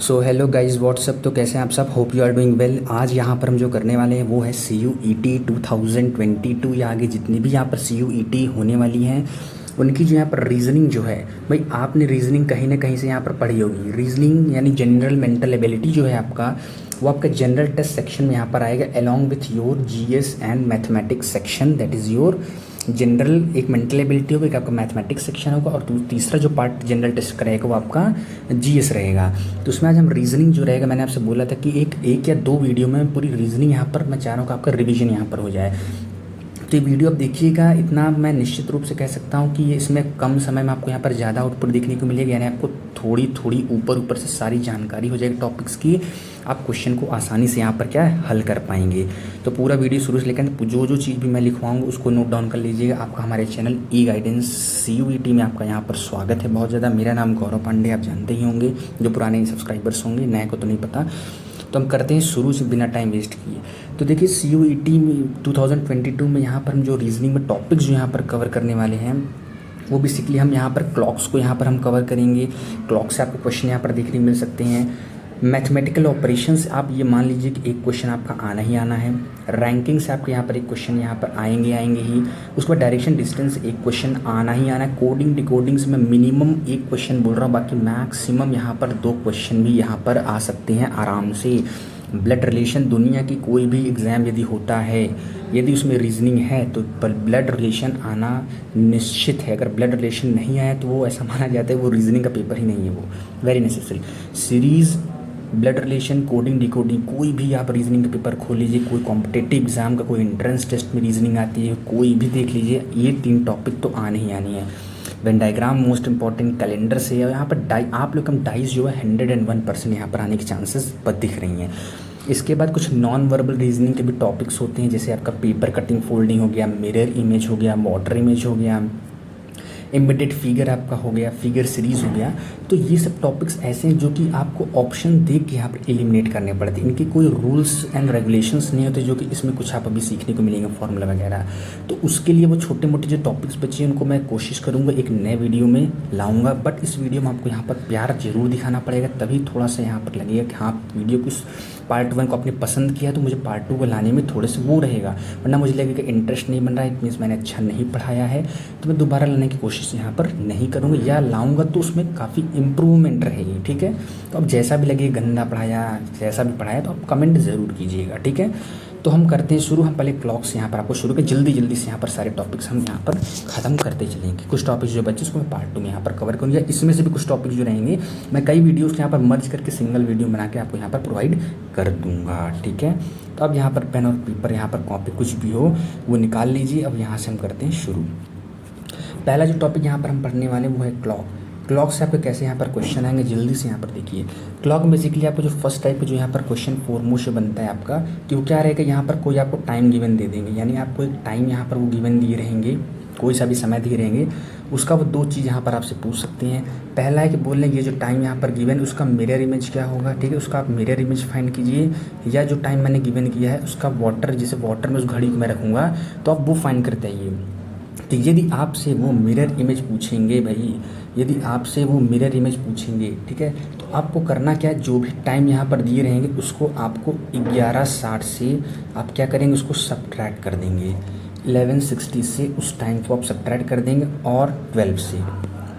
So hello guys what's up. तो कैसे हैं आप सब? Hope you are doing well. आज यहाँ पर हम जो करने वाले हैं वो है CUET 2022 या आगे जितनी भी यहाँ पर CUET होने वाली हैं उनकी जो यहाँ पर रीजनिंग जो है, भाई आपने रीजनिंग कहीं ना कहीं से यहाँ पर पढ़ी होगी। रीजनिंग यानी जनरल मेंटल एबिलिटी जो है आपका, वो आपका जनरल टेस्ट सेक्शन में यहाँ पर आएगा along with your GS and mathematics section. That is your general एक मेंटल एबिलिटी होगा, एक आपका मैथमेटिक्स सेक्शन होगा और तीसरा जो पार्ट जनरल टेस्ट का रहेगा वो आपका GS रहेगा। तो उसमें आज हम रीजनिंग जो रहेगा, मैंने आपसे बोला था कि एक या दो वीडियो में पूरी रीजनिंग यहाँ पर मैं चाह रहा हूँ कि आपका रिवीजन यहाँ पर हो जाए। तो ये वीडियो आप देखिएगा, इतना मैं निश्चित रूप से कह सकता हूँ कि इसमें कम समय में आपको यहाँ पर ज़्यादा आउटपुट देखने को मिलेगा। यानी आपको थोड़ी थोड़ी ऊपर से सारी जानकारी हो जाएगी टॉपिक्स की, आप क्वेश्चन को आसानी से यहाँ पर क्या है हल कर पाएंगे। तो पूरा वीडियो शुरू से लेकर जो चीज़ भी मैं लिखवाऊंगा उसको नोट डाउन कर लीजिएगा। आपका हमारे चैनल E-गाइडेंस CUET में आपका यहाँ पर स्वागत है बहुत ज़्यादा। मेरा नाम गौरव पांडे, आप जानते ही होंगे, जो पुराने सब्सक्राइबर्स होंगे, नए को तो नहीं पता। तो हम करते हैं शुरू से बिना टाइम वेस्ट किए। तो देखिए CUET में 2022 में यहाँ पर हम जो रीजनिंग में टॉपिक्स जो यहाँ पर कवर करने वाले हैं वो बेसिकली हम यहाँ पर क्लॉक्स को यहाँ पर हम कवर करेंगे। क्लॉक से आपको क्वेश्चन यहाँ पर देखने मिल सकते हैं। मैथमेटिकल ऑपरेशंस आप ये मान लीजिए कि एक क्वेश्चन आपका आना ही आना है। रैंकिंग से आपके यहाँ पर एक क्वेश्चन यहाँ पर आएंगे ही। उसके बाद डायरेक्शन डिस्टेंस एक क्वेश्चन आना ही आना है। कोडिंग डिकोडिंग से मैं मिनिमम एक क्वेश्चन बोल रहा हूँ, बाकी मैक्सिमम यहाँ पर दो क्वेश्चन भी यहाँ पर आ सकते हैं आराम से। ब्लड रिलेशन, दुनिया की कोई भी एग्ज़ाम यदि होता है, यदि उसमें रीजनिंग है तो ब्लड रिलेशन आना निश्चित है। अगर ब्लड रिलेशन नहीं आया तो वो ऐसा माना जाता है वो रीजनिंग का पेपर ही नहीं है, वो very necessary. Series, blood relation, coding decoding, कोई भी आप रीजनिंग का पेपर खोल लीजिए, कोई कॉम्पिटिटिव एग्जाम का कोई एंट्रेंस टेस्ट में रीजनिंग आती है, कोई भी देख लीजिए, ये तीन टॉपिक तो आने ही आनी है। Venn diagram most important, calendar से यहाँ पर आप लोग कम डाइस जो है 101% यहाँ पर आने की चांसेस दिख रही हैं। इसके बाद कुछ नॉन वर्बल रीजनिंग के भी टॉपिक्स होते हैं, जैसे आपका पेपर कटिंग फोल्डिंग हो गया, मिरर इमेज हो गया, वाटर इमेज हो गया, एम्बेडेड फिगर आपका हो गया, फिगर सीरीज हो गया। तो ये सब टॉपिक्स ऐसे हैं जो कि आपको ऑप्शन देख के यहाँ पर एलिमिनेट करने पड़ते हैं। इनके कोई रूल्स एंड रेगुलेशंस नहीं होते जो कि इसमें कुछ आप अभी सीखने को मिलेंगे फॉर्मूला वगैरह। तो उसके लिए वो छोटे मोटे जो टॉपिक्स बचे हैं उनको मैं कोशिश करूँगा एक नए वीडियो में लाऊंगा। बट इस वीडियो में आपको यहाँ पर प्यार जरूर दिखाना पड़ेगा, तभी थोड़ा सा यहाँ पर लगेगा कि हाँ वीडियो कुछ पार्ट 1 को आपने पसंद किया तो मुझे पार्ट 2 को लाने में थोड़े से वो रहेगा, वरना मुझे लगेगा कि इंटरेस्ट नहीं बन रहा है, इट मीन्स मैंने अच्छा नहीं पढ़ाया है, तो मैं दोबारा लाने की कोशिश यहाँ पर नहीं करूँगा, या लाऊंगा तो उसमें काफ़ी इम्प्रूवमेंट रहेगी। ठीक है, तो अब जैसा भी लगे गंदा पढ़ाया, जैसा भी पढ़ाया, तो आप कमेंट ज़रूर कीजिएगा। ठीक है, तो हम करते हैं शुरू। हम पहले क्लॉक्स यहाँ पर आपको शुरू के जल्दी से यहाँ पर सारे टॉपिक्स हम यहाँ पर ख़त्म करते चलेंगे। कुछ टॉपिक्स जो बच्चे उसको मैं पार्ट 2 में यहाँ पर कवर करूँगा, इसमें से भी कुछ टॉपिक्स जो रहेंगे मैं कई वीडियोस यहाँ पर मर्ज करके सिंगल वीडियो बना के आपको यहाँ पर प्रोवाइड कर दूँगा। ठीक है, तो अब यहाँ पर पेन और पेपर, यहाँ पर कॉपी कुछ भी हो वो निकाल लीजिए। अब यहाँ से हम करते हैं शुरू। पहला जो टॉपिक यहाँ पर हम पढ़ने वाले वो है क्लॉक। क्लॉक से आपको कैसे यहाँ पर क्वेश्चन आएंगे जल्दी से यहाँ पर देखिए। क्लॉक बेसिकली आपको जो फर्स्ट टाइप जो यहाँ पर क्वेश्चन फॉरमोस्ट से बनता है आपका, कि वो क्या रहेगा, यहाँ पर कोई आपको टाइम गिवन दे देंगे, यानी आपको एक टाइम यहाँ पर वो गिवन दिए रहेंगे, कोई सा भी समय दिए रहेंगे, उसका वो दो चीज़ यहाँ पर आपसे पूछ सकते हैं। पहला है कि बोल लेंगे ये जो टाइम यहाँ पर गिवन उसका मिरर इमेज क्या होगा। ठीक है, उसका आप मिरर इमेज फाइंड कीजिए, या जो टाइम मैंने गिवन किया है उसका वाटर, जैसे वाटर में उस घड़ी को मैं रखूँगा तो आप वो फाइंड करते आइए। तो यदि आपसे वो मिरर इमेज पूछेंगे, भाई यदि आपसे वो मिरर इमेज पूछेंगे, ठीक है, तो आपको करना क्या है, जो भी टाइम यहाँ पर दिए रहेंगे उसको आपको 11:60 से आप क्या करेंगे, उसको सब्ट्रैक्ट कर देंगे। 11:60 से उस टाइम को आप सब्ट्रैक्ट कर देंगे, और 12 से,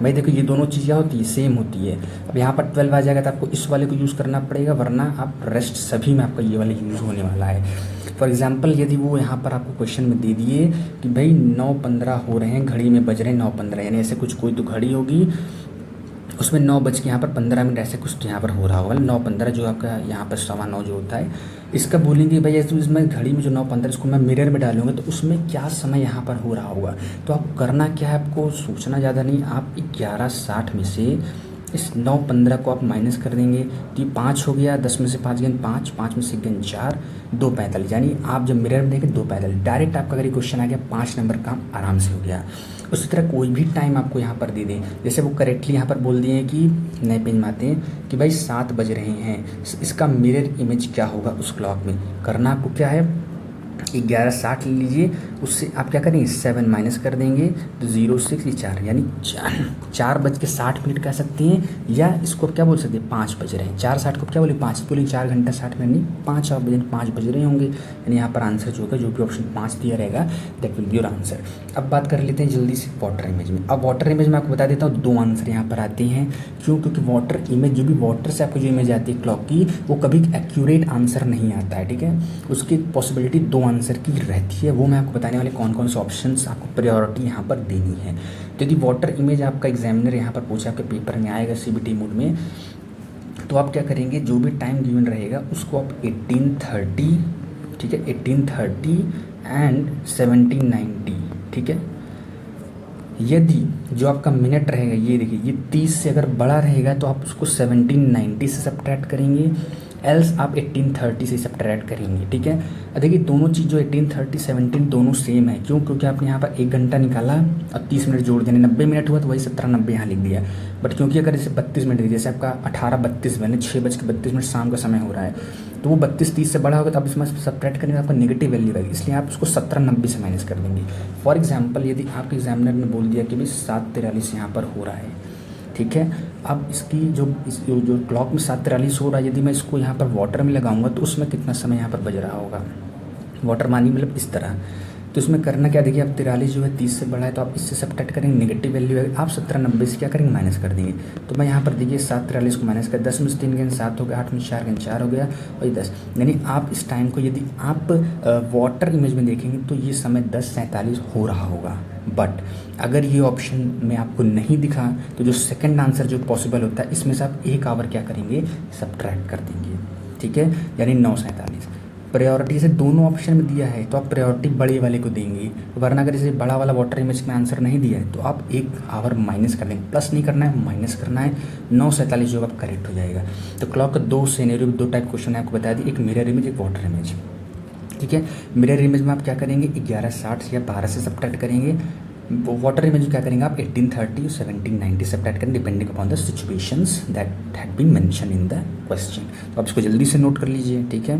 भाई देखो ये दोनों चीज़ क्या होती है, सेम होती है। अब यहाँ पर 12 आ जाएगा तो आपको इस वाले को यूज़ करना पड़ेगा, वरना आप रेस्ट सभी में आपका ये वाला यूज़ होने वाला है। फॉर एग्जाम्पल यदि वो यहाँ पर आपको क्वेश्चन में दे दिए कि भाई 9:15 हो रहे हैं, घड़ी में बज रहे हैं 9:15, यानी ऐसे कुछ कोई तो घड़ी होगी उसमें 9:15 ऐसे कुछ यहाँ पर हो रहा होगा। 9:15 जो आपका यहाँ पर 9:15 जो होता है, इसका बोलेंगे भाई ऐसे इसमें घड़ी में जो 9:15 इसको मैं मिरर में डालूंगा तो उसमें क्या समय यहाँ पर हो रहा होगा। तो आप करना क्या है, आपको सोचना ज़्यादा नहीं, आप 11:60 में से इस 9:15 को आप माइनस कर देंगे तो ये 5 हो गया, 10 में से 5 गेंद 5, 5 में से गेंद 4, 2:45, यानी आप जब मिरर में देखें 2:45 डायरेक्ट आपका अगर ये क्वेश्चन आ गया 5 नंबर काम आराम से हो गया। उसी तरह कोई भी टाइम आपको यहाँ पर दे दें, जैसे वो करेक्टली यहाँ पर बोल दिए हैं कि नए पेज में आते हैं कि भाई 7 बज रहे हैं, इसका मिरर इमेज क्या होगा उस क्लॉक में। करना आपको क्या है, 11:60 ले लीजिए, उससे आप क्या करेंगे 7 माइनस कर देंगे तो 0:06 ये 4, यानी 4:60 कह सकते हैं, या इसको क्या बोल सकते हैं 5 बज रहे हैं। 4:60 को क्या बोले 5 बोले, 4 घंटा 60 मिनट नहीं 5 बज रहे होंगे, यानी यहाँ पर आंसर जो होगा जो भी ऑप्शन 5 दिया रहेगा that will be your answer. अब बात कर लेते हैं जल्दी से वाटर इमेज में। अब वाटर इमेज में आपको बता देता हूँ 2 आंसर यहाँ पर आते हैं। क्यों? क्योंकि वाटर इमेज जो भी वाटर से आपको जो इमेज आती है क्लॉक की, वो कभी एक्यूरेट आंसर नहीं आता है, ठीक है। उसकी पॉसिबिलिटी 2 आंसर की रहती है, वो मैं आपको बताने वाले कौन कौन से ऑप्शंस आपको प्रायोरिटी यहाँ पर देनी है। तो यदि वाटर इमेज आपका एग्जामिनर यहाँ पर पूछा, आपके पेपर में आएगा CBT मोड में, तो आप क्या करेंगे जो भी टाइम गिवन रहेगा उसको आप 1830, ठीक है, 1830 एंड 1790, ठीक है। यदि जो आपका मिनट रहेगा ये देखिए, ये 30 से अगर बड़ा रहेगा तो आप उसको 1790 से सब्ट्रैक्ट करेंगे, एल्स आप 1830 से सब्ट्रैक्ट करेंगे, ठीक है। देखिए दोनों चीज़ जो 1830 17 दोनों सेम है। क्यों? क्योंकि आपने यहाँ पर 1 घंटा निकाला और 30 मिनट जोड़ दिया, 90 मिनट हुआ तो वही 17:90 यहाँ लिख दिया। बट क्योंकि अगर जैसे 32 मिनट जैसे आपका 18:32 मैंने 6:32 शाम का समय हो रहा है, तो वो 32-30 से बड़ा होगा तो आप इसमें सब्ट्रैक्ट करेंगे आपका नेगेटिव वैल्यू रहेगी, इसलिए आप उसको 17:90 से माइनस कर देंगे। फॉर एग्जाम्पल यदि आपके एग्जामिनर ने बोल दिया कि भाई 7:43 यहाँ पर हो रहा है, ठीक है। अब इसकी जो क्लॉक में 7:43 हो रहा है, यदि मैं इसको यहाँ पर वाटर में लगाऊंगा तो उसमें कितना समय यहाँ पर बज रहा होगा, वाटर मानी मतलब इस तरह। तो इसमें करना क्या, देखिए अब 43 जो है 30 से बड़ा है तो आप इससे सब्ट्रैक्ट करेंगे, नेगेटिव वैल्यू है, आप 17:90 से क्या करेंगे माइनस कर देंगे। तो मैं यहाँ पर देखिए 7:43 को माइनस कर 10 में से 3 गए 7 हो गया, 8 में 4 गए 4 हो गया और ये 10, यानी आप इस टाइम को यदि आप वाटर इमेज में देखेंगे तो ये समय 10:47 हो रहा होगा। बट अगर ये ऑप्शन में आपको नहीं दिखा तो जो सेकंड आंसर जो पॉसिबल होता है इसमें से आप 1 आवर क्या करेंगे सब्ट्रैक्ट कर देंगे, ठीक है, यानी 9:47। प्रायोरिटी से दोनों ऑप्शन में दिया है तो आप प्रायोरिटी बड़े वाले को देंगे, वरना अगर जैसे बड़ा वाला वाटर इमेज में आंसर नहीं दिया है तो आप 1 आवर माइनस कर देंगे, प्लस नहीं करना है माइनस करना है, 9:47 जो आप करेक्ट हो जाएगा। तो क्लॉक का 2 सिनेरियो 2 टाइप क्वेश्चन है आपको बता दी, एक मिरर इमेज एक वाटर इमेज, ठीक है। मिरर इमेज में आप क्या करेंगे 11:60 या 12 से सब्ट्रैक्ट करेंगे, वाटर इमेज क्या करेंगे आप 1830 1790 सब्ट्रैक्ट करेंगे depending upon the situations that had been mention in the question. तो आप इसको जल्दी से नोट कर लीजिए, ठीक है।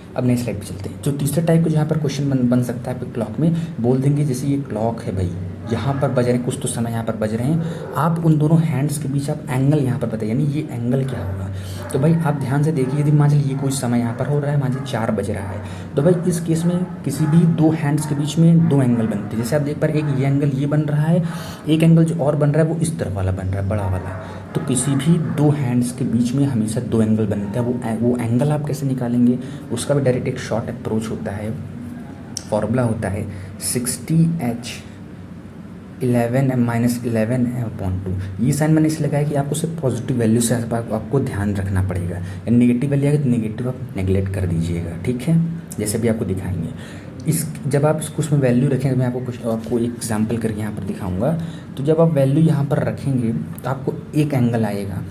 अब नेक्स्ट स्लाइड पे चलते हैं। जो तीसरे टाइप को जहाँ पर क्वेश्चन बन सकता है आपके क्लॉक में, बोल देंगे जैसे ये क्लॉक है भाई, यहाँ पर बज रहे हैं कुछ तो समय यहाँ पर बज रहे हैं, आप उन दोनों हैंड्स के बीच आप एंगल यहाँ पर बताइए, यानी ये एंगल क्या होगा। तो भाई आप ध्यान से देखिए, यदि मान लीजिए ये कोई समय यहाँ पर हो रहा है, मान लीजिए 4 बज रहा है, तो भाई इस केस में किसी भी 2 हैंड्स के बीच में 2 एंगल बनते हैं। जैसे आप देख पा रहे हैं एक ये एंगल ये बन रहा है, एक एंगल जो और बन रहा है वो इस तरफ वाला बन रहा है बड़ा वाला। तो किसी भी 2 हैंड्स के बीच में हमेशा 2 एंगल बनते हैं। वो एंगल आप कैसे निकालेंगे, उसका भी डायरेक्ट एक शॉर्ट अप्रोच होता है, फॉर्मूला होता है 60H 11-11/2। ये साइन मैंने इसलिए लगाया कि आपको सिर्फ पॉजिटिव वैल्यू से आपको ध्यान रखना पड़ेगा, यानी नेगेटिव वैल्यू आएगा तो नेगेटिव आप नेगलेक्ट कर दीजिएगा, ठीक है, जैसे भी आपको दिखाएंगे। जब आप इसको उसमें वैल्यू रखेंगे, मैं आपको एक एग्जाम्पल करके यहाँ पर दिखाऊंगा। तो जब आप वैल्यू यहाँ पर रखेंगे तो आपको एक एंगल आएगा,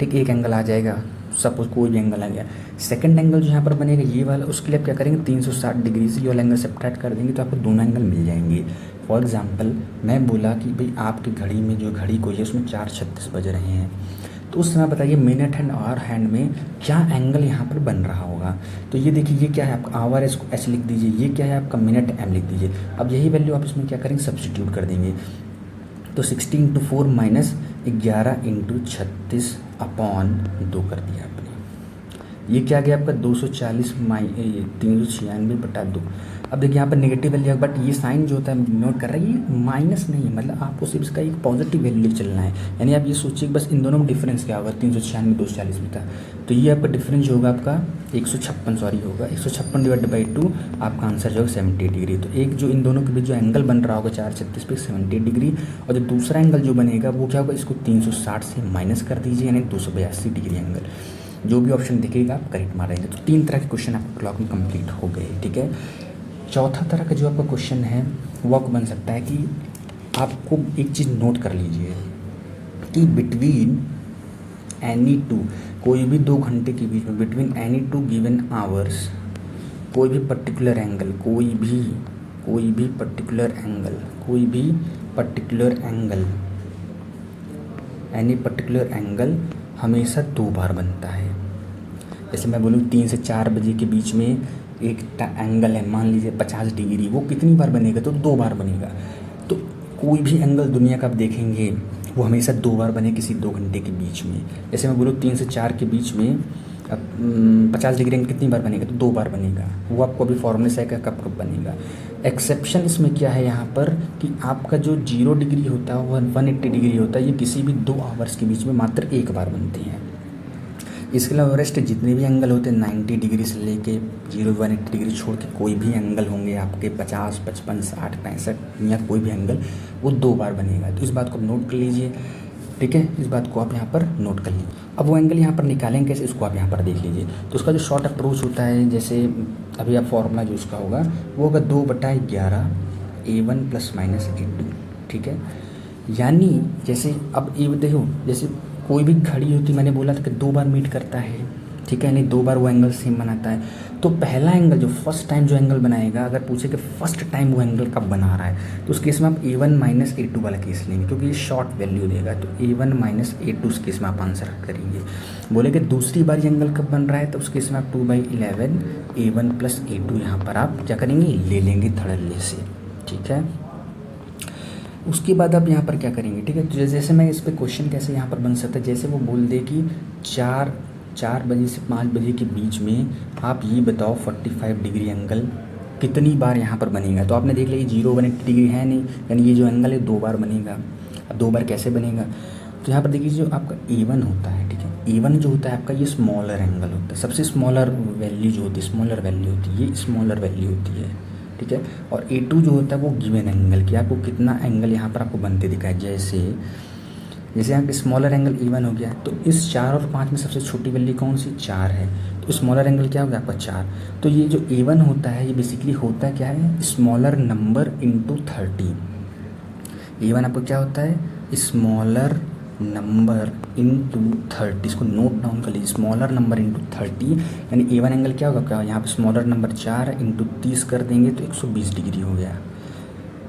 ठीक, एक एंगल आ जाएगा, सपोज कोई भी एंगल आ गया। सेकंड एंगल जो यहाँ पर बनेगा ये वाला, उसके लिए आप क्या करेंगे 360 डिग्री से ये वाला एंगल सब्ट्रैक्ट कर देंगे तो आपको दोनों एंगल मिल जाएंगे। फॉर एग्जांपल मैं बोला कि भाई आपकी घड़ी में जो घड़ी कोई है उसमें 4:36 बज रहे हैं, तो उस समय बताइए मिनट हैंड आवर हैंड में क्या एंगल यहाँ पर बन रहा होगा। तो ये देखिए ये क्या है आपका आवर, इसको एच लिख दीजिए, ये क्या है आपका मिनट एम लिख दीजिए। अब यही वैल्यू आप इसमें क्या करेंगे सब्स्टिट्यूट कर देंगे। तो 60 × 4 - 11 × 36/2 कर दिया आपने। ये क्या आ गया आपका 240 - 396/2। अब देखिए यहाँ पर नेगेटिव वैल्यू, बट ये साइन जो होता है नोट कर रहा है ये माइनस नहीं है, मतलब आपको सिर्फ इसका एक पॉजिटिव वैल्यू चलना है। यानी आप ये सोचिए कि बस इन दोनों में डिफरेंस क्या होगा, 396 240 में था, तो ये आपका डिफरेंस जो होगा आपका 156 होगा, 156/2 आपका आंसर जो होगा 70 डिग्री। तो एक जो इन दोनों के बीच जो एंगल बन रहा होगा 4:36 पे 70 डिग्री, और जो दूसरा एंगल जो बनेगा वो क्या होगा, इसको 360 से माइनस कर दीजिए, यानी 282 डिग्री एंगल। जो भी ऑप्शन दिखेगा आप करेक्ट मारेंगे। तो 3 तरह के क्वेश्चन आपके क्लॉक में कंप्लीट हो गए, ठीक है। चौथा तरह का जो आपका क्वेश्चन है वो आपको बन सकता है कि आपको एक चीज़ नोट कर लीजिए कि बिटवीन एनी टू, कोई भी 2 घंटे के बीच में, बिटवीन एनी 2 गिवन आवर्स, कोई भी पर्टिकुलर एंगल, कोई भी particular angle any particular angle हमेशा 2 बार बनता है। जैसे मैं बोलूँ 3 से 4 बजे के बीच में एक एंगल है मान लीजिए 50 डिग्री, वो कितनी बार बनेगा? तो 2 बार बनेगा। तो कोई भी एंगल दुनिया का आप देखेंगे वो हमेशा 2 बार बने किसी 2 घंटे के बीच में। जैसे मैं बोलूँ 3 से 4 के बीच में अब 50 डिग्री एंगल कितनी बार बनेगा? तो 2 बार बनेगा। वो आपको अभी फॉर्मूले से आएगा कब कब बनेगा। एक्सेप्शन इसमें क्या है यहाँ पर कि आपका जो 0 डिग्री होता है वो 180 डिग्री होता है, ये किसी भी 2 आवर्स के बीच में मात्र 1 बार बनते हैं। इसके अलावा रेस्ट जितने भी एंगल होते हैं 90 डिग्री से लेके 180 डिग्री छोड़ के कोई भी एंगल होंगे आपके 50, 55, 60, 65 या कोई भी एंगल वो 2 बार बनेगा। तो इस बात को नोट कर लीजिए, ठीक है, इस बात को आप यहाँ पर नोट कर लीजिए। अब वो एंगल यहाँ पर निकालेंगे कैसे, इसको आप यहाँ पर देख लीजिए। तो उसका जो शॉर्ट अप्रोच होता है, जैसे अभी आप फॉर्मूला जो उसका होगा वो होगा 2/11 A1 + A2, ठीक है। यानी जैसे अब ये देखो, जैसे कोई भी घड़ी होती, मैंने बोला था कि 2 बार मीट करता है, ठीक है, यानी 2 बार वो एंगल सेम बनाता है। तो पहला एंगल जो फर्स्ट टाइम जो एंगल बनाएगा, अगर पूछे कि फर्स्ट टाइम वो एंगल कब बना रहा है, तो उस केस में आप A1 - A2 वाला केस लेंगे, क्योंकि ये शॉर्ट वैल्यू देगा। तो A1 - A2 उस केस में आप आंसर करेंगे। बोले कि दूसरी बार ये एंगल कब बन रहा है, तो उस केस में आप 2/11 A1 + A2 यहाँ पर आप क्या करेंगे, ले लेंगे धड़ल्ले से, ठीक है। उसके बाद आप यहाँ पर क्या करेंगे, ठीक है। तो जैसे मैं इस पर क्वेश्चन कैसे यहाँ पर बन सकता है, जैसे वो बोल दे कि 4 बजे से 5 बजे के बीच में आप ये बताओ 45 डिग्री एंगल कितनी बार यहाँ पर बनेगा। तो आपने देख लिया 180 डिग्री है नहीं, यानी ये जो एंगल है 2 बार बनेगा। अब 2 बार कैसे बनेगा, तो यहाँ पर देखिए जो आपका A1 होता है, ठीक है, A1 जो होता है आपका ये स्मॉलर एंगल होता है, सबसे स्मॉलर वैल्यू जो होती है, स्मॉलर वैल्यू होती है, ये स्मॉलर वैल्यू होती है, ठीक है। और A2 जो होता है वो गिवन एंगल की, आपको कितना एंगल यहाँ पर आपको बनते दिखाए। जैसे यहाँ पे स्मॉलर एंगल A1 हो गया, तो इस 4 और 5 में सबसे छोटी वैल्यू कौन सी, 4 है। तो स्मॉलर एंगल क्या हो गया आपका 4। तो ये जो A1 होता है ये बेसिकली होता है क्या है, स्मॉलर नंबर इंटू 30। A1 आपको क्या होता है, स्मॉलर नंबर इंटू 30। इसको नोट डाउन कर लीजिए, स्मॉलर नंबर इंटू 30, यानी A1 एंगल क्या होगा, क्या यहाँ पे स्मॉलर नंबर 4 इंटू 30 कर देंगे तो 120 डिग्री हो गया।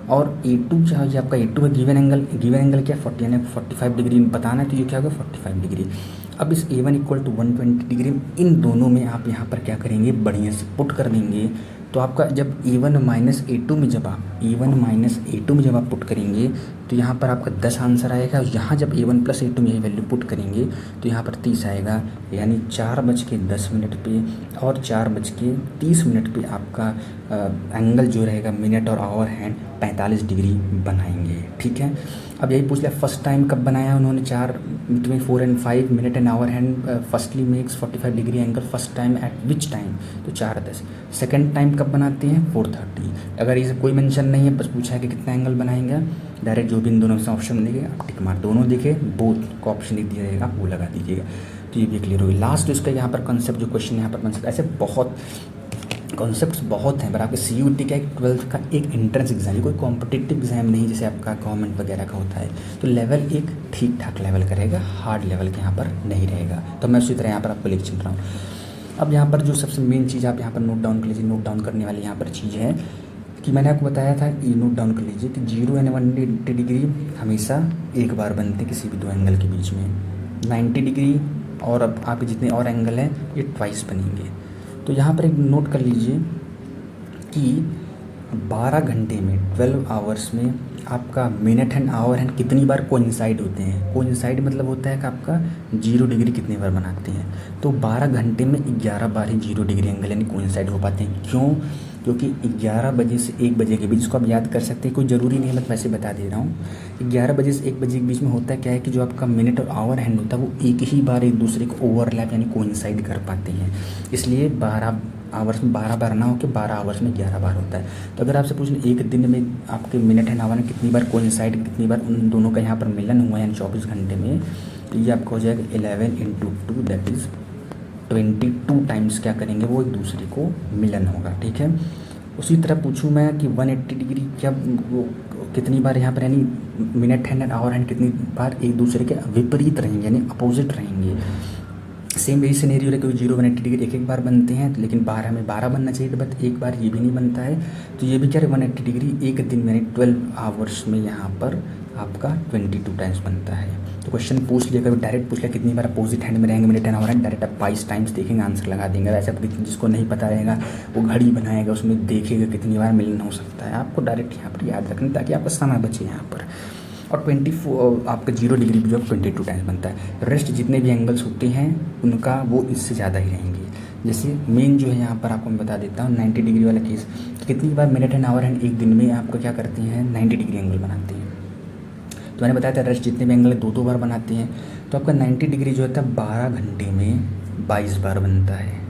और A2 क्या है, आपका A2 है गिवन एंगल क्या 40, यानी 45 डिग्री बताना है, तो ये क्या होगा 45 डिग्री। अब इस A1 = 120 डिग्री, इन दोनों में आप यहाँ पर क्या करेंगे, बढ़िया से पुट कर देंगे। तो आपका जब A1 - A2 में जब आप पुट करेंगे तो यहाँ पर आपका 10 आंसर आएगा। यहाँ जब A1 + A2 में यही वैल्यू पुट करेंगे तो यहाँ पर 30 आएगा, यानी 4:10 पे और 4:30 पे आपका एंगल जो रहेगा मिनट और आवर हैंड 45 डिग्री बनाएंगे, ठीक है। अब यही पूछ लिया फर्स्ट टाइम कब बनाया उन्होंने, 4 between 4 and 5 minute an hour hand firstly makes 45 degree angle first time eight which time, तो 4:10। सेकेंड टाइम कब बनाते हैं, 4:30। अगर इसे कोई मेंशन नहीं है, बस पूछा है कि कितना एंगल बनाएंगे, डायरेक्ट जो भी इन दोनों से ऑप्शन देंगे आप टिक मार, दोनों दिखे बोथ को ऑप्शन एक दिया जाएगा, आप वो लगा दीजिएगा। तो ये भी क्लियर होगी। लास्ट इसका यहाँ पर कॉन्सेप्ट जो क्वेश्चन यहाँ पर बन सकता है, ऐसे बहुत कॉन्सेप्ट्स बहुत हैं, पर आपके CUET का एक 12th का एक एंट्रेंस एग्जाम, कोई कॉम्पिटिटिव एग्जाम नहीं जैसे आपका गवर्नमेंट वगैरह का होता है। तो लेवल एक ठीक ठाक लेवल का रहेगा, हार्ड लेवल के यहाँ पर नहीं रहेगा। तो मैं उसी तरह यहाँ पर आपको लेके चल रहा हूँ। अब यहाँ पर जो सबसे मेन चीज़ आप यहाँ पर नोट डाउन कर लीजिए, नोट डाउन करने वाली यहाँ पर चीज़ है कि मैंने आपको बताया था, ये नोट डाउन कर लीजिए कि 0 and 180 डिग्री हमेशा एक बार बनते हैं किसी भी 2 एंगल के बीच में। 90 डिग्री और अब आपके जितने और एंगल हैं ये ट्वाइस बनेंगे। तो यहाँ पर एक नोट कर लीजिए कि 12 घंटे में 12 आवर्स में आपका मिनट एंड आवर हैंड कितनी बार कोइंसाइड होते हैं। कोइंसाइड मतलब होता है कि आपका 0 डिग्री कितनी बार बनाते हैं। तो 12 घंटे में 11 बार ही 0 डिग्री एंगल यानी कोइंसाइड हो पाते हैं। क्यों? क्योंकि 11 बजे से 1 बजे के बीच, इसको आप याद कर सकते हैं, कोई ज़रूरी नहीं है, मैं वैसे बता दे रहा हूँ। 11 बजे से 1 बजे के बीच में होता है क्या है कि जो आपका मिनट और आवर हैंड होता है वो एक ही बार एक दूसरे को ओवरलैप यानी कोइंसाइड कर पाते हैं। इसलिए 12 आवर्स में 12 बार ना हो कि 12 आवर्स में 11 बार होता है। तो अगर आपसे पूछें एक दिन में आपके मिनट एंड आवर में कितनी बार कोइंसाइड, कितनी बार उन दोनों का यहाँ पर मिलन हुआ है यानी 24 घंटे में, तो ये आपका हो जाएगा 11 × 2 दैट इज़ 22 टाइम्स क्या करेंगे, वो एक दूसरे को मिलन होगा, ठीक है। उसी तरह पूछूं मैं कि 180 डिग्री क्या वो कितनी बार यहाँ पर यानी minute hand and hour hand कितनी बार एक दूसरे के विपरीत रहेंगे यानी अपोजिट रहेंगे। सेम यही सिनेरियो है, क्योंकि 0 180 डिग्री एक बार बनते हैं, लेकिन 12 में 12 बनना चाहिए, बट एक बार ये भी नहीं बनता है। तो ये भी क्या है 180 डिग्री एक दिन में 12 आवर्स में यहाँ पर आपका 22 टाइम्स बनता है। तो क्वेश्चन पूछ लिया, कभी डायरेक्ट पूछ लिया कितनी बार अपोजिट हैंड में रहेंगे मेरे 10 आवर हैंड, डायरेक्ट आप 22 टाइम्स देखेंगे आंसर लगा देंगे। वैसे आप जिसको नहीं पता रहेगा वो घड़ी बनाएगा, उसमें देखेगा कितनी बार मिलन हो सकता है। आपको डायरेक्ट यहाँ पर याद रखना ताकि आपका समय बचे यहाँ पर। और 24 आपका 0 डिग्री भी जो 22 टाइम्स बनता है। रेस्ट जितने भी एंगल्स होते हैं उनका वो इससे ज़्यादा ही रहेंगे। जैसे मेन जो है यहाँ पर आपको मैं बता देता हूँ 90 डिग्री वाला केस, कितनी बार मिनट एंड आवर हैंड एक दिन में आपको क्या करते हैं 90 डिग्री एंगल बनाते हैं। तो मैंने बताया था रेस्ट जितने भी एंगल 2-2 बार बनाते हैं, तो आपका 90 डिग्री जो है 12 घंटे में 22 बार बनता है।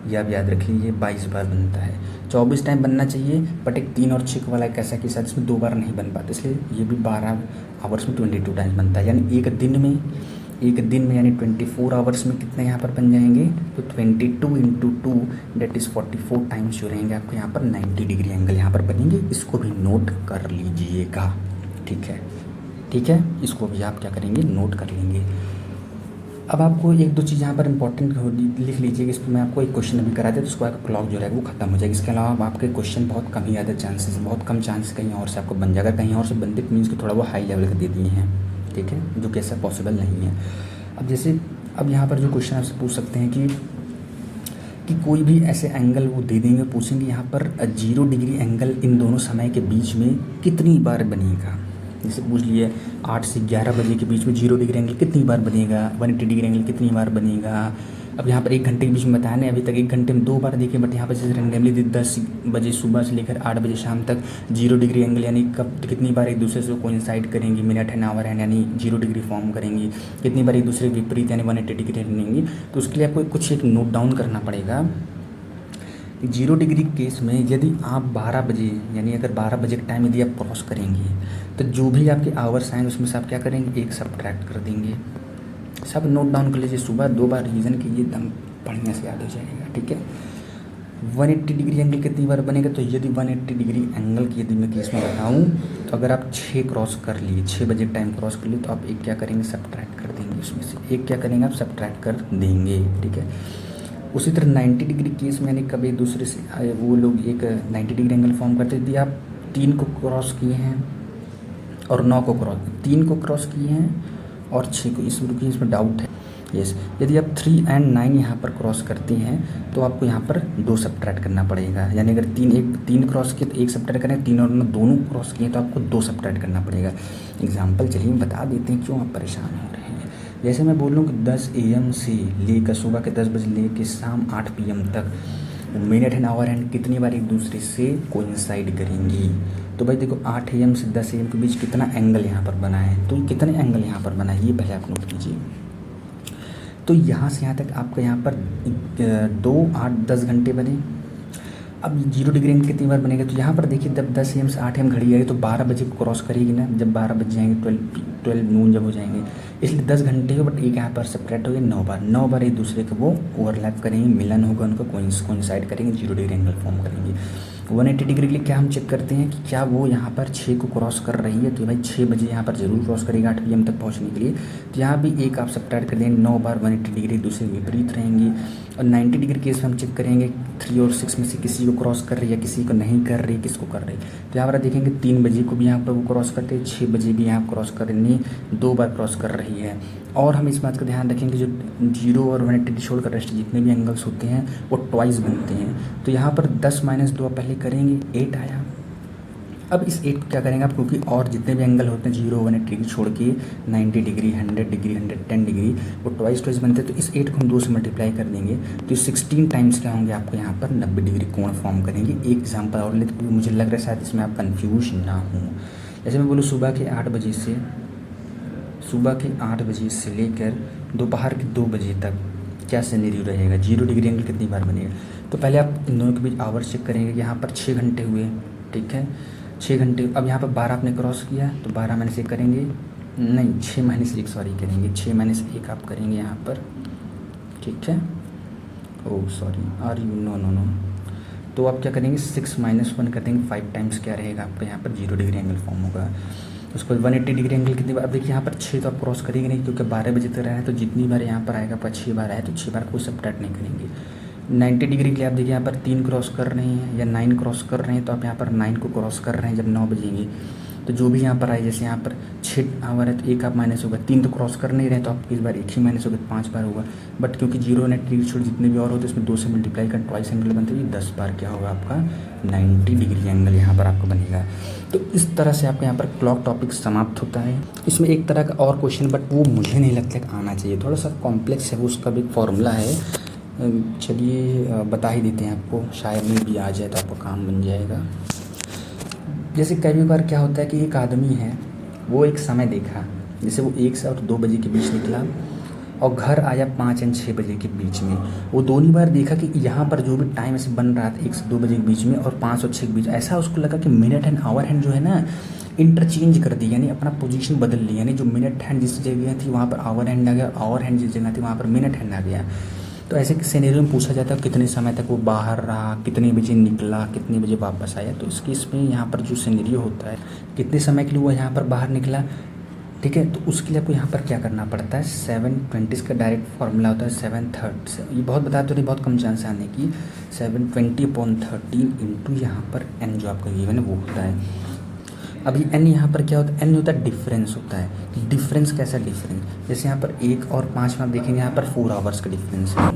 ये आप याद रख लीजिए 22 बार बनता है। 24 टाइम बनना चाहिए, बट एक 3 और 6 वाला एक ऐसा के साथ इसमें 2 बार नहीं बन पाता, इसलिए ये भी 12 आवर्स में 22 टाइम्स बनता है। यानी एक दिन में यानी 24 आवर्स में कितने यहाँ पर बन जाएंगे, तो 22 इंटू 2 डेट इज़ 44 टाइम्स जो रहेंगे आपको यहाँ पर 90 डिग्री एंगल यहाँ पर बनेंगे। इसको भी नोट कर लीजिएगा, ठीक है, इसको भी आप क्या करेंगे नोट कर लेंगे। अब आपको एक दो चीज़ यहाँ पर इंपॉर्टेंट लिख लीजिए कि इसको मैं आपको एक क्वेश्चन अभी कराते तो उसको आपका क्लॉक जो रहेगा वो खत्म हो जाएगा। इसके अलावा आपके क्वेश्चन बहुत कम ही आते चांसेस, बहुत कम चांस कहीं और से आपको बन जाएगा, कहीं और से बनते मीन्स कि थोड़ा वो हाई लेवल का दे दिए हैं, ठीक है, जो कि ऐसा पॉसिबल नहीं है। अब यहाँ पर जो क्वेश्चन आपसे पूछ सकते हैं कि कोई भी ऐसे एंगल वो दे देंगे, पूछेंगे यहाँ पर 0 डिग्री एंगल इन दोनों समय के बीच में कितनी बार बनेगा। जैसे पूछ लिए 8 से 11 बजे के बीच में 0 डिग्री एंगल कितनी बार बनेगा, 180 डिग्री एंगल कितनी बार बनेगा। अब यहाँ पर 1 घंटे के बीच में बताया नहीं, अभी तक 1 घंटे में 2 बार देखे, बट यहाँ पर जैसे रैंडमली 10 बजे सुबह से लेकर 8 बजे शाम तक 0 डिग्री एंगल यानी कब कितनी बार एक दूसरे से कोइंसाइड करेंगी, मिनट एंड आवर हैंड यानी 0 डिग्री फॉर्म करेंगी, कितनी बार एक दूसरे के विपरीत यानी 180 डिग्री बनेंगी। तो उसके लिए आपको कुछ एक नोट डाउन करना पड़ेगा। 0 डिग्री केस में यदि आप 12 बजे यानी अगर 12 बजे का टाइम यदि आप क्रॉस करेंगे तो जो भी आपके आवर्स आएंगे उसमें से आप क्या करेंगे, एक सब्ट्रैक्ट कर देंगे। सब नोट डाउन कर लीजिए, सुबह 2 बार रिवीजन कीजिए, एकदम बढ़िया से याद हो जाएगा, ठीक है। 180 डिग्री एंगल कितनी बार बनेगा, तो यदि 180 डिग्री एंगल की यदि मैं केस में बताऊँ तो अगर आप 6 क्रॉस कर लिए, 6 बजे टाइम क्रॉस कर लिए तो आप एक क्या करेंगे सब्ट्रैक्ट कर देंगे, उसमें से एक क्या करेंगे आप सब्ट्रैक्ट कर देंगे, ठीक है। उसी तरह 90 डिग्री केस में यानी कभी दूसरे से वो लोग एक 90 डिग्री एंगल फॉर्म करते हैं। यदि आप 3 को क्रॉस किए हैं और 9 को क्रॉस 3 को क्रॉस किए हैं और 6 को, इसमें डाउट है, यस। यदि आप 3 और 9 यहाँ पर क्रॉस करते हैं तो आपको यहाँ पर 2 सब्ट्रैक्ट करना पड़ेगा। यानी अगर 3 क्रॉस किए तो 1 सब्ट्रैक्ट करें, 3 और 9 दोनों क्रॉस किए तो आपको 2 सब्ट्रैक्ट करना पड़ेगा। एग्जाम्पल चलिए बता देते हैं क्यों आप परेशान हो रहे हैं। जैसे मैं बोल रहा हूँ कि 10 AM से लेकर सुबह के 10 बजे लेकर शाम 8 PM तक मिनट एंड आवर हैंड कितनी बार एक दूसरे से कोइंसाइड करेंगी। तो भाई देखो 8 AM से 10 AM के बीच कितना एंगल यहाँ पर बना है, तो कितने एंगल यहाँ पर बना है ये पहले आप नोट कीजिए। तो यहाँ से यहाँ तक आपका यहाँ पर 2, 8, 10 घंटे बने। अब 0 डिग्री एंगल कितनी बार बनेगा, तो यहाँ पर देखिए जब 10 AM से 8 AM घड़ी आएगी तो 12 बजे को क्रॉस करेगी ना, जब 12 बज जाएंगे 12 नून जब हो जाएंगे, इसलिए 10 घंटे हो, बट एक यहाँ पर सेपरेट हो गया 9 बार एक दूसरे को वो ओवरलैप करेंगे, मिलन होगा उनको, कोइंसाइड करेंगे, 0 डिग्री एंगल फॉर्म करेंगे। 180 डिग्री के लिए क्या हम चेक करते हैं कि क्या वो यहाँ पर 6 को क्रॉस कर रही है, तो भाई 6 बजे यहाँ पर जरूर क्रॉस करेगा 8 PM तक पहुँचने के लिए। तो यहाँ भी एक आप सब्ट्रैक्ट कर देंगे, 9 बार 180 डिग्री दूसरे विपरीत रहेंगी। और 90 डिग्री केस में हम चेक करेंगे 3 और 6 में से किसी को क्रॉस कर रही है, किसी को नहीं कर रही, किसको कर रही। तो यहाँ पर देखेंगे 3 बजे को भी यहाँ पर वो क्रॉस करते हैं, 6 बजे भी यहाँ क्रॉस करनी 2 बार क्रॉस कर रही है। और हम इस बात का ध्यान रखेंगे जो 0 और 180 छोड़कर रेस्ट जितने भी एंगल्स होते हैं वो ट्वाइस बनते हैं। तो यहाँ पर 10 - 2 पहले करेंगे, 8 आया। अब इस 8 को क्या करेंगे आप, क्योंकि और जितने भी एंगल होते हैं 0, 180 डिग्री छोड़ के 90 डिग्री, 100 डिग्री, 110 डिग्री वो ट्वाइस बनते हैं। तो इस 8 को हम 2 से मल्टीप्लाई कर देंगे तो 16 टाइम्स क्या होंगे आपको यहाँ पर 90 डिग्री कोण फॉर्म करेंगे। एक एग्जाम्पल और लेते क्योंकि मुझे लग रहा है शायद इसमें आप कन्फ्यूज ना हो। जैसे मैं बोलूँ सुबह के 8 बजे से लेकर दोपहर के 2 बजे तक क्या सिनेरियो रहेगा, 0 डिग्री एंगल कितनी बार बनेगा। तो पहले आप इन दोनों के बीच आवर्स चेक करेंगे। यहाँ पर 6 घंटे हुए, ठीक है, 6 घंटे। अब यहाँ पर 12 आपने क्रॉस किया तो 12 - 1 करेंगे, नहीं 6 - 1 सॉरी करेंगे, 6 - 1 आप करेंगे यहाँ पर, ठीक है। Oh sorry, no. तो आप क्या करेंगे 6 - 1 कर देंगे, 5 टाइम्स क्या रहेगा आपका यहाँ पर 0 डिग्री एंगल फॉर्म होगा। उसको 180 डिग्री एंगल कितनी बार, अब देखिए यहाँ पर 6 तो आप क्रॉस करेंगे नहीं क्योंकि 12 बजे तक रहे हैं, तो जितनी बार यहाँ पर आएगा आपका 6 बार आए तो 6 बार कोई सब्ट्रैक्ट नहीं करेंगे। 90 डिग्री के लिए आप देखिए यहाँ पर 3 क्रॉस कर रहे हैं या 9 क्रॉस कर रहे हैं, तो आप यहाँ पर 9 को क्रॉस कर रहे हैं जब 9 बजेंगे। तो तो जो भी यहाँ पर आए, जैसे यहाँ पर 6 आवर है तो 1 आप माइनस होगा, 3 तो क्रॉस कर नहीं रहे तो आप इस बार 1 ही माइनस होगा, 5 बार होगा। बट क्योंकि जीरो नेट छोड़ जितने भी और होते हैं उसमें 2 से मल्टीप्लाई कर ट्वाइस एंगल बनते हैं, 10 बार क्या होगा आपका 90 डिग्री एंगल यहाँ पर आपको बनेगा। तो इस तरह से आपका यहाँ पर क्लॉक टॉपिक समाप्त होता है। इसमें एक तरह का और क्वेश्चन, बट वो मुझे नहीं लगता कि आना चाहिए, थोड़ा सा कॉम्प्लेक्स है, वो उसका भी एक फॉर्मूला है। चलिए बता ही देते हैं आपको, शायद में भी आ जाए तो आपको काम बन जाएगा। जैसे कई बार क्या होता है कि एक आदमी है, वो एक समय देखा, जैसे वो 1 से और 2 बजे के बीच निकला और घर आया 5 या 6 बजे के बीच में। वो दोनों बार देखा कि यहाँ पर जो भी टाइम ऐसे बन रहा था 1 से 2 बजे के बीच में और 5 और 6 के बीच, ऐसा उसको लगा कि मिनट हैंड आवर हैंड जो है ना इंटरचेंज कर दी, यानी अपना पोजीशन बदल ली, यानी जो मिनट हैंड जिस जगह थी वहाँ पर आवर हैंड आ गया, आवर हैंड जिस जगह थी वहाँ पर मिनट हैंड आ गया। तो ऐसे सिनेरियो में पूछा जाता है कितने समय तक वो बाहर रहा, कितने बजे निकला, कितने बजे वापस आया। तो इस केस में यहाँ पर जो सिनेरियो होता है, कितने समय के लिए वो यहाँ पर बाहर निकला, ठीक है, तो उसके लिए आपको यहाँ पर क्या करना पड़ता है, 720 का डायरेक्ट फार्मूला होता है 7/3, ये बहुत बता तो नहीं, बहुत कम चांस आने की, 720/13 इंटू यहाँ पर n जो आपका गिवन है वो होता है। अभी n यहाँ पर क्या होता है, n होता है डिफरेंस होता है। डिफरेंस कैसा डिफरेंस, जैसे यहाँ पर 1 और 5 में आप देखेंगे यहाँ पर 4 आवर्स का डिफरेंस है,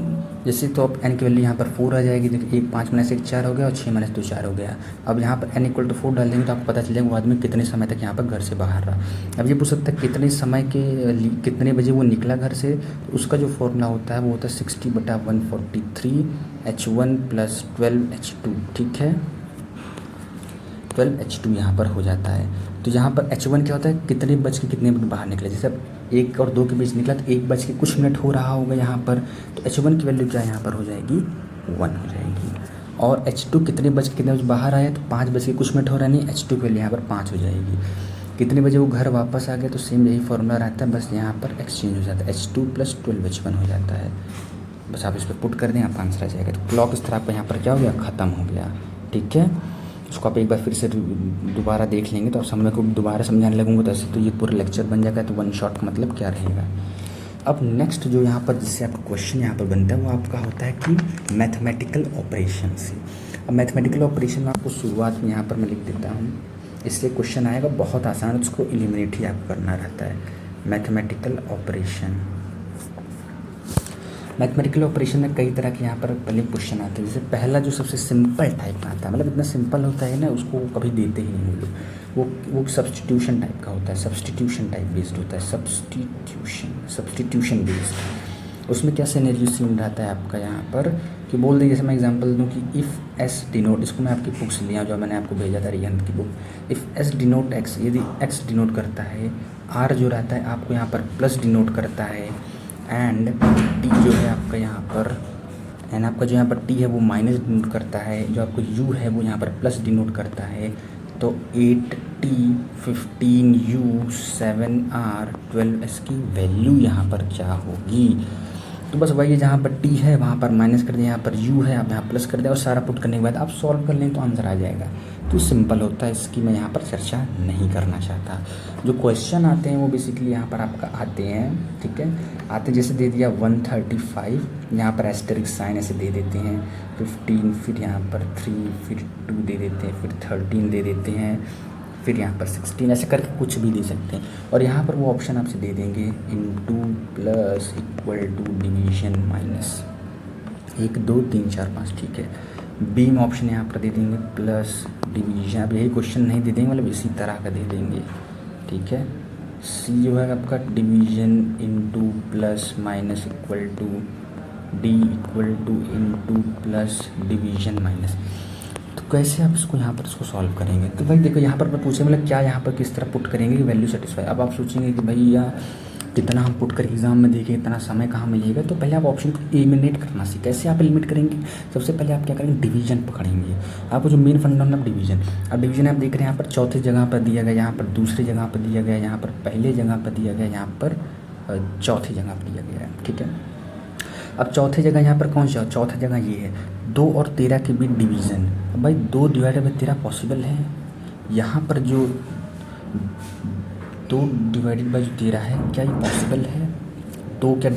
जैसे तो अब n की वैल्यू यहाँ पर 4 आ जाएगी। देखिए 1 5 -1 4 हो गया और 6 -2 4 हो गया। अब यहाँ पर n = 4 डाल देंगे तो आपको पता चल जाएगा वो आदमी कितने समय तक यहाँ पर घर से बाहर रहा। अब ये पूछ सकता है कितने समय के कितने बजे वो निकला घर से, तो उसका जो फॉर्मूला होता है वो होता है 60/143 H1 + 12 H2, ठीक है, 12 H2 यहाँ पर हो जाता है। तो यहाँ पर H1 क्या होता है, कितने बज के कितने मिनट बाहर निकले, जैसे अब 1 और 2 के बीच निकला तो 1 बज के कुछ मिनट हो रहा होगा यहाँ पर, तो H1 की वैल्यू क्या यहाँ पर हो जाएगी, 1 हो जाएगी। और H2 कितने बज के कितने बजे बाहर आया, तो 5 बज के कुछ मिनट हो रहा नहीं, H2 की वैल्यू यहाँ पर 5 हो जाएगी। कितने बजे वो घर वापस आ गया, तो सेम यही फॉर्मूला रहता है, बस यहाँ पर एक्सचेंज हो जाता है, H2 + 12 H1 हो जाता है। बस आप इस पर पुट कर दें, आपका आंसर आ जाएगा। तो क्लॉक इस तरह पर यहाँ पर क्या हो गया, ख़त्म हो गया, ठीक है। उसको आप एक बार फिर से दोबारा देख लेंगे तो आप समझ को दोबारा समझाने लगूंगा, तो ऐसे तो ये पूरा लेक्चर बन जाएगा। तो 1 शॉट का मतलब क्या रहेगा। अब नेक्स्ट जो यहाँ पर जिससे आपका क्वेश्चन यहाँ पर बनता है वो आपका होता है कि मैथमेटिकल ऑपरेशन से। अब मैथमेटिकल ऑपरेशन में आपको शुरुआत में यहाँ पर मैं लिख देता हूँ, इसलिए क्वेश्चन आएगा बहुत आसान, उसको एलिमिनेट ही आपको करना रहता है। मैथमेटिकल ऑपरेशन, मैथमेटिकल ऑपरेशन में कई तरह के यहाँ पर पहले क्वेश्चन आते हैं। जैसे पहला जो सबसे सिंपल टाइप का आता है, मतलब इतना सिंपल होता है ना, उसको कभी देते ही नहीं लोग, वो सब्स्टिट्यूशन टाइप का होता है, सब्स्टिट्यूशन टाइप बेस्ड होता है, सब्स्टिट्यूशन बेस्ड। उसमें क्या सिनेरियो सीन रहता है आपका यहाँ पर कि बोल दें, जैसे मैं एग्जांपल दूँ कि इफ़ एस डिनोट, इसको मैं आपकी बुक से लिया जो मैंने आपको भेजा था रियंत की book, if S denote x, यदि एक्स डिनोट करता है, आर जो रहता है आपको यहाँ पर प्लस डिनोट करता है, एंड टी जो है आपका यहाँ पर, एंड आपका जो यहाँ पर टी है वो माइनस डिनोट करता है, जो आपको यू है वो यहाँ पर प्लस डिनोट करता है, तो 8t 15u 7r 12s की वैल्यू यहाँ पर क्या होगी। तो बस वही जहाँ पर t है वहाँ पर माइनस कर दें, यहाँ पर u है आप यहाँ प्लस कर दें, और सारा पुट करने के बाद आप सॉल्व कर लें तो आंसर आ जाएगा। तो सिंपल होता है, इसकी मैं यहाँ पर चर्चा नहीं करना चाहता। जो क्वेश्चन आते हैं वो बेसिकली यहाँ पर आपका आते हैं, ठीक है, आते जैसे दे दिया 135, यहाँ पर एस्टेरिक साइन ऐसे दे देते हैं, 15, फिर यहाँ पर 3, फिर 2 दे देते हैं, फिर 13 दे देते हैं, फिर यहाँ पर 16, ऐसे करके कुछ भी दे सकते हैं। और यहाँ पर वो ऑप्शन आपसे दे देंगे into plus equal to division minus 1 2 3 4 5, ठीक है। बी में ऑप्शन यहाँ पर दे देंगे प्लस डिवीजन, अब यही क्वेश्चन नहीं दे देंगे, मतलब इसी तरह का दे देंगे, ठीक है। सी जो है आपका division into plus minus equal to D equal to into plus division minus. तो कैसे आप इसको यहाँ पर इसको सॉल्व करेंगे, तो भाई देखो यहाँ पर मैं पूछे मतलब क्या यहाँ पर किस तरह पुट करेंगे कि वैल्यू सेटिस्फाई। अब आप सोचेंगे कि भाई या कितना हम पुट कर एग्जाम में देखें, इतना समय कहाँ मिलेगा, तो पहले आप ऑप्शन को एलिमिनेट करना सीखें। कैसे आप एलिमिनेट करेंगे, सबसे पहले आप क्या करेंगे, डिवीजन पकड़ेंगे। आपको जो मेन फंडामेंटल डिवीजन, अब डिवीजन आप देख रहे हैं यहाँ पर चौथी जगह पर दिया गया, यहाँ पर दूसरी जगह पर दिया गया, यहाँ पर पहले जगह पर दिया गया, यहाँ पर चौथी जगह पर दिया गया है, ठीक है। अब चौथी जगह यहाँ पर कौन सा, चौथा जगह ये है 2 और 13 के बीच डिवीज़न। अब भाई 2 डिवाइडेड बाई 13 पॉसिबल है, यहाँ पर जो 2 डिवाइडेड बाई जो 13 है क्या ये पॉसिबल है, 2 क्या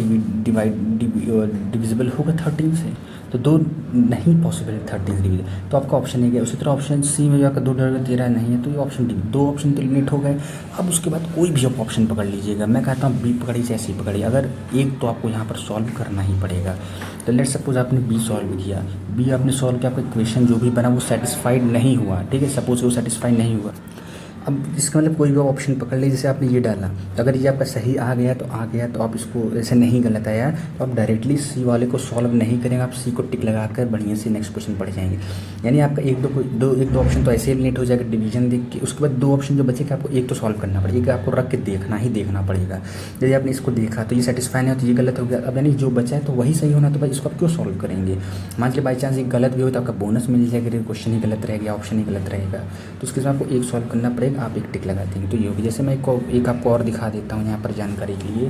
डिविजिबल होगा 13 से, तो दो नहीं पॉसिबल 30 डिग्री, तो आपका ऑप्शन ए गया। उसी तरह ऑप्शन सी में जो आपका 2 डिवाइड बाई 13 नहीं है, तो ये ऑप्शन डी, दो ऑप्शन तो एलिमिनेट हो गए। अब उसके बाद कोई भी आप ऑप्शन पकड़ लीजिएगा, मैं कहता हूँ बी पकड़िए चाहे सी पकड़िए, अगर एक तो आपको यहाँ पर सॉल्व करना ही पड़ेगा। तो लेट सपोज आपने बी सॉल्व किया, बी आपने सॉल्व किया, आपका इक्वेशन जो भी बना वो सेटिस्फाइड नहीं हुआ, ठीक है, सपोज वो सेटिस्फाइड नहीं हुआ। अब इसका मतलब कोई भी ऑप्शन पकड़ लीजिए, जैसे आपने ये डाला, तो अगर ये आपका सही आ गया तो आ गया, तो आप इसको ऐसे नहीं गलत आया तो आप डायरेक्टली सी वाले को सॉल्व नहीं करेंगे, आप सी को टिक लगाकर बढ़िया से नेक्स्ट क्वेश्चन पढ़ जाएंगे। यानी आपका एक दो ऑप्शन तो ऐसे एलिमिनेट हो जाएगा डिवीजन देख के। उसके बाद दो ऑप्शन जो बचेगा आपको एक तो सॉल्व करना पड़ेगा, आपको रख के देखना ही देखना पड़ेगा। यदि आपने इसको देखा तो ये सेटिस्फाई नहीं हो तो ये गलत हो गया, अब यानी जो बचा है तो वही सही होना, तो भाई इसको आप क्यों सॉल्व करेंगे। मान लीजिए बाई चांस ये गलत भी हो तो आपका बोनस मिल जाएगा, क्वेश्चन ही गलत रहेगा, ऑप्शन ही गलत रहेगा, तो उसके साथ आपको एक सॉल्व करना पड़ेगा, आप एक टिक लगा देंगे तो ये होगी। जैसे मैं एक आपको और दिखा देता हूँ यहाँ पर जानकारी के लिए।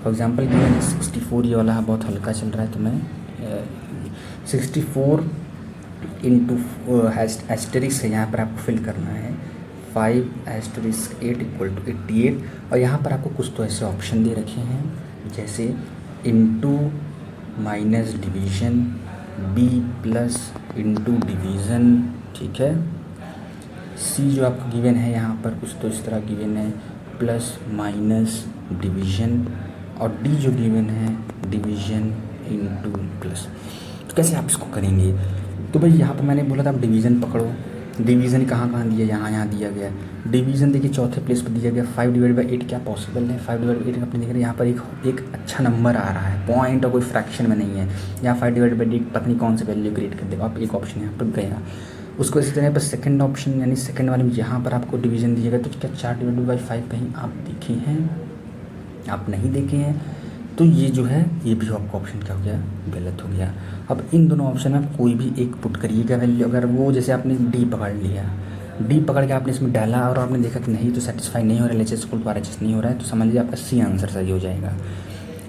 फॉर एग्जांपल गिवन 64, ये वाला बहुत हल्का चल रहा है, तो मैं 64 इंटू एस्टेरिक्स है, यहाँ पर आपको फिल करना है 5 एस्टेरिक्स 8 इक्वल टू 88, और यहाँ पर आपको कुछ तो ऐसे ऑप्शन दे रखे हैं जैसे into minus division, B plus into division, ठीक है। सी जो आपको गिवन है यहाँ पर कुछ तो इस तरह गिवन है प्लस माइनस डिवीज़न, और डी जो गिवन है डिवीज़न इंटू प्लस। तो कैसे आप इसको करेंगे, तो भाई यहाँ पर मैंने बोला था आप डिवीज़न पकड़ो, डिवीज़न कहाँ कहाँ दिया, यहाँ दिया गया। डिवीज़न देखिए चौथे प्लेस पर दिया गया 5 डिवाइड बाई 8, क्या पॉसिबल है 5 डिवाइड बाई 8 अपने देख रहे हैं यहाँ पर एक अच्छा नंबर आ रहा है, पॉइंट और कोई फ्रैक्शन में नहीं है, यहाँ 5 डिवाइड बाई 8 पता नहीं कौन सा वैल्यू क्रिएट कर देगा, आप एक ऑप्शन यहाँ पर गया। उसको इसी तरह पर सेकंड ऑप्शन यानी सेकंड वाले में यहाँ पर आपको डिवीज़न दिएगा, तो क्या 4 डिवाइड बाई 5 कहीं आप देखे हैं, आप नहीं देखे हैं, तो ये जो है ये भी आपका ऑप्शन क्या हो गया, गलत हो गया। अब इन दोनों ऑप्शन में आप कोई भी एक पुट करिएगा वैल्यू, अगर वो जैसे आपने डी पकड़ लिया, डी पकड़ के आपने इसमें डाला और आपने देखा कि नहीं तो सेटिस्फाई नहीं हो रहा है, H S equal to R H S नहीं हो रहा है, तो समझ लीजिए आपका सी आंसर सही हो जाएगा,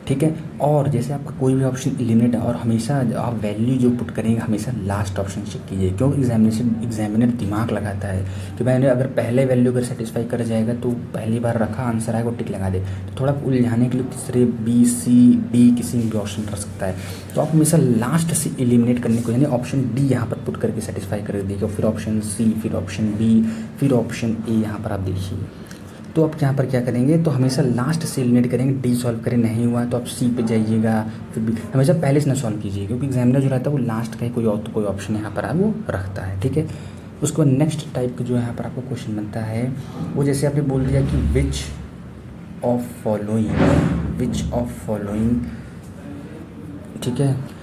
ठीक है। और जैसे आपका कोई भी ऑप्शन एलिमिनेट है और हमेशा आप वैल्यू जो पुट करेंगे हमेशा लास्ट ऑप्शन चेक कीजिए, क्योंकि एग्जामिनर दिमाग लगाता है कि मैंने अगर पहले वैल्यू अगर सेटिस्फाई कर जाएगा तो पहली बार रखा आंसर आएगा वो टिक लगा दे, तो थोड़ा उलझाने के लिए तीसरे बी सी डी किसी भी ऑप्शन रख सकता है, तो आप हमेशा लास्ट से एलिमिनेट करने को यानी ऑप्शन डी यहाँ पर पुट करके सेटिस्फाई कर दीजिएगा, फिर ऑप्शन सी, फिर ऑप्शन बी, फिर ऑप्शन ए, यहाँ पर आप देखिए। तो आप यहाँ पर क्या करेंगे, तो हमेशा लास्ट से एलिमिनेट करेंगे, डी सॉल्व करें नहीं हुआ तो आप सी पे जाइएगा, फिर बी, हमेशा पहले से ना सॉल्व कीजिए, क्योंकि एग्जामिनर जो रहता है वो लास्ट का ही कोई ऑप्शन यहाँ पर वो रखता है, ठीक है। उसके बाद नेक्स्ट टाइप का जो यहाँ पर आपको क्वेश्चन बनता है वो जैसे आपने बोल दिया कि विच ऑफ फॉलोइंग, ठीक है,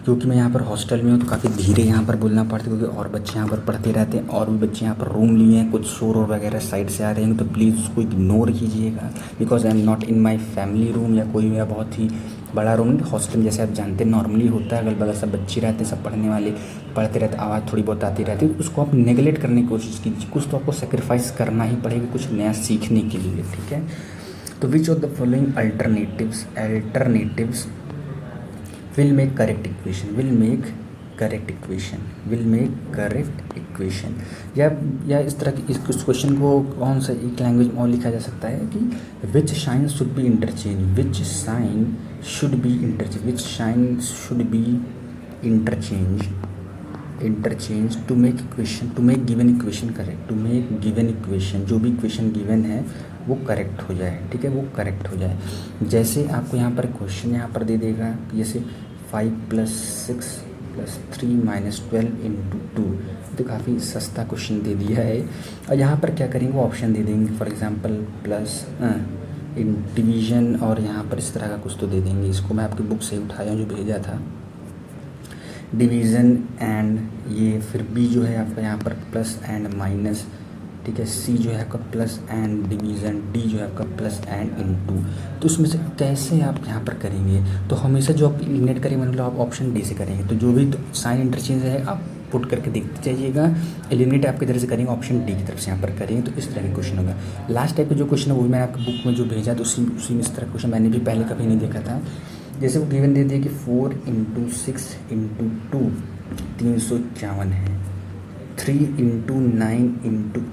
क्योंकि मैं यहाँ पर हॉस्टल में हूँ तो काफ़ी धीरे यहाँ पर बोलना पड़ता है, क्योंकि और बच्चे यहाँ पर पढ़ते रहते हैं और भी बच्चे यहाँ पर रूम लिए हैं, कुछ शोर और वगैरह साइड से आ रहे हैं, तो प्लीज़ उसको इग्नोर कीजिएगा, because I am not in my family room या कोई मेरा बहुत ही बड़ा रूम। हॉस्टल जैसे आप जानते हैं नॉर्मली होता है, अगल बगल सब बच्चे रहते हैं, सब पढ़ने वाले पढ़ते रहते, आवाज़ थोड़ी बहुत आती रहती है, उसको आप नेगलेक्ट करने की कोशिश कीजिए, कुछ तो आपको सेक्रीफाइस करना ही पड़ेगा कुछ नया सीखने के लिए, ठीक है। तो which of the following alternatives will make correct equation, या इस तरह की इस क्वेश्चन को कौन सा एक लैंग्वेज में और लिखा जा सकता है कि which sign should be interchange to make given equation correct, जो भी इक्वेशन गिवन है वो करेक्ट हो जाए, ठीक है, वो करेक्ट हो जाए। जैसे आपको यहाँ पर क्वेश्चन यहाँ पर दे देगा जैसे 5 + 6 + 3 - 12 × 2, तो काफ़ी सस्ता क्वेश्चन दे दिया है। और यहाँ पर क्या करेंगे वो ऑप्शन दे देंगे, for example plus in division, और यहाँ पर इस तरह का कुछ तो दे देंगे। इसको मैं आपकी बुक से उठाया जो भेजा था, डिवीज़न एंड ये, फिर बी जो है आपका यहाँ पर प्लस एंड माइनस, ठीक है, सी जो है आपका प्लस एंड डिवीज़न, डी जो है आपका प्लस एंड इनटू। तो इसमें से कैसे आप यहाँ पर करेंगे, तो हमेशा जो आप एलिमिनेट करेंगे मतलब आप ऑप्शन डी से करेंगे, तो जो भी साइन इंटरचेंज है आप पुट करके देखते जाइएगा, एलिमिनेट आपकी तरफ से करेंगे ऑप्शन डी की तरफ से यहाँ पर करेंगे, तो इस तरह के क्वेश्चन होगा। लास्ट टाइप का जो क्वेश्चन है वो मैंने आपकी बुक में जो भेजा तो उसी में इस तरह क्वेश्चन मैंने भी पहले कभी नहीं देखा था। जैसे वो गिवन दे दिया कि 4 × 6 × 2 351 है, 3 × 9 ×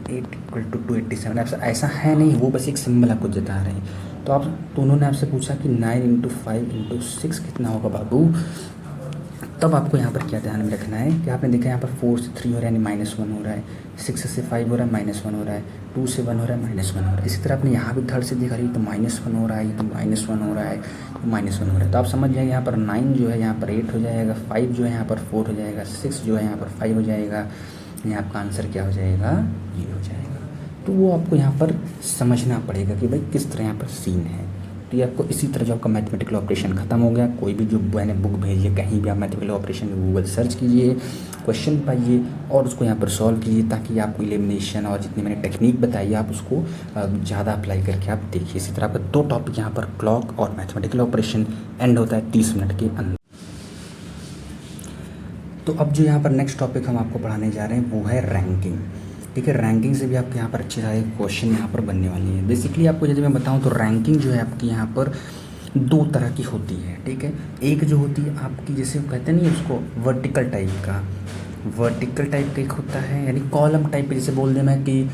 8 = 287। ऐसा है नहीं, वो बस एक सिंबल आपको जता रहे हैं। तो उन्होंने आपसे पूछा कि 9 × 5 × 6 कितना होगा बाबू, तब आपको यहाँ पर क्या ध्यान में रखना है कि आपने देखा यहाँ पर 4 से 3 हो रहा है यानी -1 हो रहा है, 6 से 5 हो रहा है -1 हो रहा है, 2 से 1 हो रहा है -1 हो रहा है। इसी तरह आपने यहाँ भी थर्ड से देखा रही तो -1 हो रहा है, ये तो -1 हो रहा है, तो -1 हो रहा है। तो आप समझ जाएंगे यहाँ पर 9 जो है यहाँ पर 8 हो जाएगा, 5 जो है यहाँ पर 4 हो जाएगा, 6 जो है यहाँ पर 5 हो जाएगा, यहाँ आपका आंसर क्या हो जाएगा, ये हो जाएगा। तो वो आपको यहाँ पर समझना पड़ेगा कि भाई किस तरह यहाँ पर सीन है। तो ये आपको इसी तरह जो आपका मैथमेटिकल ऑपरेशन खत्म हो गया। कोई भी जो मैंने बुक भेजी है कहीं भी आप मैथमेटिकल ऑपरेशन गूगल सर्च कीजिए, क्वेश्चन पाइए और उसको यहाँ पर सॉल्व कीजिए, ताकि आपको एलिमिनेशन और जितनी मैंने टेक्निक बताई आप उसको ज़्यादा अप्लाई करके आप देखिए। इसी तरह आपका 2 टॉपिक यहाँ पर क्लॉक और मैथमेटिकल ऑपरेशन एंड होता है 30 मिनट के अंदर। तो अब जो यहाँ पर नेक्स्ट टॉपिक हम आपको पढ़ाने जा रहे हैं वो है रैंकिंग। ठीक है, रैंकिंग से भी आपके यहाँ पर अच्छे सारे क्वेश्चन यहाँ पर बनने वाली हैं। बेसिकली आपको यदि मैं बताऊँ तो रैंकिंग जो है आपकी यहाँ पर 2 तरह की होती है। ठीक है, एक जो होती है आपकी जैसे कहते नहीं उसको वर्टिकल टाइप का, वर्टिकल टाइप का एक होता है यानी कॉलम टाइप जैसे बोल दें मैं कि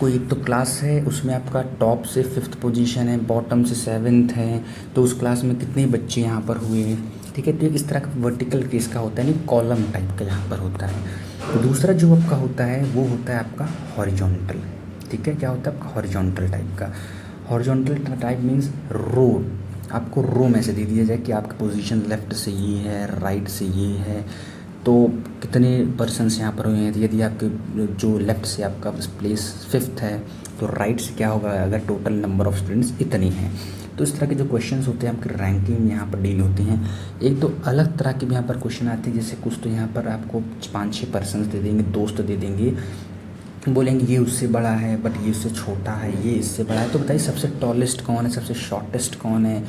कोई एक तो क्लास है उसमें आपका टॉप से 5th पोजीशन है, बॉटम से 7th है, तो उस क्लास में कितने बच्चे यहाँ पर हुए। ठीक है, तो इस तरह का वर्टिकल केस का होता है नहीं, कॉलम टाइप का यहाँ पर होता है। तो दूसरा जो आपका होता है वो होता है आपका हॉरिजॉन्टल। ठीक है, क्या होता है आपका हॉरिजॉन्टल टाइप का। हॉरिजॉन्टल टाइप मीन्स रो, आपको रो में से दे दिया जाए कि आपका पोजीशन लेफ़्ट से ये है, राइट से ये है, तो कितने पर्सन्स यहाँ पर हुए हैं। यदि आपके जो लेफ़्ट से आपका प्लेस 5th है तो राइट से क्या होगा अगर टोटल नंबर ऑफ़ स्टूडेंट्स इतनी हैं। तो इस तरह के जो क्वेश्चंस होते हैं आपकी रैंकिंग यहाँ पर डील होती हैं। एक तो अलग तरह के भी यहाँ पर क्वेश्चन आते हैं, जैसे कुछ तो यहाँ पर आपको 5-6 पर्सन्स दे देंगे, दोस्त दे देंगे, बोलेंगे ये उससे बड़ा है बट ये उससे छोटा है, ये इससे बड़ा है, तो बताइए सबसे टॉलेस्ट कौन है, सबसे शॉर्टेस्ट कौन है।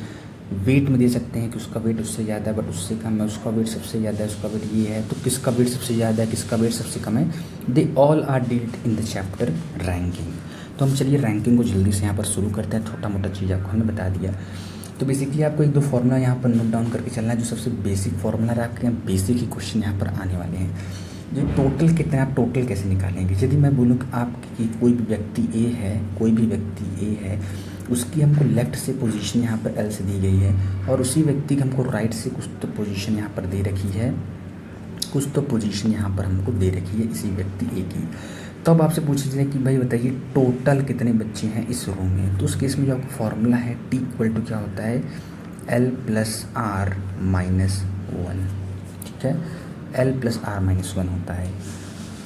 वेट में दे सकते हैं कि उसका वेट उससे ज़्यादा है बट उससे कम है, उसका वेट सबसे ज़्यादा है, उसका वेट ये है, तो किसका वेट सबसे ज़्यादा है, किसका वेट सबसे कम है। They all are dealt in the chapter ranking. तो हम चलिए रैंकिंग को जल्दी से यहाँ पर शुरू करते हैं। छोटा मोटा चीज़ आपको हमने बता दिया। तो बेसिकली आपको 1-2 फार्मूला यहाँ पर नोट डाउन करके चलना है, जो सबसे बेसिक फार्मूला है आपके यहाँ बेसिक ही क्वेश्चन यहाँ पर आने वाले हैं। जो टोटल कितना, आप टोटल कैसे निकालेंगे। यदि मैं बोलूँ कि आपकी कोई भी व्यक्ति ए है, कोई भी व्यक्ति ए है, उसकी हमको लेफ़्ट से पोजीशन यहाँ पर एल से दी गई है और उसी व्यक्ति की हमको राइट से कुछ तो पोजीशन यहाँ पर दे रखी है, कुछ तो पोजीशन यहाँ पर हमको दे रखी है इसी व्यक्ति ए की। तो अब आपसे पूछ लीजिए कि भाई बताइए टोटल कितने बच्चे हैं इस रूम में। तो उस केस में जो आपका फॉर्मूला है T इक्वल टू क्या होता है, L+R - 1। ठीक है, L+R - 1 होता है।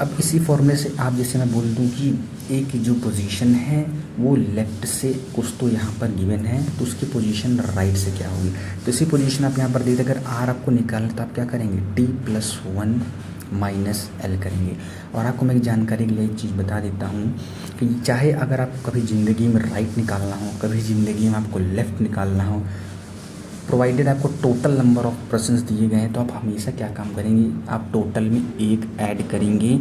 अब इसी फॉर्मूले से आप जैसे मैं बोल दूं कि ए की जो पोजीशन है वो लेफ़्ट से कुछ तो यहाँ पर गिवन है, तो उसकी पोजीशन राइट से क्या होगी। तो इसी पोजीशन आप यहाँ पर दे, अगर आर आपको निकालना तो आप क्या करेंगे, T+1 - L करेंगे। और आपको मैं एक जानकारी के लिए एक चीज़ बता देता हूँ कि चाहे अगर आपको कभी ज़िंदगी में राइट निकालना हो, कभी ज़िंदगी में आपको लेफ़्ट निकालना हो, प्रोवाइडेड आपको टोटल नंबर ऑफ़ पर्सन्स दिए गए हैं, तो आप हमेशा क्या काम करेंगे, आप टोटल में 1 ऐड करेंगे।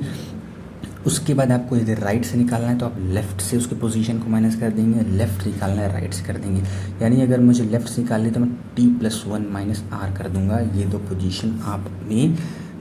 उसके बाद आपको यदि राइट से निकालना है तो आप लेफ़्ट से उसके पोजीशन को माइनस कर देंगे, लेफ़्ट निकालना है राइट से कर देंगे। यानी अगर मुझे लेफ़्ट से निकालनी है तो मैं T+1 - R कर दूंगा। ये 2 पोजीशन आप अपने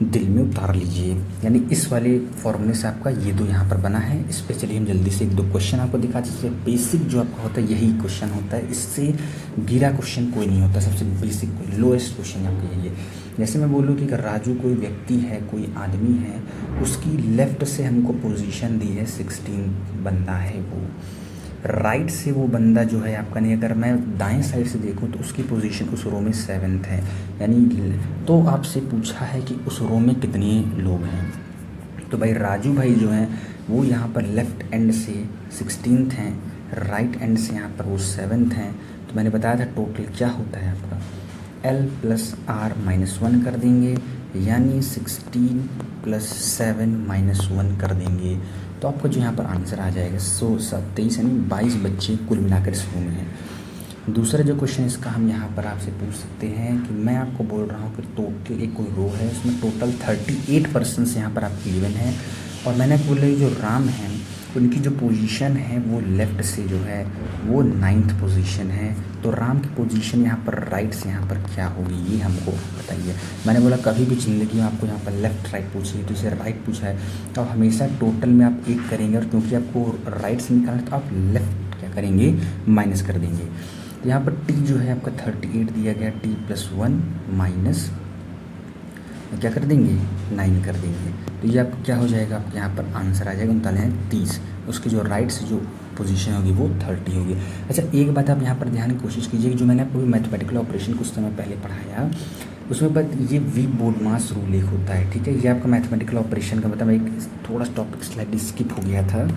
दिल में उतार लीजिए। यानी इस वाले फॉर्मूले से आपका ये 2 यहाँ पर बना है। इस पर चलिए हम जल्दी से 1-2 क्वेश्चन आपको दिखा दीजिए। बेसिक जो आपका होता है यही क्वेश्चन होता है, इससे गिरा क्वेश्चन कोई नहीं होता। सबसे बेसिक लोएस्ट क्वेश्चन आपका यही है। जैसे मैं बोलूँ कि अगर राजू कोई व्यक्ति है, कोई आदमी है, उसकी लेफ़्ट से हमको पोजीशन दी है 16 बंदा है वो, राइट से वो बंदा जो है आपका नहीं, अगर मैं दाएं साइड से देखूं तो उसकी पोजीशन उस रो में 7th है। यानी तो आपसे पूछा है कि उस रो में कितने लोग हैं, तो भाई राजू भाई जो हैं वो यहाँ पर लेफ़्ट एंड से 16th हैं, राइट एंड से यहाँ पर वो 7th हैं। तो मैंने बताया था टोटल क्या होता है आपका, L+R - 1 कर देंगे, यानी 16 + 7 - 1 कर देंगे। तो आपको जो यहाँ पर आंसर आ जाएगा 127 यानी 22 बच्चे कुल मिलाकर इस रूम में हैं। दूसरा जो क्वेश्चन इसका हम यहाँ पर आपसे पूछ सकते हैं कि मैं आपको बोल रहा हूँ कि टोटल एक कोई रो है, उसमें टोटल 38 पर्सन्स यहाँ पर आपकी गिवन है, और मैंने बोला जो राम हैं उनकी जो पोजीशन है वो लेफ़्ट से जो है वो 9th पोजीशन है। तो राम की पोजीशन यहाँ पर राइट से यहाँ पर क्या होगी ये हमको बताइए। मैंने बोला कभी भी ज़िंदगी में आपको यहाँ पर लेफ़्ट राइट पूछिए तो इसे राइट पूछा है तो हमेशा टोटल में आप 1 करेंगे, और क्योंकि आपको राइट से निकालना है तो आप लेफ़्ट क्या करेंगे, माइनस कर देंगे। तो यहाँ पर T जो है आपका 38 दिया गया, T+1 - क्या कर देंगे 9 कर देंगे। तो ये आपका क्या हो जाएगा, आपके यहाँ पर आंसर आ जाएगा 39, उसकी जो राइट से जो पोजीशन होगी वो 30 होगी। अच्छा एक बात आप यहाँ पर ध्यान की कोशिश कीजिए, जो मैंने आपको मैथमेटिकल ऑपरेशन कुछ समय पहले पढ़ाया उसमें बट ये वी बोडमास रूल एक होता है, ठीक है। ये आपका मैथमेटिकल ऑपरेशन का मतलब एक थोड़ा टॉपिक स्लाइड स्किप हो गया था।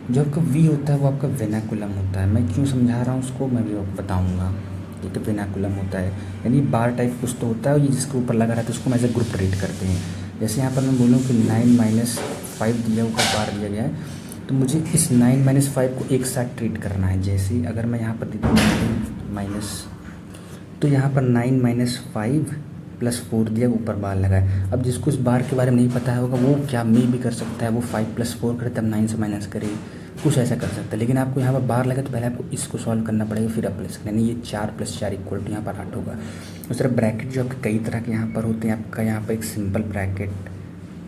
जो आपका वी होता है वो आपका वेनाकुलम होता है। मैं क्यों समझा रहा हूँ उसको मैं भी आपको बताऊँगा। एक वेनाकुलम होता है यानी बार टाइप कुछ तो होता है, ये जिसके ऊपर लगा रहता है उसको एज ए ग्रुप ट्रीट करते हैं। जैसे यहाँ पर मैं बोलूँ कि 9 - 5 दिया ऊपर बार दिया गया है, तो मुझे इस 9 - 5 को एक साथ ट्रीट करना है। जैसे अगर मैं यहाँ पर दे दूँ माइनस, तो यहाँ पर 9 - 5 + 4 दिया ऊपर बार लगा है। अब जिसको इस बार के बारे में नहीं पता होगा वो क्या मे भी कर सकता है, वो 5 + 4 करे तब 9 से माइनस करे, कुछ ऐसा कर सकता है। लेकिन आपको यहाँ पर बार लगा तो पहले आपको इसको सॉल्व करना पड़ेगा, फिर आप प्लस करना, यानी ये 4 + 4 = यहाँ पर 8 होगा। उस तरह ब्रैकेट जो आपके कई तरह के यहाँ पर होते हैं, आपका यहाँ पर एक सिंपल ब्रैकेट,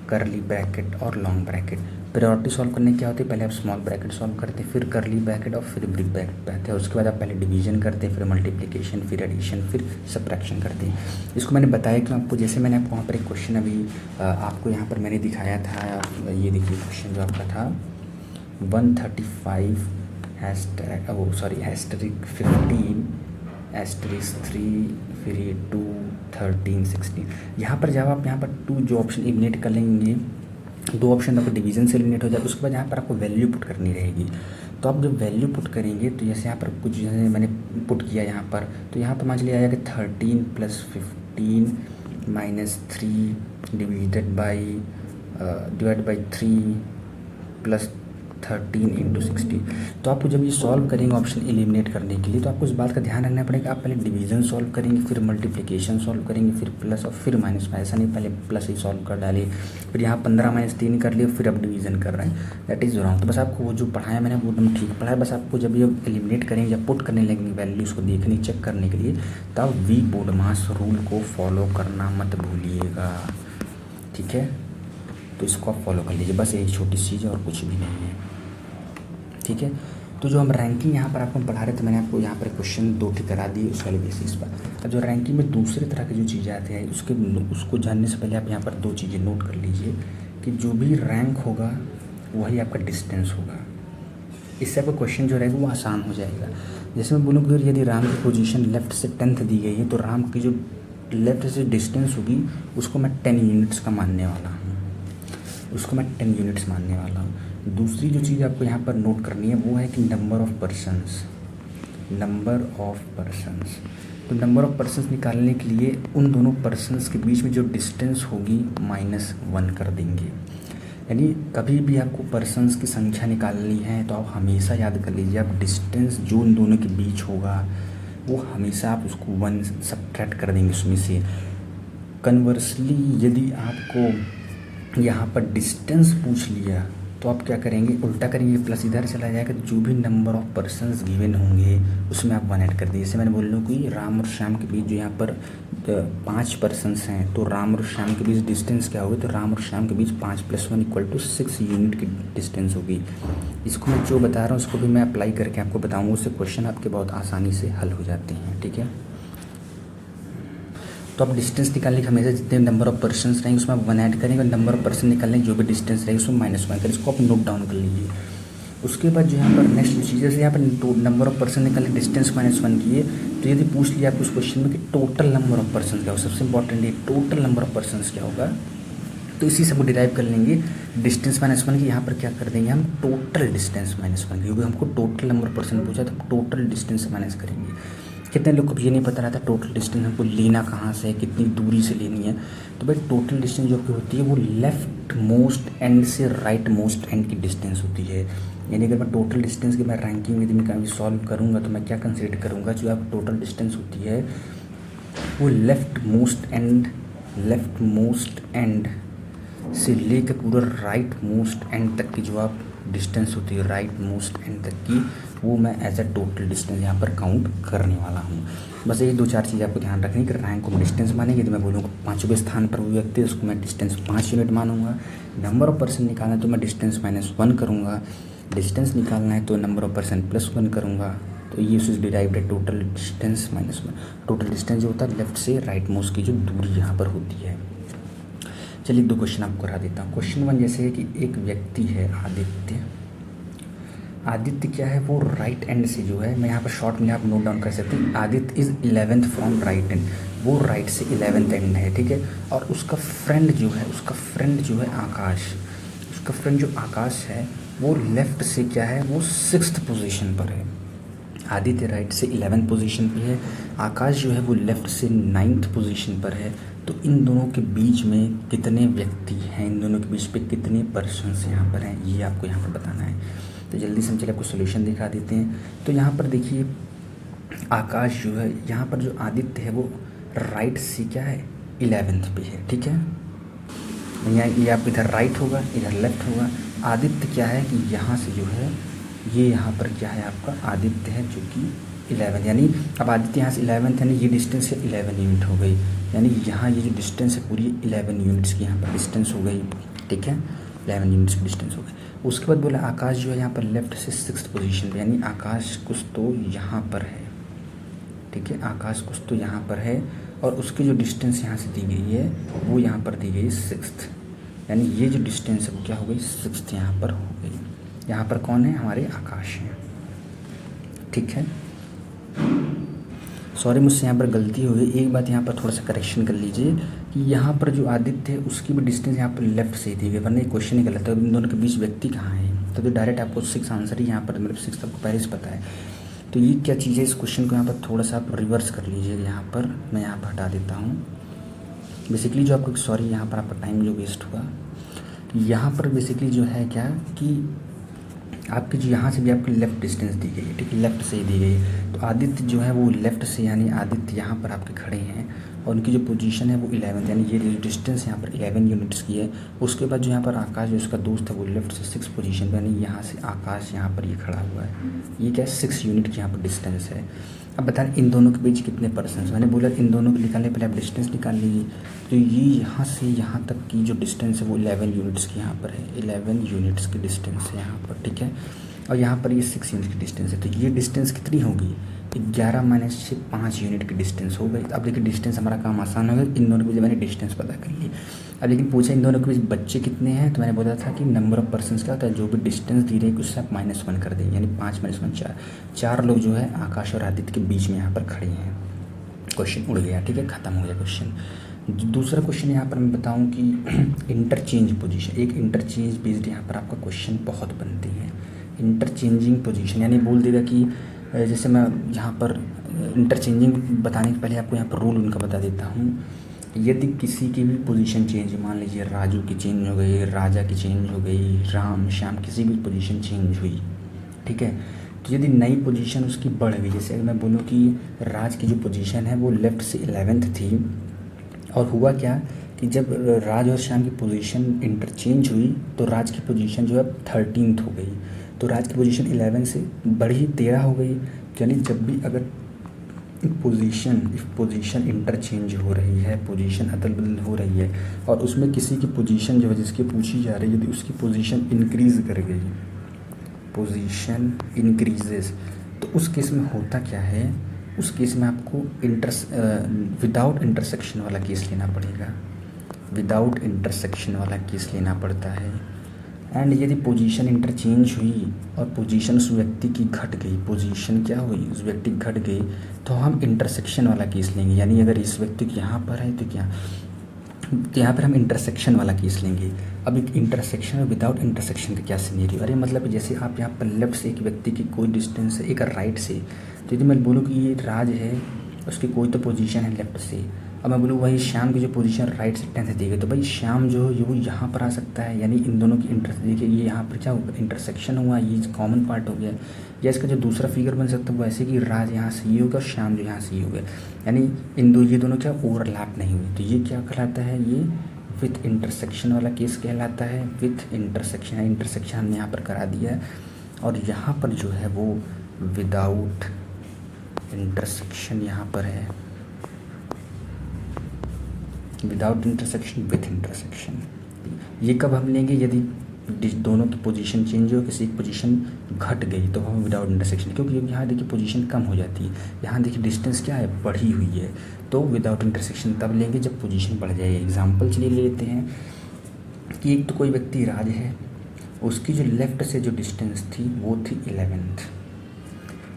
करली ब्रैकेट और लॉन्ग ब्रैकेट। प्रायोरिटी सॉल्व करने क्या होती है, पहले आप स्मॉल ब्रैकेट सॉल्व करते हैं, फिर करली ब्रैकेट और फिर बिग ब्रैकेट पे आते हैं। उसके बाद आप पहले डिवीजन करते हैं, फिर मल्टीप्लिकेशन, फिर एडिशन, फिर सब्ट्रैक्शन करते हैं। इसको मैंने बताया कि आपको, जैसे मैंने आपको वहाँ पर एक क्वेश्चन अभी आपको यहाँ पर मैंने दिखाया था, ये देखिए क्वेश्चन जो आपका था 135 *15 फिर ये 2 13 16। यहाँ पर जब आप यहाँ पर 2 जो ऑप्शन एलिमिनेट कर लेंगे, 2 ऑप्शन आपको डिवीजन से एलिमिनेट हो जाए, उसके बाद यहाँ पर आपको वैल्यू पुट करनी रहेगी। तो आप जब वैल्यू पुट करेंगे तो जैसे यहाँ पर कुछ जैसे मैंने पुट किया यहाँ पर, तो यहाँ पर मान लीजिए आया कि 13 + 15 - 3 डिवाइड बाई 3 + 13 × 60। तो आपको जब ये सॉल्व करेंगे ऑप्शन एलिमिनेट करने के लिए, तो आपको इस बात का ध्यान रखना पड़ेगा, आप पहले डिवीजन सॉल्व करेंगे, फिर मल्टीप्लिकेशन सॉल्व करेंगे, फिर प्लस और फिर माइनस। ऐसा नहीं पहले प्लस ही सॉल्व कर डालिए, फिर यहाँ 15 - 3 कर लिए, फिर आप डिवीजन कर रहे हैं, दैट इज़ रॉन्ग। तो बस आपको वो जो पढ़ाया मैंने वो एकदम ठीक पढ़ाया। बस आपको जब ये एलिमिनेट करेंगे, जब पुट करने लगेंगे वैल्यूज़ को देखने चेक करने के लिए, तब वी बोडमास रूल को फॉलो करना मत भूलिएगा, ठीक है। तो इसको आप फॉलो कर लीजिए, बस यही छोटी चीज़ है और कुछ भी नहीं है, ठीक है। तो जो हम रैंकिंग यहाँ पर आपको पढ़ा रहे थे, मैंने आपको यहाँ पर क्वेश्चन 2 ठीक करा दिए उस वाले बेसिस पर। अब जो रैंकिंग में दूसरे तरह की जो चीज़ें आती हैं उसको जानने से पहले आप यहाँ पर 2 चीज़ें नोट कर लीजिए कि जो भी रैंक होगा वही आपका डिस्टेंस होगा। इससे आपका क्वेश्चन जो रहेगा वो आसान हो जाएगा। जैसे मैं बोलूँ कि यदि राम की पोजीशन लेफ्ट से 10th दी गई है, तो राम की जो लेफ्ट से डिस्टेंस होगी उसको मैं 10 यूनिट्स का मानने वाला हूँ, उसको मैं 10 यूनिट्स मानने वाला हूँ। दूसरी जो चीज़ आपको यहाँ पर नोट करनी है वो है कि नंबर ऑफ़ पर्सन्स। तो नंबर ऑफ़ पर्सन्स निकालने के लिए उन दोनों पर्सन्स के बीच में जो डिस्टेंस होगी -1 कर देंगे। यानी कभी भी आपको पर्सन्स की संख्या निकालनी है तो आप हमेशा याद कर लीजिए, आप डिस्टेंस जो उन दोनों के बीच होगा वो हमेशा आप उसको 1 सब्ट्रैक्ट कर देंगे उसमें से। कन्वर्सली यदि आपको यहाँ पर डिस्टेंस पूछ लिया तो आप क्या करेंगे, उल्टा करेंगे, प्लस इधर चला जाएगा, जो भी नंबर ऑफ़ पर्सन्स गिवन होंगे उसमें आप 1 ऐड कर दिए। जैसे मैंने बोल रहा हूँ कि राम और श्याम के बीच जो यहाँ पर 5 पर्सन्स हैं, तो राम और श्याम के बीच डिस्टेंस क्या होगी, तो राम और श्याम के बीच 5 + 1 = 6 यूनिट की डिस्टेंस होगी। इसको मैं जो बता रहा हूँ उसको भी मैं अप्लाई करके आपको बताऊँगा, उससे क्वेश्चन आपके बहुत आसानी से हल हो जाते हैं, ठीक है। तो आप डिस्टेंस निकालने के हमेशा जितने नंबर ऑफ़ पर्सन्स रहेंगे उसमें आप 1 ऐड करेंगे, और नंबर ऑफ़ पर्सन निकालने जो भी डिस्टेंस रहेगी उसमें -1 करें। इसको आप नोट डाउन कर लीजिए। उसके बाद जो यहाँ पर नेक्स्ट चीज़, जैसे यहाँ पर नंबर ऑफ़ पर्सन निकालने डिस्टेंस -1 किए, तो यदि पूछ लिया आपको उस क्वेश्चन में कि टोटल नंबर ऑफ़ पर्सन क्या होगा, सबसे इंपॉर्टेंट ये टोटल नंबर ऑफ़ पर्सन्स क्या होगा, तो इसी से हम डिराइव कर लेंगे डिस्टेंस -1 की। यहाँ पर क्या कर देंगे हम, टोटल डिस्टेंस -1, क्योंकि हमको टोटल नंबर पर्सन पूछा तो टोटल डिस्टेंस माइनस करेंगे। कितने लोग को ये नहीं पता रहता टोटल डिस्टेंस हमको लेना कहाँ से है, कितनी दूरी से लेनी है। तो भाई टोटल डिस्टेंस जो कि होती है वो लेफ़्ट मोस्ट एंड से राइट मोस्ट एंड की डिस्टेंस होती है। यानी अगर मैं टोटल डिस्टेंस की मैं रैंकिंग यदि मैं कभी सॉल्व करूँगा तो मैं क्या कंसिडर करूँगा, जो आप टोटल डिस्टेंस होती है वो लेफ़्ट मोस्ट एंड से लेकर पूरा राइट मोस्ट एंड तक की जो आप डिस्टेंस होती है, राइट मोस्ट एंड तक की, वो मैं एज अ टोटल डिस्टेंस यहाँ पर काउंट करने वाला हूँ। बस ये 2-4 चीज़ आपको ध्यान रखनी कि रैंक को डिस्टेंस मानेंगे। यदि मैं बोलूँगा 5वें स्थान पर वो व्यक्ति है उसको मैं डिस्टेंस 5 यूनिट मानूंगा। नंबर ऑफ़ पर्सन निकालना है तो मैं डिस्टेंस -1 करूँगा। डिस्टेंस निकालना है तो नंबर ऑफ़ पर्सन +1 करूँगा। तो ये उससे डिराइव्ड है टोटल डिस्टेंस -1। टोटल डिस्टेंस जो होता है लेफ्ट से राइट मोस्ट की जो दूरी यहाँ पर होती है। चलिए 2 क्वेश्चन आपको करा देता हूँ। क्वेश्चन 1 जैसे है कि एक व्यक्ति है आदित्य। आदित्य क्या है, वो राइट एंड से जो है, मैं यहाँ पर शॉर्ट में आप नोट डाउन कर सकते हैं, Aditya is 11th from right and, वो राइट से 11th एंड है, ठीक है। और उसका फ्रेंड जो है आकाश, उसका फ्रेंड जो आकाश है वो लेफ़्ट से क्या है, वो 6th पोजीशन पर है। आदित्य राइट से 11th पोजीशन पे है, आकाश जो है वो लेफ़्ट से 9th पोजीशन पर है। तो इन दोनों के बीच में कितने व्यक्ति हैं, इन दोनों के बीच पे कितने पर्सन्स यहाँ पर हैं, ये आपको यहाँ पर बताना है। तो जल्दी से हम चलिए आपको सोल्यूशन दिखा देते हैं। तो यहाँ पर देखिए आकाश जो है, यहाँ पर जो आदित्य है वो राइट से क्या है, 11th पे है, ठीक है। यहाँ ये आप इधर राइट होगा, इधर लेफ्ट होगा। आदित्य क्या है कि यहाँ से जो है, ये यहाँ पर क्या है आपका आदित्य है जो कि 11, यानी अब आदित्य यहाँ से 11th, यानी ये डिस्टेंस है 11 यूनिट हो गई, यानी यहाँ ये जो डिस्टेंस है पूरी 11 यूनिट्स की यहाँ पर डिस्टेंस हो गई, ठीक है। 11 यूनिट्स की डिस्टेंस हो गई। उसके बाद बोला आकाश जो है यहाँ पर लेफ्ट से 6th पोजीशन पे, यानी आकाश कुछ तो यहाँ पर है, ठीक है। आकाश कुछ तो यहाँ पर है और उसकी जो डिस्टेंस यहाँ से दी गई है वो यहाँ पर दी गई 6th, यानी ये जो डिस्टेंस है वो क्या हो गई 6th यहाँ पर हो गई। यहाँ पर कौन है, हमारे आकाश हैं, ठीक है। सॉरी मुझसे यहाँ पर गलती हो गई, एक बात यहाँ पर थोड़ा सा करेक्शन कर लीजिए कि यहाँ पर जो आदित्य है उसकी भी डिस्टेंस यहाँ पर लेफ्ट से दी गई, वरना ये क्वेश्चन ही गलत है। इन दोनों के बीच व्यक्ति कहाँ है, तो डायरेक्ट आपको 6 आंसर ही यहाँ पर, मतलब 6 आपको पहले से पता है। तो ये क्या चीज़ है, इस क्वेश्चन को यहाँ पर थोड़ा सा आप रिवर्स कर लीजिए। यहाँ पर मैं यहाँ पर हटा देता हूँ। बेसिकली जो आपको, सॉरी यहाँ पर आपका टाइम जो वेस्ट हुआ, यहाँ पर बेसिकली जो है क्या कि आपकी जो यहाँ से भी आपकी लेफ़्ट डिस्टेंस दी गई है, ठीक है, लेफ़्ट से ही दी गई है। तो आदित्य जो है वो लेफ़्ट से, यानी आदित्य यहाँ पर आपके खड़े हैं और उनकी जो पोजीशन है वो 11th, यानी ये जो डिस्टेंस यहाँ पर 11 यूनिट्स की है। उसके बाद जो यहाँ पर आकाश जो उसका दोस्त है वो लेफ़्ट से 6 पोजीशन पर, यानी यहाँ से आकाश यहाँ पर ये खड़ा हुआ है, ये क्या है 6 यूनिट की यहाँ पर डिस्टेंस है। अब बताएं इन दोनों के बीच कितने पर्सन, मैंने बोला इन दोनों को निकालने पहले आप डिस्टेंस निकाल लीजिए। तो ये यहाँ से यहाँ तक की जो डिस्टेंस है वो 11 यूनिट्स की यहाँ पर है, 11 यूनिट्स की डिस्टेंस है यहाँ पर, ठीक है। और यहाँ पर ये 6 यूनिट की डिस्टेंस है, तो ये डिस्टेंस कितनी होगी, 11 - से 5 यूनिट की डिस्टेंस हो गई। अब देखिए डिस्टेंस हमारा काम आसान हो गया, इन दोनों के बीच मैंने डिस्टेंस पता कर ली। अब लेकिन पूछा इन दोनों के बीच बच्चे कितने हैं, तो मैंने बोला था कि नंबर ऑफ पर्सन्स क्या होता है, जो भी डिस्टेंस दी रही है उससे आप -1 कर देंगे, यानी 5 - 1 4 लोग जो है आकाश और आदित्य के बीच में यहाँ पर खड़े हैं। क्वेश्चन उड़ गया, ठीक है, ख़त्म हो गया क्वेश्चन। दूसरा क्वेश्चन यहाँ पर मैं बताऊँ कि इंटरचेंज पोजीशन, एक इंटरचेंज बेस्ड यहाँ पर आपका क्वेश्चन बहुत बनती है। इंटरचेंजिंग पोजीशन यानी बोल देगा कि जैसे मैं यहाँ पर इंटरचेंजिंग बताने के पहले आपको यहाँ पर रूल उनका बता देता हूँ। यदि किसी की भी पोजीशन चेंज, मान लीजिए राजू की चेंज हो गई, राजा की चेंज हो गई, राम श्याम किसी भी पोजीशन चेंज हुई, ठीक है, तो यदि नई पोजीशन उसकी बढ़ गई, जैसे अगर मैं बोलूँ कि राज की जो पोजीशन है वो लेफ़्ट से 11th थी, और हुआ क्या कि जब राज और श्याम की पोजीशन इंटरचेंज हुई तो राज की पोजीशन जो है 13th हो गई, तो राज की पोजीशन 11 से बढ़ी 13 हो गई। यानी जब भी अगर पोजीशन इंटरचेंज हो रही है, पोजीशन अदल बदल हो रही है और उसमें किसी की पोजीशन जो है जिसकी पूछी जा रही है, यदि उसकी पोजीशन इंक्रीज़ कर गई, पोजीशन इंक्रीजेस, तो उस केस में होता क्या है, उस केस में आपको विदाउट इंटरसेक्शन वाला केस लेना पड़ेगा, विदाउट इंटरसेक्शन वाला केस लेना पड़ता है। एंड यदि पोजीशन इंटरचेंज हुई और पोजीशन उस व्यक्ति की घट गई, पोजीशन क्या हुई, उस व्यक्ति की घट गई, तो हम इंटरसेक्शन वाला केस लेंगे। यानी अगर इस व्यक्ति की यहाँ पर है तो यहाँ पर हम इंटरसेक्शन वाला केस लेंगे। अब एक इंटरसेक्शन और विदाउट इंटरसेक्शन का क्या सिनेरियो, अरे मतलब जैसे आप यहाँ पर लेफ्ट से एक व्यक्ति की कोई डिस्टेंस है, एक राइट से, तो यदि मैं बोलूँ कि ये राज है, उसकी कोई तो पोजीशन है लेफ्ट से, अब मैं बोलूँ वही श्याम की जो पोजीशन राइट से 10th दी गई, तो भाई श्याम जो है वो यहाँ पर आ सकता है। यानी इन दोनों की देखिए ये यहाँ पर क्या हुआ, इंटरसेक्शन हुआ, ये कॉमन पार्ट हो गया। या इसका जो दूसरा फिगर बन सकता है वो ऐसे कि राज यहाँ से ये होगा और श्याम जो यहाँ से ये हो गया, यानी ये दोनों क्या ओवरलैप नहीं हुई, तो ये क्या कहलाता है, ये विथ इंटरसेक्शन वाला केस कहलाता है। विथ इंटरसेक्शन हमने यहाँ पर करा दिया है, और यहाँ पर जो है वो विदाउट इंटरसेक्शन यहाँ पर है, विदाउट इंटरसेक्शन विथ इंटरसेक्शन। ये कब हम लेंगे, यदि दोनों की पोजीशन चेंज हो, किसी की पोजीशन घट गई तो हम विदाउट इंटरसेक्शन, क्योंकि यहाँ देखिए पोजीशन कम हो जाती है, यहाँ देखिए डिस्टेंस क्या है, बढ़ी हुई है, तो विदाउट इंटरसेक्शन तब लेंगे जब पोजीशन बढ़ जाए। एग्जांपल चलिए ले लेते हैं कि एक तो कोई व्यक्ति राज है, उसकी जो लेफ़्ट से जो डिस्टेंस थी वो थी 11th,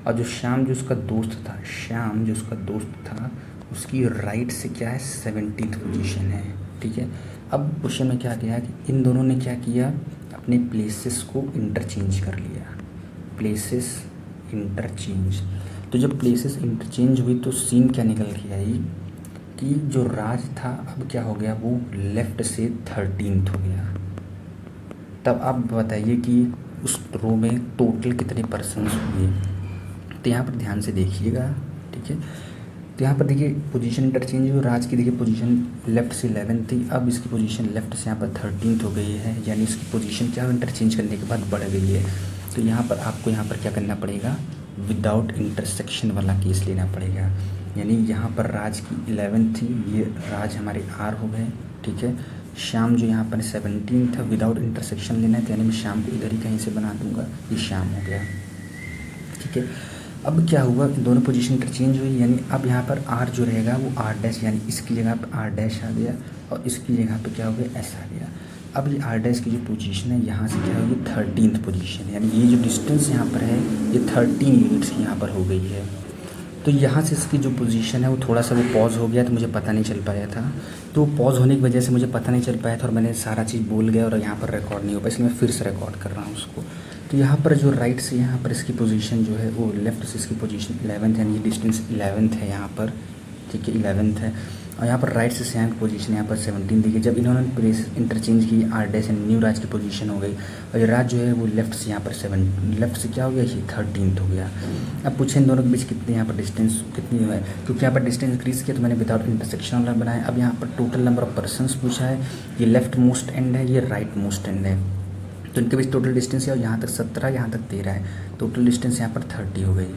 और जो श्याम जो उसका दोस्त था, श्याम जो उसका दोस्त था, उसकी राइट से क्या है 17th पोजीशन है। ठीक है, अब क्वेश्चन में क्या किया कि इन दोनों ने क्या किया, अपने प्लेसेस को इंटरचेंज कर लिया, प्लेसेस इंटरचेंज। तो जब प्लेसेस इंटरचेंज हुई तो सीन क्या निकल के आई कि जो राज था अब क्या हो गया, वो लेफ़्ट से 13th हो गया। तब आप बताइए कि उस रो में टोटल कितने पर्सन्स हुए। तो यहाँ पर ध्यान से देखिएगा। ठीक है, तो यहाँ पर देखिए पोजीशन इंटरचेंज हुई, राज की देखिए पोजीशन लेफ़्ट से 11 थी, अब इसकी पोजीशन लेफ़्ट से यहाँ पर 13th हो गई है, यानी इसकी पोजीशन क्या इंटरचेंज करने के बाद बढ़ गई है। तो यहाँ पर आपको यहाँ पर क्या करना पड़ेगा, विदाउट इंटरसेक्शन वाला केस लेना पड़ेगा। यानी यहाँ पर राज की 11 थी, ये राज हमारे आर हो गए। ठीक है, श्याम जो यहाँ पर 17 था, विदाउट इंटरसेक्शन लेना है, तो यानी मैं श्याम को इधर ही कहीं से बना दूंगा, ये श्याम हो गया। ठीक है, अब क्या हुआ, दोनों पोजीशन इंटरचेंज हुई, यानी अब यहाँ पर आर जो रहेगा वो आर डैश, यानी इसकी जगह पर आर डैश आ गया और इसकी जगह पे क्या हो गया, एस आ गया। अब ये आर डैश की जो पोजीशन है यहाँ से क्या होगी 13th पोजीशन, यानी ये जो डिस्टेंस यहाँ पर है ये 13 यूनिट्स की यहाँ पर हो गई है। तो यहाँ से इसकी जो पोजीशन है वो थोड़ा सा वो पॉज हो गया, तो मुझे पता नहीं चल पाया था, तो पॉज होने की वजह से मुझे पता नहीं चल पाया था और मैंने सारा चीज़ बोल गया और यहाँ पर रिकॉर्ड नहीं हो पाया, इसलिए मैं फिर से रिकॉर्ड कर रहा हूँ उसको। तो यहाँ पर जो राइट से यहाँ पर इसकी पोजीशन जो है वो लेफ़्ट से इसकी पोजीशन 11th, यानी ये डिस्टेंस 11th है यहाँ पर। ठीक है, 11th है, और यहाँ पर राइट से श्याम की पोजीशन यहाँ पर 17 दी गई। जब इन्होंने प्लेस इंटरचेंज की, आर डैश एंड न्यू राज की पोजीशन हो गई, और ये राज जो है वो लेफ़्ट से यहाँ पर लेफ़्ट से क्या हो गया, ये 13th हो गया। अब पूछे इन दोनों के बीच कितने यहाँ पर डिस्टेंस कितनी है, क्योंकि यहाँ पर डिस्टेंस इंक्रीज़ किया तो मैंने विदाउट इंटरसेक्शन वाला बनाया। अब यहाँ पर टोटल नंबर ऑफ पर्सनस पूछा है, ये लेफ्ट मोस्ट एंड है, ये राइट मोस्ट एंड है, तो इनके बीच टोटल डिस्टेंस है, और यहाँ तक 17, यहाँ तक 13 है, टोटल डिस्टेंस यहाँ पर 30 हो गई।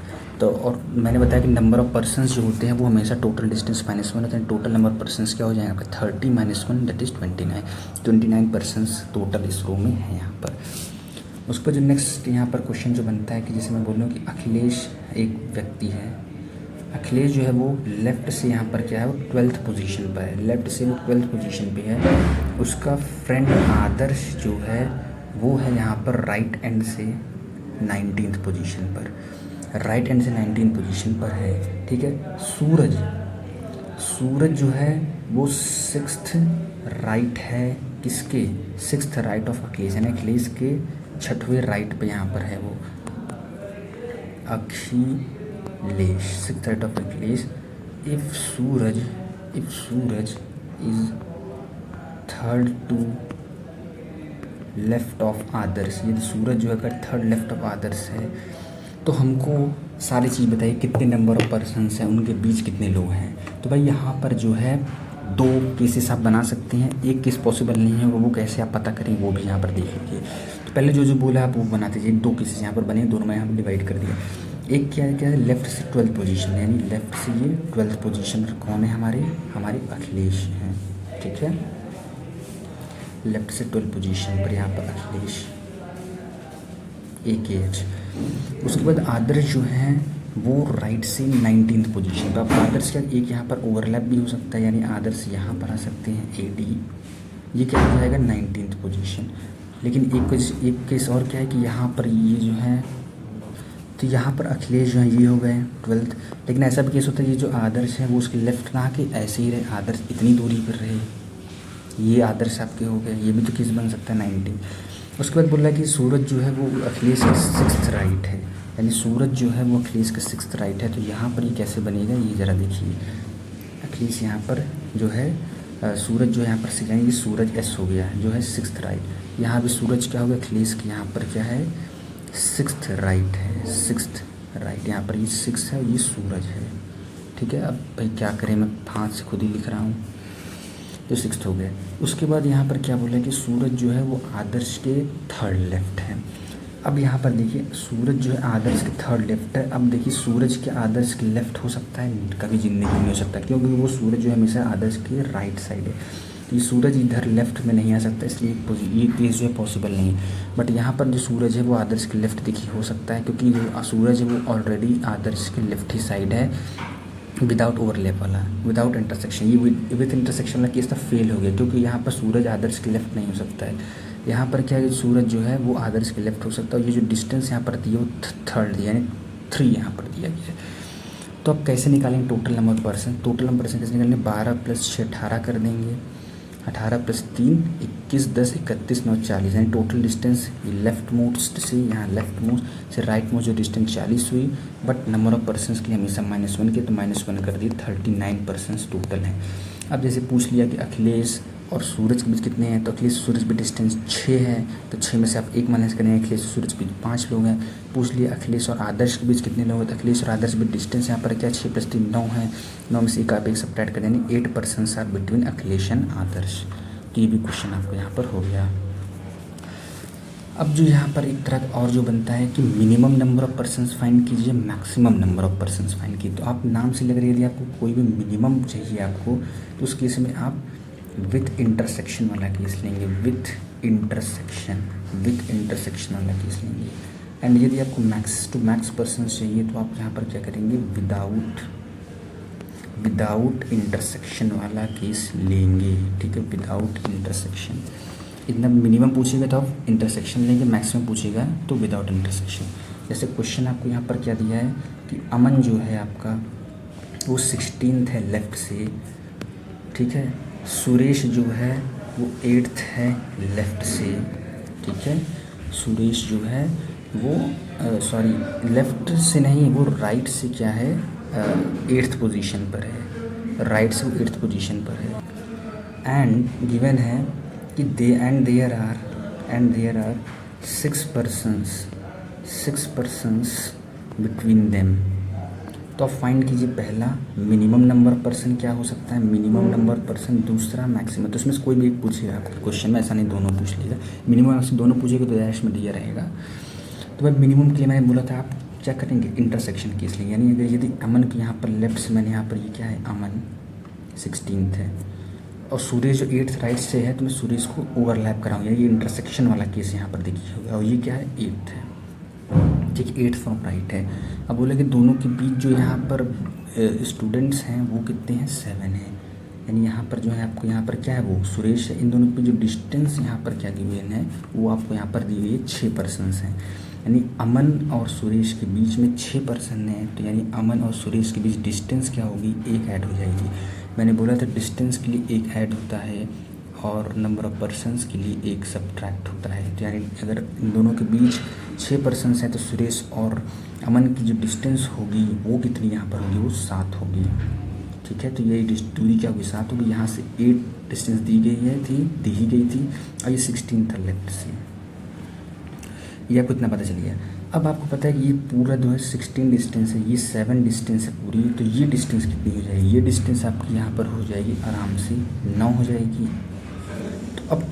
तो और मैंने बताया कि नंबर ऑफ़ पर्सन्स जो होते हैं वो हमेशा टोटल डिस्टेंस -1 होते हैं। टोटल नंबर ऑफ पर्सन्स क्या हो जाएगा आपका 30 - 1 दैट इज़ 29 पर्सन्स टोटल इस रो में है यहाँ पर। उसके बाद जो नेक्स्ट यहाँ पर क्वेश्चन जो बनता है कि जैसे मैं बोलूँ कि अखिलेश एक व्यक्ति है, अखिलेश जो है वो लेफ़्ट से यहाँ पर क्या है वो 12th पोजीशन पर है, लेफ़्ट से वो 12th पोजीशन पे है। उसका फ्रेंड आदर्श जो है वो है यहाँ पर राइट एंड से 19th पोजीशन पर, राइट एंड से 19th पोजीशन पर है। ठीक है, सूरज, सूरज जो है वो 6th राइट है, किसके 6th राइट ऑफ अखिलेश, यानी अखिलेश के 6वें राइट पे यहाँ पर है वो Akhilesh, 6th right of Akhilesh. If Suraj is 3rd to left of Adarsh, यदि सूरज जो है अगर 3rd लेफ़्ट ऑफ आदर्श है, तो हमको सारी चीज़ बताइए कितने नंबर ऑफ पर्सन्स हैं, उनके बीच कितने लोग हैं। तो भाई यहाँ पर जो है 2 केसेस आप बना सकते हैं, एक केस पॉसिबल नहीं है, वो कैसे आप पता करें वो भी यहाँ पर देख लीजिए। तो पहले जो बोला आप वो बना दीजिए, 2 केसेस यहाँ पर बने, दोनों में यहाँ पर डिवाइड कर दिया। एक क्या है लेफ़्ट से 12th पोजीशन, यानी लेफ़्ट से ये 12th पोजीशन पर कौन है, हमारे अखिलेश हैं। ठीक है, लेफ़्ट से 12th पोजीशन पर यहाँ पर अखिलेश AKH। उसके बाद आदर्श जो है वो राइट से 19th पोजीशन पर। अब आदर्श क्या एक यहाँ पर ओवरलैप भी हो सकता है, यानी आदर्श यहाँ पर आ सकते हैं AD, ये क्या हो जाएगा 19th पोजीशन। लेकिन एक केस और क्या है कि यहाँ पर ये जो है, तो यहाँ पर अखिलेश जो है ये हो गए 12th। लेकिन ऐसा भी केस होता है ये जो आदर्श है वो उसके लेफ़्ट ना आके ऐसे ही रहे, आदर्श इतनी दूरी पर रहे, ये आदर्श आपके हो गए, ये भी तो केस बन सकता है 19। उसके बाद बोल रहा है कि सूरज जो है वो अखिलेश का 6th राइट है, यानी सूरज जो है वो अखिलेश का 6th राइट है। तो यहाँ पर ये कैसे बनेगा, ये ज़रा देखिए, अखिलेश यहाँ पर जो है सूरज जो यहाँ पर से यानी ये सूरज S हो गया जो है 6th राइट, यहाँ भी सूरज क्या होगा अखिलेश के यहाँ पर क्या है 6th राइट है, 6th राइट, यहाँ पर ये 6 है, ये सूरज है। ठीक है, अब भाई क्या करें, मैं हाथ से खुद ही लिख रहा हूँ, तो 6th हो गया। उसके बाद यहाँ पर क्या बोला कि सूरज जो है वो आदर्श के 3rd लेफ़्ट है। अब यहाँ पर देखिए सूरज जो है आदर्श के 3rd लेफ़्ट है। अब देखिए सूरज के आदर्श के लेफ़्ट हो सकता है, कभी ज़िंदगी में हो सकता है, क्योंकि वो सूरज जो है हमेशा आदर्श के राइट साइड है, तो ये सूरज इधर लेफ़्ट में नहीं आ सकता, इसलिए ये केस जो है पॉसिबल नहीं। बट यहाँ पर जो सूरज है वो आदर्श के लेफ़्ट देखिए हो सकता है, क्योंकि जो सूरज है वो ऑलरेडी आदर्श के लेफ़्ट ही साइड है, विदाउट ओवरलैप वाला, विदाउट इंटरसेक्शन, ये विथ इंटरसेक्शन वाला केस तो फेल हो गया, क्योंकि यहाँ पर सूरज आदर्श के लेफ्ट नहीं हो सकता है। यहाँ पर क्या है, सूरज जो है वो आदर्श के लेफ्ट हो सकता है, और ये जो डिस्टेंस यहाँ पर दी है वो थर्ड दिया, यानी 3 यहाँ पर दिया गया है। तो अब कैसे निकालेंगे total number of person? Total number person कैसे निकालेंगे? 12 + 6 18 कर देंगे, 18 + 3 21 10 31 9 40, यानी टोटल डिस्टेंस लेफ्ट मोस्ट से यहाँ लेफ्ट मोस्ट से राइट मोस्ट जो डिस्टेंस 40 हुई, बट नंबर ऑफ पर्सनस के लिए हमेशा -1 किया, तो -1 कर दिए, 39 पर्सनस टोटल हैं। अब जैसे पूछ लिया कि अखिलेश और सूरज के बीच कितने हैं, तो अखिलेश सूरज भी डिस्टेंस 6 है, तो 6 में से आप 1 माइनस करेंगे, अखिलेश सूरज के बीच 5 लोग हैं। पूछ लिया अखिलेश और आदर्श के बीच कितने लोग हैं, तो अखिलेश और आदर्श के बीच डिस्टेंस यहाँ पर क्या 6 + 3 9 है, 9 में से एक आप एक सब्ट्रैक्ट कर देंगे, 8 persons are between Akhilesh and Adarsh. तो ये भी क्वेश्चन आपको यहाँ पर हो गया। अब जो यहाँ पर एक तरह और जो बनता है कि minimum number of persons find कीजिए, maximum number of persons find कीजिए। तो आप नाम से लग रही है, यदि आपको कोई भी मिनिमम चाहिए आपको, तो उस केस में आप विथ इंटरसेक्शन वाला केस लेंगे, विथ इंटरसेक्शन वाला केस लेंगे। एंड यदि आपको मैक्स टू मैक्स पर्सन्स चाहिए, तो आप यहाँ पर क्या करेंगे, विदाउट इंटरसेक्शन वाला केस लेंगे, ठीक है, विदाउट इंटरसेक्शन। इतना मिनिमम पूछेगा तो आप इंटरसेक्शन लेंगे, मैक्सिमम पूछेगा तो विदाउट इंटरसेक्शन। जैसे क्वेश्चन आपको यहाँ पर क्या दिया है कि अमन जो है आपका वो 16th है लेफ़्ट से, ठीक है, सुरेश जो है वो 8th है लेफ़्ट से, ठीक है, सुरेश जो है वो लेफ़्ट से नहीं, वो राइट से क्या है, 8th पोजीशन पर है, राइट से वो 8th पोजीशन पर है। एंड गिवन है कि there are 6 persons between them. तो आप फाइंड कीजिए, पहला मिनिमम नंबर पर्सन क्या हो सकता है, मिनिमम नंबर पर्सन, दूसरा मैक्सिमम। तो इसमें से कोई भी एक पूछेगा आपको क्वेश्चन में, ऐसा नहीं दोनों पूछ लीजिएगा, मिनिमम से दोनों पूछेगा तो डैश में दिया रहेगा। तो भाई मिनिमम के लिए मैंने बोला था आप क्या करेंगे, इंटरसेक्शन केस लेंगे, यानी अगर यदि अमन के यहाँ पर लेफ्ट से, मैंने यहाँ पर ये क्या है, अमन 16th है, और सूरज जो 8th राइट से है, तो मैं सूरज को ओवरलैप कराऊंगा, ये इंटरसेक्शन वाला केस यहाँ पर देखिए होगा। और ये क्या है, 8th है, ठीक है, 8th फ्रॉम राइट है। अब बोले कि दोनों के बीच जो यहाँ पर स्टूडेंट्स हैं वो कितने हैं, 7 हैं, यानी यहाँ पर जो है आपको यहाँ पर क्या है, वो सुरेश है, इन दोनों के जो डिस्टेंस यहाँ पर क्या गिवन है वो आपको यहाँ पर दी हुई है, 6 पर्सन्स हैं, यानी अमन और सुरेश के बीच में 6 पर्सन हैं, तो यानी अमन और सुरेश के बीच डिस्टेंस क्या होगी, 1 ऐड हो जाएगी। मैंने बोला था डिस्टेंस के लिए 1 ऐड होता है और नंबर ऑफ पर्सन्स के लिए 1 सब्ट्रैक्ट होता है। तो यानी अगर इन दोनों के बीच 6 पर्सन्स हैं, तो सुरेश और अमन की जो डिस्टेंस होगी वो कितनी यहाँ पर होगी, वो 7 होगी, ठीक है। तो ये दूरी क्या होगी, 7 होगी। यहाँ से 8 डिस्टेंस दी ही गई थी, और ये 16 था लेफ्ट से, ये आपको इतना पता चल गया। अब आपको पता है कि ये पूरा जो है 16 डिस्टेंस है, ये 7 डिस्टेंस है पूरी, तो ये डिस्टेंस कितनी हो जाएगी, ये डिस्टेंस आपकी यहाँ पर हो जाएगी आराम से 9 हो जाएगी। तो अब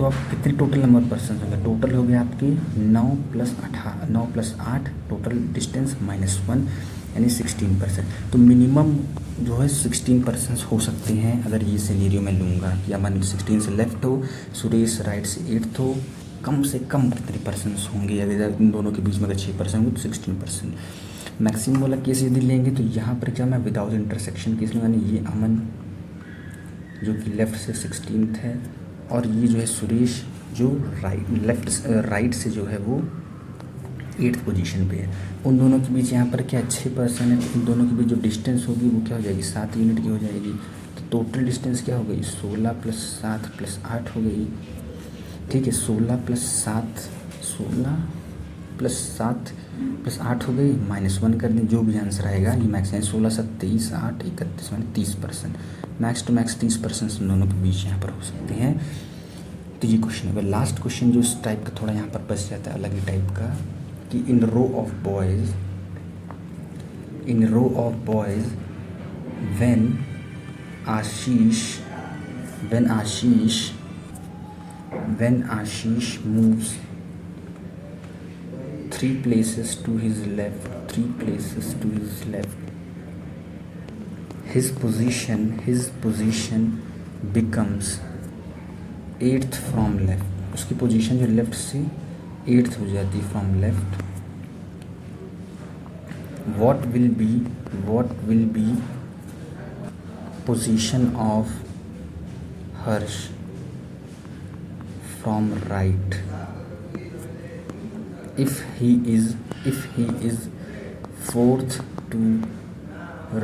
आप कितने टोटल नंबर पर्सन होंगे, टोटल हो गया आपके 9 + 8 टोटल डिस्टेंस -1, यानी 16%। तो मिनिमम जो है 16 पर्सन्स हो सकते हैं, अगर ये सिनेरियो मैं लूँगा कि अमन 16 से लेफ्ट हो, सुरेश राइट से 8th हो, कम से कम कितने पर्सन्स होंगे, अगर इन दोनों के बीच में अगर 6 पर्सन होंगे तो 16%। मैक्सिमम वाला केस यदि लेंगे तो यहाँ पर क्या मैं विदाउट इंटरसेक्शन केस लूँगा, यानी ये अमन जो कि लेफ़्ट से 16th है, और ये जो है सुरेश जो राइट से जो है वो 8th पोजीशन पे है। उन दोनों के बीच यहाँ पर क्या 6 पर्सन है, तो इन दोनों के बीच जो डिस्टेंस होगी वो क्या हो जाएगी, 7 यूनिट की हो जाएगी। तो टोटल डिस्टेंस क्या हो गई, 16 + 7 + 8 हो गई, ठीक है, 16 + 7 + 8 हो गई, -1 कर दें, जो भी आंसर आएगा ये मैक्स है, 16 + 7 = 23 8 31 यानी 30%। मैक्स टू मैक्स 30% इन दोनों के बीच यहाँ पर हो सकते हैं। तो ये क्वेश्चन है। लास्ट क्वेश्चन जो इस टाइप का थोड़ा यहाँ पर बच जाता है, अलग ही टाइप का, कि in row of boys when Ashish moves 3 places to his left, his position becomes 8th from left। उसकी पोजीशन जो लेफ्ट से 8th हो जाती है from left. what will be position of Harsh from right if he is fourth to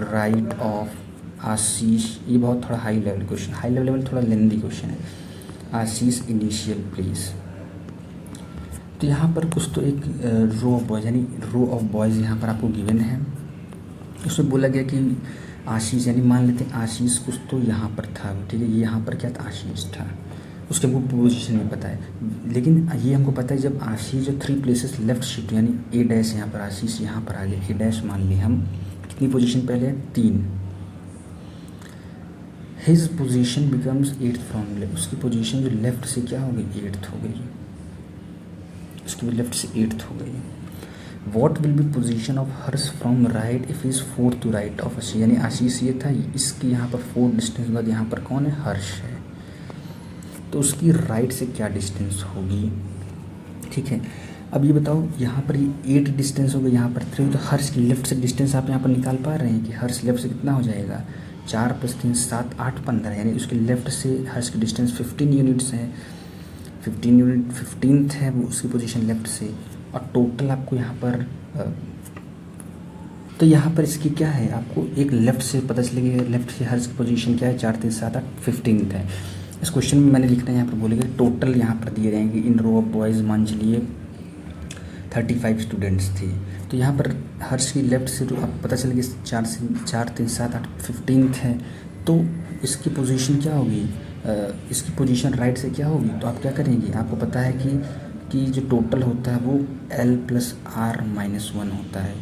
right of आशीष। ये बहुत थोड़ा high level question, high level थोड़ा लेंदी क्वेश्चन है। आशीष इनिशियल प्लेस, तो यहाँ पर कुछ तो एक रो ऑफ बॉयज़ यानी रो ऑफ बॉयज़ यहाँ पर आपको गिवन है। उसमें बोला गया कि आशीष, यानी मान लेते हैं आशीष कुछ तो यहाँ पर था, ठीक है, ये यहाँ पर क्या था, आशीष था। उसके हमको पोजीशन नहीं पता है, लेकिन ये हमको पता है जब आशीष जो 3 प्लेसेस लेफ्ट शिफ्ट यानी ए डैश यहाँ पर आशीष यहाँ पर आ गया, ए डैश मान ली हम, कितनी पोजीशन पहले है 3। His position becomes 8th from left, उसकी पोजीशन जो लेफ्ट से क्या हो गई 8th हो गई, उसकी भी लेफ्ट से 8th हो गई। What will be position of Harsh from right if is 4th to right of Ashish, यानी आशीष ये था, इसकी यहाँ पर 4 डिस्टेंस बाद यहाँ पर कौन है, हर्ष है, तो उसकी राइट से क्या डिस्टेंस होगी, ठीक है। अब ये बताओ यहाँ पर ये 8 डिस्टेंस हो गई, यहाँ पर 3, तो हर्ष की लेफ्ट से डिस्टेंस आप यहाँ पर निकाल पा रहे हैं कि हर्ष लेफ्ट से कितना हो जाएगा, 4 + 3 7 8 15, यानी उसके लेफ्ट से हर्ष की डिस्टेंस 15 यूनिट्स है, 15 यूनिट 15th है वो उसकी पोजीशन लेफ्ट से। और टोटल आपको यहाँ पर तो यहाँ पर इसकी क्या है, आपको एक लेफ़्ट से पता चलेगा, लेफ़्ट से हर्ष की पोजीशन क्या है, 4 3 7 8 15th है। इस क्वेश्चन में मैंने लिखना है यहाँ पर बोलेगा टोटल यहाँ पर दिए रहेंगे इन रो ऑफ बॉयज़ मान चलिए 35 स्टूडेंट्स थे, तो यहाँ पर हर्ष की लेफ़्ट से तो आप पता चल गया 4 3 7 8 15th है, तो इसकी पोजीशन क्या होगी, इसकी पोजीशन राइट से क्या होगी, तो आप क्या करेंगे, आपको पता है कि जो टोटल होता है वो L + R-1 होता है।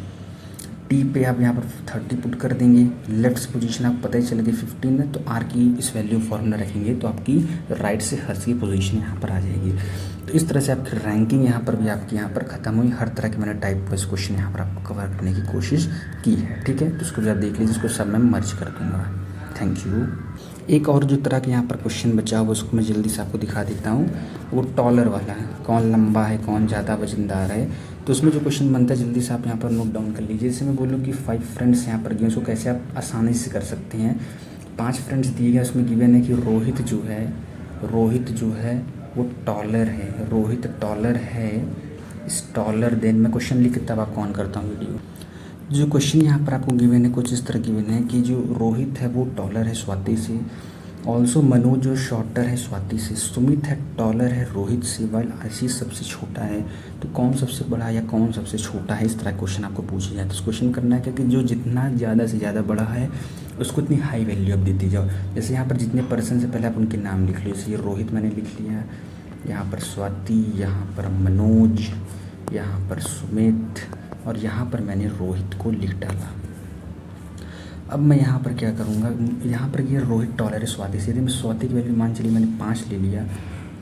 टी पे आप यहाँ पर 30 पुट कर देंगे, लेफ्ट से पोजीशन आपको पता ही चल गई 15 है, तो आर की इस वैल्यू फॉर्मूला रखेंगे तो आपकी राइट से हर्ष की पोजीशन यहाँ पर आ जाएगी। तो इस तरह से आपकी रैंकिंग यहाँ पर भी आपकी यहाँ पर ख़त्म हुई। हर तरह के मैंने टाइप वाइज क्वेश्चन यहाँ पर आपको कवर करने की कोशिश की है, ठीक है। तो उसको भी आप देख लीजिए, इसको सब मैं मर्ज कर दूँगा। Thank you. एक और जो तरह के यहाँ पर क्वेश्चन बचा हुआ उसको मैं जल्दी से आपको दिखा देता हूँ, वो टॉलर वाला है, कौन लंबा है कौन ज़्यादा वजनदार है। तो उसमें जो क्वेश्चन बनता है जल्दी से आप यहाँ पर नोट डाउन कर लीजिए। जैसे मैं बोलूँ कि 5 फ्रेंड्स यहाँ पर गिवन, उसको कैसे आप आसानी से कर सकते हैं। 5 फ्रेंड्स दिए गए, उसमें गिवन है कि रोहित जो है वो टॉलर है, रोहित टॉलर है, इस टॉलर देन मैं क्वेश्चन लिख के तब आपको ऑन करता हूँ वीडियो। जो क्वेश्चन यहाँ पर आपको गिवन है कुछ इस तरह गिवन है कि जो रोहित है वो टॉलर है स्वाति से, ऑल्सो मनोज जो शॉर्टर है स्वाति से, सुमित है टॉलर है रोहित से, वाइल आशीष सबसे छोटा है, तो कौन सबसे बड़ा या कौन सबसे छोटा है, इस तरह क्वेश्चन आपको पूछा जाए। तो इस क्वेश्चन करना है कि जो जितना ज़्यादा से ज़्यादा बड़ा है उसको इतनी हाई वैल्यू आप देती जाओ। जैसे यहाँ पर जितने पर्सन से पहले आप उनके नाम लिख लो, जैसे ये रोहित मैंने लिख लिया, यहाँ पर स्वाति, यहाँ पर मनोज, यहाँ पर सुमित, और यहाँ पर मैंने रोहित को लिख डाला। अब मैं यहाँ पर क्या करूँगा, यहाँ पर ये रोहित टॉलर है स्वाति से, यदि मैं स्वाति की वैल्यू मान चलिए मैंने 5 ले लिया,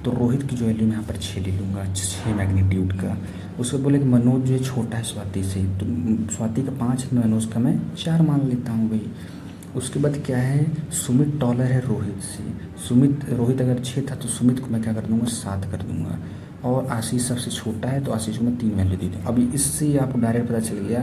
तो रोहित की जो वैल्यू मैं यहाँ पर 6 ले लूँगा, 6 मैग्नीट्यूड का। उसके बोले कि मनोज जो है छोटा है स्वाति से, तो स्वाति का 5 है, मनोज का मैं 4 मान लेता हूँ भाई। उसके बाद क्या है, सुमित टॉलर है रोहित से, रोहित अगर 6 था तो सुमित को मैं क्या कर दूँगा 7 कर दूँगा, और आशीष सबसे छोटा है तो आशीष को मैं 3 वैल्यू दे दूँ। अभी इससे आपको डायरेक्ट पता चल गया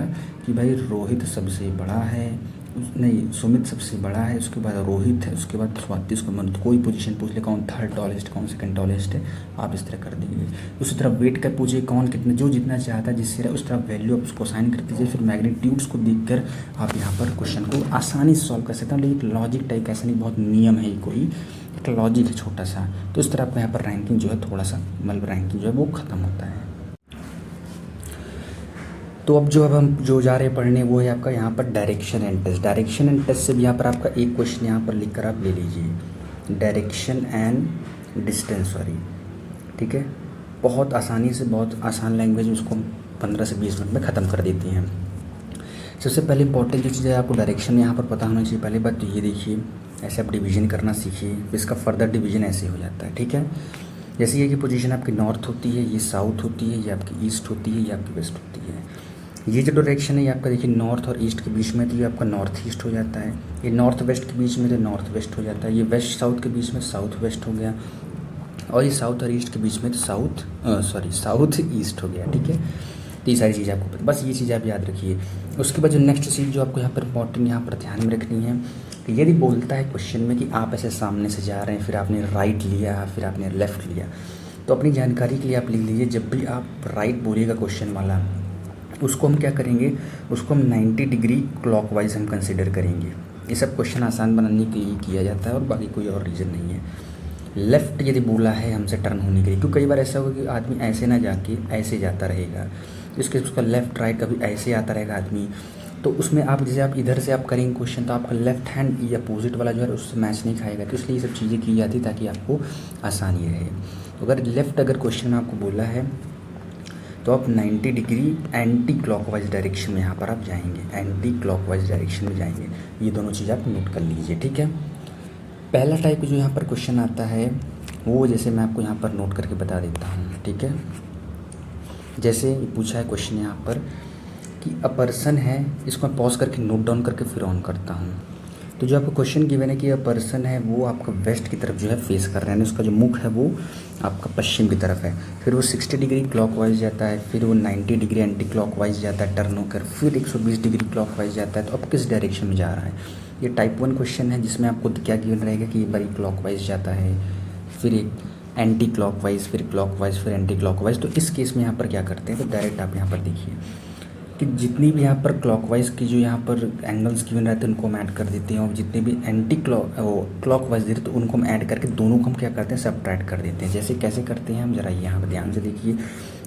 कि भाई रोहित सबसे बड़ा है, नहीं सुमित सबसे बड़ा है, उसके बाद रोहित है, उसके बाद स्वाति, उसके बाद कोई पोजीशन पूछ ले कौन थर्ड टॉलेस्ट कौन सेकंड टॉलेस्ट है, आप इस तरह कर देंगे। उसी तरह वेट का पूछे कौन कितने, जो जितना चाहता है जिससे उस तरह वैल्यू आप उसको असाइन कर दीजिए, फिर मैग्नीट्यूड्स को देखकर आप यहाँ पर क्वेश्चन को आसानी से सॉल्व कर सकते हैं। लेकिन लॉजिक टाइप ऐसा नहीं, बहुत नियम है कोई एक लॉजिक है छोटा सा, तो इस तरह आपका यहाँ पर रैंकिंग जो है थोड़ा सा मतलब रैंकिंग जो है वो ख़त्म होता है। तो अब हम जो जा रहे हैं पढ़ने वो है आपका यहाँ पर direction and test. Direction and test से भी यहाँ पर आपका एक क्वेश्चन यहाँ पर लिख कर आप ले लीजिए, डायरेक्शन एंड डिस्टेंस सॉरी, ठीक है। बहुत आसानी से, बहुत आसान लैंग्वेज में उसको 15 से 20 मिनट में ख़त्म कर देती हैं। सबसे पहले इंपॉर्टेंट जो चीज़ है आपको डायरेक्शन यहाँ पर पता होना चाहिए। पहली बात तो ये देखिए, ऐसे आप डिवीज़न करना सीखिए, इसका फर्दर डिवीज़न ऐसे हो जाता है, ठीक है। जैसे ये कि पोजीशन आपकी नॉर्थ होती है, ये साउथ होती है, ये आपकी ईस्ट होती है, ये आपकी वेस्ट होती है। ये जो डायरेक्शन है ये आपका देखिए नॉर्थ और ईस्ट के बीच में, तो ये आपका नॉर्थ ईस्ट हो जाता है। ये नॉर्थ वेस्ट के बीच में तो नॉर्थ वेस्ट हो जाता है। ये वेस्ट साउथ के बीच में साउथ वेस्ट हो गया, और ये साउथ और ईस्ट के बीच में तो साउथ ईस्ट हो गया, ठीक है। तो ये सारी चीज़ें आपको पता, बस ये चीज़ आप याद रखिए। उसके बाद जो नेक्स्ट चीज़ जो आपको यहाँ पर इंपॉर्टेंट यहाँ पर ध्यान में रखनी है कि यदि बोलता है क्वेश्चन में कि आप ऐसे सामने से जा रहे हैं, फिर आपने राइट लिया, फिर आपने लेफ़्ट लिया, तो अपनी जानकारी के लिए आप लिख लीजिए, जब भी आप राइट बोलिएगा क्वेश्चन वाला, उसको हम क्या करेंगे, उसको हम 90 डिग्री क्लॉकवाइज हम कंसिडर करेंगे। ये सब क्वेश्चन आसान बनाने के लिए किया जाता है और बाकी कोई और रीज़न नहीं है। लेफ़्ट यदि बोला है हमसे टर्न होने के लिए, क्योंकि कई बार ऐसा होगा कि आदमी ऐसे ना जाके ऐसे जाता रहेगा, इसके उसका लेफ़्ट राइट कभी ऐसे आता रहेगा आदमी, तो उसमें आप जैसे आप इधर से आप करेंगे क्वेश्चन, तो आपका लेफ़्ट हैंड ये अपोजिट वाला जो है उससे मैच नहीं खाएगा, तो इसलिए ये सब चीज़ें की जाती ताकि आपको आसानी रहे। तो अगर लेफ़्ट अगर क्वेश्चन में आपको बोला है तो आप 90 डिग्री एंटी क्लॉकवाइज डायरेक्शन में यहाँ पर आप जाएंगे, एंटी क्लॉकवाइज डायरेक्शन में जाएंगे। ये दोनों चीज़ आप नोट कर लीजिए, ठीक है। पहला टाइप जो यहाँ पर क्वेश्चन आता है वो जैसे मैं आपको यहाँ पर नोट करके बता देता हूँ, ठीक है। जैसे पूछा है क्वेश्चन यहाँ पर कि अ पर्सन है, इसको मैं पॉज करके नोट डाउन करके फिर ऑन करता हूँ। तो जो आपको क्वेश्चन गिवन है कि अ पर्सन है वो आपका वेस्ट की तरफ जो है फेस कर रहा है, उसका जो मुख है वो आपका पश्चिम की तरफ है, फिर वो 60 डिग्री क्लॉकवाइज जाता है, फिर वो 90 डिग्री एंटी क्लॉकवाइज जाता है टर्न होकर, फिर 120 डिग्री क्लॉकवाइज जाता है। तो अब किस डायरेक्शन में जा रहा है? ये टाइप 1 क्वेश्चन है जिसमें आपको क्या गिवन रहेगा कि एक बार क्लॉकवाइज जाता है, फिर एक एंटी क्लॉकवाइज, फिर क्लॉकवाइज, फिर एंटी क्लॉकवाइज। तो इस केस में यहाँ पर क्या करते हैं, तो डायरेक्ट आप यहाँ पर देखिए कि जितनी भी यहाँ पर क्लॉकवाइज की जो यहाँ पर एंगल्स गिवन रहते हैं उनको हम ऐड कर देते हैं, और जितने भी एंटी क्लॉकवाइज देते हैं तो उनको हम ऐड करके दोनों को हम क्या करते हैं, सबट्रैक्ट कर देते हैं। जैसे कैसे करते हैं हम जरा यहाँ पर ध्यान से देखिए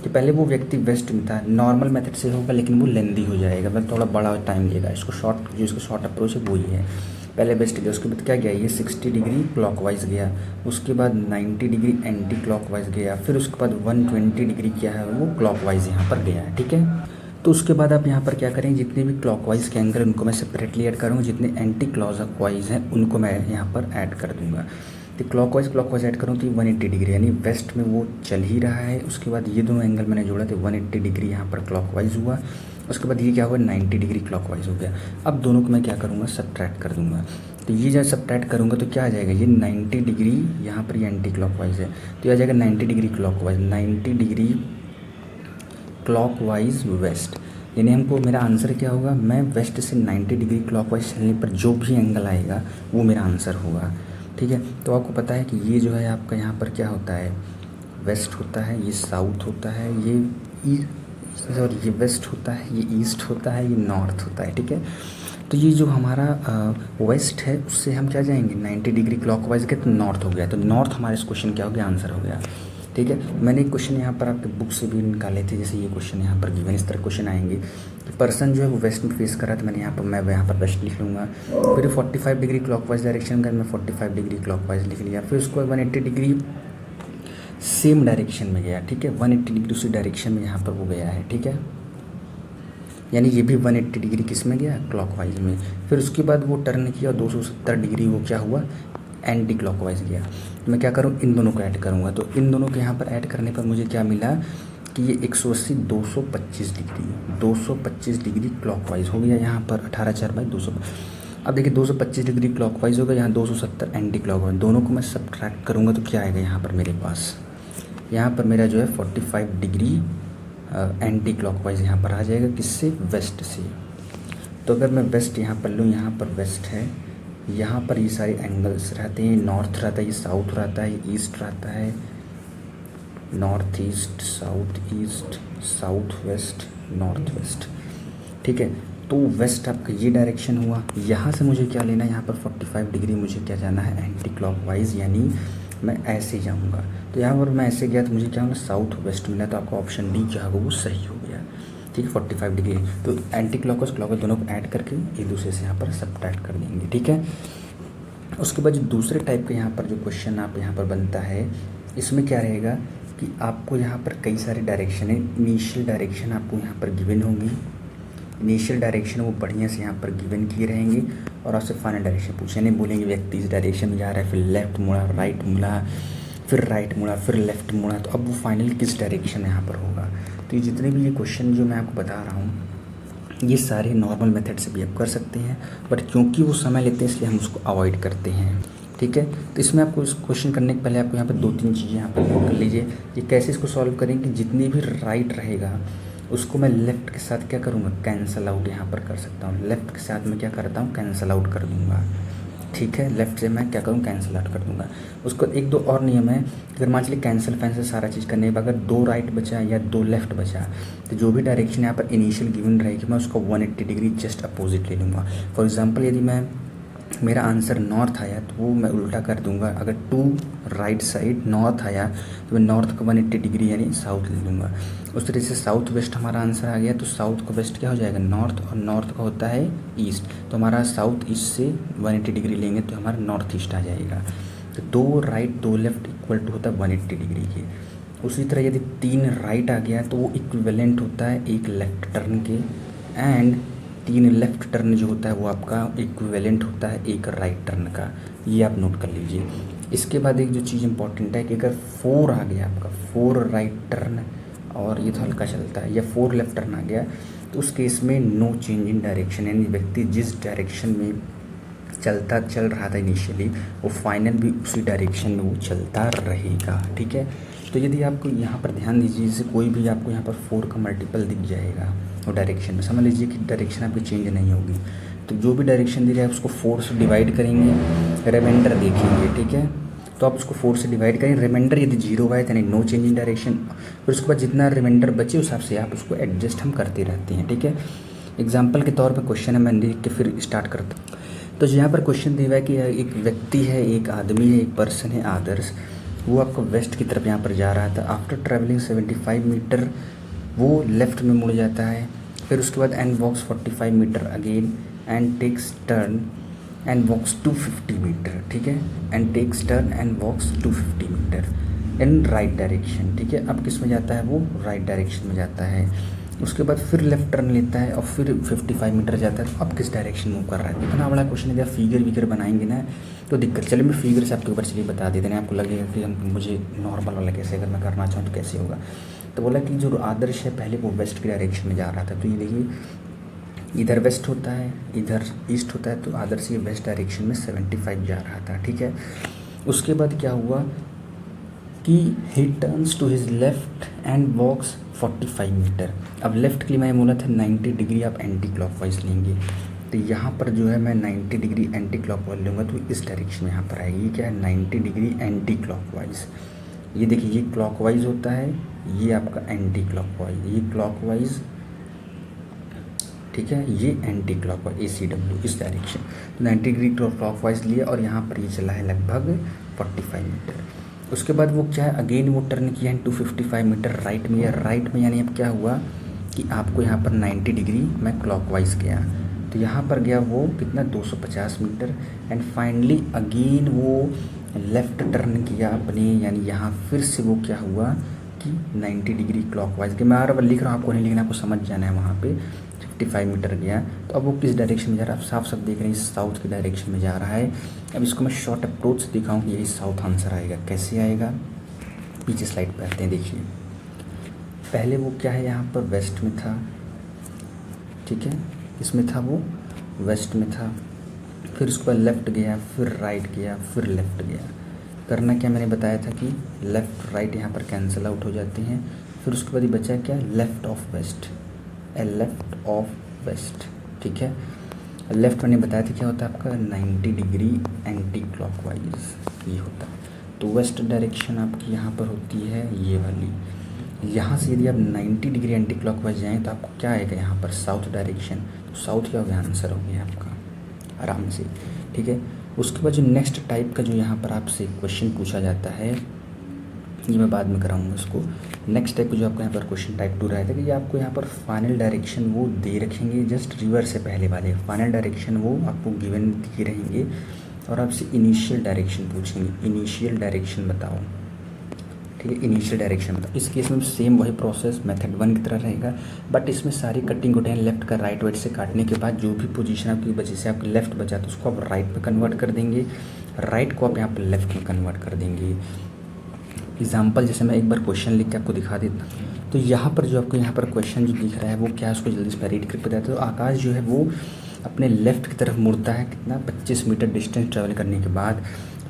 कि पहले वो व्यक्ति वेस्ट में था, नॉर्मल मेथड से होगा लेकिन वो लेंदी हो जाएगा, मतलब थोड़ा बड़ा टाइम लेगा। इसको शॉर्ट, जो इसका शॉर्ट अप्रोच है वो ही है, पहले वेस्ट गया, उसके बाद क्या गया, ये 60 डिग्री क्लॉकवाइज गया, उसके बाद 90 डिग्री एंटी क्लॉकवाइज गया, फिर उसके बाद 120 डिग्री क्या है वो क्लॉकवाइज यहाँ पर गया है, ठीक है। तो उसके बाद आप यहाँ पर क्या करें, जितने भी क्लॉकवाइज के एंगल उनको मैं सेपरेटली ऐड करूँगा, जितने एंटी क्लॉकवाइज हैं उनको मैं यहाँ पर ऐड कर दूँगा। तो क्लॉकवाइज ऐड करूँ तो 180 डिग्री, यानी वेस्ट में वो चल ही रहा है। उसके बाद ये दोनों एंगल मैंने जोड़ा तो 180 डिग्री यहाँ पर क्लॉकवाइज हुआ, उसके बाद ये क्या हुआ, 90 डिग्री क्लॉकवाइज हो गया। अब दोनों को मैं क्या करूँगा, सबट्रैक्ट कर दूँगा। तो ये जब सबट्रैक्ट करूँगा तो क्या आ जाएगा, ये 90 डिग्री यहाँ पर ये एंटी क्लॉकवाइज है तो ये आ जाएगा 90 degree clockwise, 90 degree clockwise west, यानी हमको मेरा आंसर क्या होगा, मैं वेस्ट से 90 डिग्री क्लॉकवाइज चलने पर जो भी एंगल आएगा वो मेरा आंसर होगा, ठीक है। तो आपको पता है कि ये जो है आपका यहाँ पर क्या होता है, वेस्ट होता है, ये साउथ होता है, ये वेस्ट होता है, ये ईस्ट होता है, ये नॉर्थ होता है, ठीक है। तो ये जो हमारा वेस्ट है उससे हम क्या जाएंगे 90 डिग्री क्लॉकवाइज के, तो नॉर्थ हो गया, तो नॉर्थ हमारे इस क्वेश्चन क्या हो गया, आंसर हो गया, ठीक है। मैंने एक क्वेश्चन यहाँ पर आपके बुक से भी निकाले थे, जैसे ये क्वेश्चन यहाँ पर गिवन, इस तरह क्वेश्चन आएंगे कि पर्सन जो है वो वेस्ट में फेस कर रहा था, मैं यहाँ पर वेस्ट लिख लूँगा, फिर 45 डिग्री क्लॉकवाइज डायरेक्शन का मैं 45 डिग्री क्लॉकवाइज लिख लिया, फिर उसको 180 डिग्री सेम डायरेक्शन में गया, ठीक है, 180 डिग्री उसी डायरेक्शन में यहाँ पर वो गया है, ठीक है, यानी ये भी 180 डिग्री किस में गया, क्लॉकवाइज में। फिर उसके बाद वो टर्न किया 270 डिग्री वो क्या हुआ, एंटी क्लॉकवाइज गया। तो मैं क्या करूँ, इन दोनों को ऐड करूँगा, तो इन दोनों को यहाँ पर ऐड करने पर मुझे क्या मिला कि ये 180 225 डिग्री क्लॉकवाइज हो गया यहाँ पर, 18/4/200। अब देखिए 225 डिग्री क्लॉकवाइज होगा, यहाँ 270 एंटी क्लॉकवाइज, दोनों को मैं सबट्रैक्ट करूँगा तो क्या आएगा यहाँ पर मेरे पास, यहाँ पर मेरा जो है 45 डिग्री एंटी क्लॉकवाइज यहाँ पर आ जाएगा, किससे, वेस्ट से। तो अगर मैं वेस्ट यहाँ पर लूँ, यहाँ पर वेस्ट है, यहाँ पर ये सारे एंगल्स रहते हैं, नॉर्थ रहता है, ये साउथ रहता है, ये ईस्ट रहता है, north east, south west, north west, ठीक है। तो वेस्ट आपका ये डायरेक्शन हुआ, यहाँ से मुझे क्या लेना है, यहाँ पर 45 डिग्री मुझे क्या जाना है, एंटी क्लॉकवाइज, यानी मैं ऐसे जाऊँगा। तो यहाँ पर मैं ऐसे गया तो मुझे क्या होगा, साउथ वेस्ट मिला, तो आपका ऑप्शन डी क्या होगा, वो सही हो गया, ठीक है, 45 डिग्री। तो एंटी क्लॉकवाइज दोनों को ऐड करके एक दूसरे से यहाँ पर सबट्रैक्ट कर देंगे, ठीक है। उसके बाद जो दूसरे टाइप का यहाँ पर जो क्वेश्चन आप यहाँ पर बनता है, इसमें क्या रहेगा कि आपको यहाँ पर कई सारे डायरेक्शन है, इनिशियल डायरेक्शन आपको यहाँ पर गिवन होंगी, इनिशियल डायरेक्शन वो बढ़िया से यहाँ पर गिवन किए रहेंगे, और आपसे फाइनल डायरेक्शन पूछे नहीं बोलेंगे व्यक्ति इस डायरेक्शन में जा रहा है, फिर लेफ्ट मुड़ा, राइट मुड़ा, फिर राइट मुड़ा, फिर लेफ्ट मुड़ा, तो अब वो फाइनल किस डायरेक्शन में यहाँ पर होगा। तो ये जितने भी ये क्वेश्चन जो मैं आपको बता रहा हूँ ये सारे नॉर्मल मेथड से भी आप कर सकते हैं, बट क्योंकि वो समय लेते हैं इसलिए हम उसको अवॉइड करते हैं, ठीक है। तो इसमें आपको इस क्वेश्चन करने के पहले आपको यहाँ पर 2-3 चीज़ें यहाँ पर नोट कर लीजिए, ये कैसे इसको सॉल्व करें कि जितनी भी राइट रहेगा उसको मैं लेफ़्ट के साथ क्या करूँगा, कैंसल आउट यहाँ पर कर सकता हूँ। लेफ़्ट के साथ मैं क्या करता हूँ, कैंसल आउट कर दूँगा। ठीक है, लेफ़्ट से मैं क्या करूँ, कैंसिल आउट कर दूँगा। उसको एक दो और नियम है, अगर मान लीजिए कैंसिल फैंसिल सारा चीज़ करने के बाद अगर 2 राइट बचा या 2 लेफ़्ट बचा, तो जो भी डायरेक्शन यहाँ पर इनिशियल गिवन रहेगी मैं उसको 180 डिग्री जस्ट अपोजिट ले लूँगा। फॉर एग्जांपल यदि मेरा आंसर नॉर्थ आया तो वो मैं उल्टा कर दूंगा। अगर 2 राइट साइड नॉर्थ आया तो मैं नॉर्थ का 180 डिग्री यानी साउथ ले लूँगा। उस तरीके से साउथ वेस्ट हमारा आंसर आ गया, तो साउथ का वेस्ट क्या हो जाएगा, नॉर्थ, और नॉर्थ का होता है ईस्ट, तो हमारा साउथ ईस्ट से 180 डिग्री लेंगे तो हमारा नॉर्थ ईस्ट आ जाएगा। तो 2 राइट 2 लेफ्ट इक्वल टू होता है 180 डिग्री के। उसी तरह यदि 3 राइट आ गया तो वो इक्विवेलेंट होता है 1 लेफ्ट टर्न के, एंड 3 लेफ़्ट टर्न जो होता है वो आपका इक्विवेलेंट होता है 1 राइट टर्न का। ये आप नोट कर लीजिए। इसके बाद एक जो चीज़ इंपॉर्टेंट है कि अगर 4 आ गया आपका, 4 राइट टर्न और ये तो हल्का चलता है, या 4 लेफ़्ट टर्न आ गया, तो उस केस में नो चेंज इन डायरेक्शन, यानी व्यक्ति जिस डायरेक्शन में चल रहा था इनिशियली वो फाइनल भी उसी डायरेक्शन में वो चलता रहेगा। ठीक है, तो यदि आपको यहाँ पर ध्यान दीजिए, जैसे कोई भी आपको यहाँ पर 4 का मल्टीपल दिख जाएगा और डायरेक्शन में, समझ लीजिए कि डायरेक्शन आपकी चेंज नहीं होगी, तो जो भी डायरेक्शन दे रहा है उसको 4 से डिवाइड करेंगे, रिमाइंडर देखेंगे। ठीक है, तो आप उसको 4 से डिवाइड करें, रिमाइंडर यदि 0 आए यानी नो चेंज इन डायरेक्शन, फिर उसके बाद जितना रिमाइंडर बचे उस हिसाब से आप उसको एडजस्ट हम करते रहते हैं। ठीक है, एग्जाम्पल के तौर पर क्वेश्चन है, मैं लिख के फिर स्टार्ट करता हूँ। तो यहाँ पर क्वेश्चन दिया हुआ है कि एक व्यक्ति है, एक आदमी है, एक पर्सन है आदर्श, वो आपको वेस्ट की तरफ यहाँ पर जा रहा था। आफ्टर ट्रैवलिंग 75 मीटर वो लेफ़्ट में मुड़ जाता है, फिर उसके बाद and walks 45 metre again and takes turn and walks 250 metre. ठीक है, and takes turn and walks 250 metre in right direction. ठीक है, अब किस में जाता है, वो राइट डायरेक्शन में जाता है। उसके बाद फिर लेफ़्ट टर्न लेता है और फिर 55 मीटर जाता है, तो अब किस डायरेक्शन मूव कर रहा है। इतना बड़ा क्वेश्चन है, जब फिगर विगर बनाएंगे ना तो दिक्कत। चलिए मैं फिगर से आपके ऊपर चलिए बता देते हैं, आपको लगेगा कि हम मुझे नॉर्मल वाला कैसे अगर मैं करना चाहूँ तो कैसे होगा। तो बोला कि जो आदर्श है पहले वो वेस्ट की डायरेक्शन में जा रहा था, तो ये देखिए इधर वेस्ट होता है इधर ईस्ट होता है, तो आदर्श ये वेस्ट डायरेक्शन में 75 जा रहा था। ठीक है, उसके बाद क्या हुआ कि he turns to his left and walks 45 metre. अब लेफ़्ट के लिए मैं बोला था 90 डिग्री आप एंटी क्लॉकवाइज लेंगे, तो यहाँ पर जो है मैं 90 डिग्री एंटी क्लॉकवाइज लूँगा, तो इस डायरेक्शन में यहाँ पर आएगी। क्या है, 90 डिग्री एंटी क्लॉकवाइज। ये देखिए ये क्लॉकवाइज होता है, ये आपका एंटी क्लॉकवाइज, ये क्लॉकवाइज। ठीक है, ये एंटी क्लॉकवाइज ACW इस डायरेक्शन, तो 90 डिग्री क्लॉकवाइज लिए और यहाँ पर ये चला है लगभग 45 मीटर। उसके बाद वो क्या है, अगेन वो टर्न किया है 255 मीटर राइट में, या राइट में यानी अब क्या हुआ कि आपको यहाँ पर 90 डिग्री मैं क्लॉकवाइज गया, तो यहाँ पर गया वो कितना 250 मीटर, एंड फाइनली अगेन वो लेफ़्ट टर्न किया अपने, यानी यहाँ फिर से वो क्या हुआ कि 90 डिग्री क्लॉकवाइज के, मैं बार लिख रहा हूँ आपको नहीं लिखना, आपको समझ जाना है। वहाँ पे 55 मीटर गया, तो अब वो किस डायरेक्शन में जा रहा है, आप साफ साफ देख रहे हैं साउथ की डायरेक्शन में जा रहा है। अब इसको मैं शॉर्ट अप्रोच से दिखाऊँ कि यही साउथ आंसर आएगा। कैसे आएगा, पीछे स्लाइड पर आते हैं, देखिए पहले वो क्या है यहाँ पर वेस्ट में था। ठीक है, इसमें था वो वेस्ट में था, फिर उसके बाद लेफ़्ट गया, फिर राइट गया, फिर लेफ़्ट गया। करना क्या मैंने बताया था कि लेफ़्ट राइट यहाँ पर कैंसिल आउट हो जाते हैं, फिर उसके बाद ये बचा क्या, left of west, left of west. ठीक है, लेफ़्ट मैंने बताया था क्या होता है आपका 90 डिग्री एंटी क्लॉकवाइज ये होता है, तो वेस्ट डायरेक्शन आपकी यहाँ पर होती है ये वाली। यहाँ से यदि आप 90 डिग्री एंटी क्लॉकवाइज जाएँ तो आपको क्या आएगा यहाँ पर साउथ डायरेक्शन, तो साउथ क्या हो गया, आंसर हो गया आपका आराम से। ठीक है, उसके बाद जो नेक्स्ट टाइप का जो यहाँ पर आपसे क्वेश्चन पूछा जाता है, ये मैं बाद में कराऊंगा इसको। नेक्स्ट टाइप का जो आपको यहाँ पर क्वेश्चन टाइप 2 रहा था कि ये आपको यहाँ पर फाइनल डायरेक्शन वो दे रखेंगे, जस्ट रिवर्स से पहले वाले फाइनल डायरेक्शन वो आपको गिवन दिए रहेंगे और आपसे इनिशियल डायरेक्शन पूछेंगे, इनिशियल डायरेक्शन बताओ। ठीक है, इनिशियल डायरेक्शन बताओ। इस केस में सेम वही प्रोसेस मेथड 1 की तरह रहेगा, बट इसमें सारी कटिंग उठाएं लेफ्ट का राइट वाइट से काटने के बाद जो भी पोजीशन आपकी बची से आपके लेफ्ट बचा तो उसको आप राइट में कन्वर्ट कर देंगे, राइट को आप यहाँ पर लेफ्ट में कन्वर्ट कर देंगे। एग्जाम्पल जैसे मैं एक बार क्वेश्चन लिख के आपको दिखा देता, तो यहाँ पर जो आपको यहाँ पर क्वेश्चन जो दिख रहा है वो क्या है, उसको जल्दी से रीड करके बताते। तो आकाश जो है वो अपने लेफ़्ट की तरफ मुड़ता है, कितना 25 मीटर डिस्टेंस ट्रैवल करने के बाद,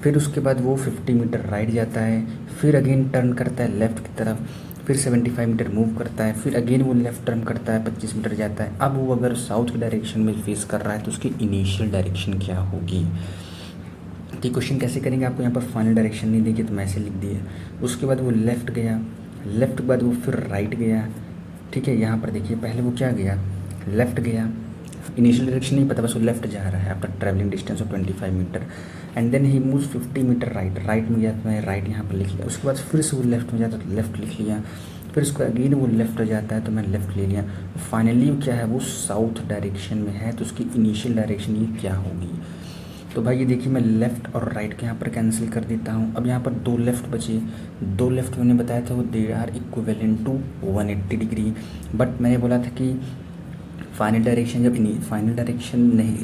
फिर उसके बाद वो 50 मीटर राइट जाता है, फिर अगेन टर्न करता है लेफ़्ट की तरफ, फिर 75 मीटर मूव करता है, फिर अगेन वो लेफ़्ट टर्न करता है, 25 मीटर जाता है। अब वो अगर साउथ के डायरेक्शन में फेस कर रहा है तो उसकी इनिशियल डायरेक्शन क्या होगी। तो क्वेश्चन कैसे करेंगे, आपको यहाँ पर फाइनल डायरेक्शन नहीं देगी तो मैं ऐसे लिख दिए। उसके बाद वो लेफ़्ट गया, लेफ़्ट के बाद वो फिर राइट गया, ठीक है। यहाँ पर देखिए पहले वो क्या गया, लेफ़्ट गया, इनिशियल डायरेक्शन नहीं पता, बस वो लेफ़्ट जा रहा है after travelling distance of 25 metre. And then he moves 50 metre right, right में गया तो मैं राइट यहाँ पर लिख लिया। उसके बाद फिर से वो लेफ़्ट में जाता तो लेफ़्ट लिख लिया, फिर उसको अगेन वो लेफ़्ट जाता है तो मैं लेफ़्ट ले लिया। फाइनली क्या है, वो साउथ डायरेक्शन में है, तो उसकी इनिशियल डायरेक्शन ये क्या होगी। तो भाई ये देखिए मैं लेफ़्ट और राइट के यहाँ पर कैंसिल कर देता हूँ। अब यहाँ पर दो लेफ़्ट बचे, दो लेफ़्ट मैंने बताया था वो they are equivalent to 180 degree. But मैंने बोला था कि फाइनल डायरेक्शन जब फाइनल डायरेक्शन नहीं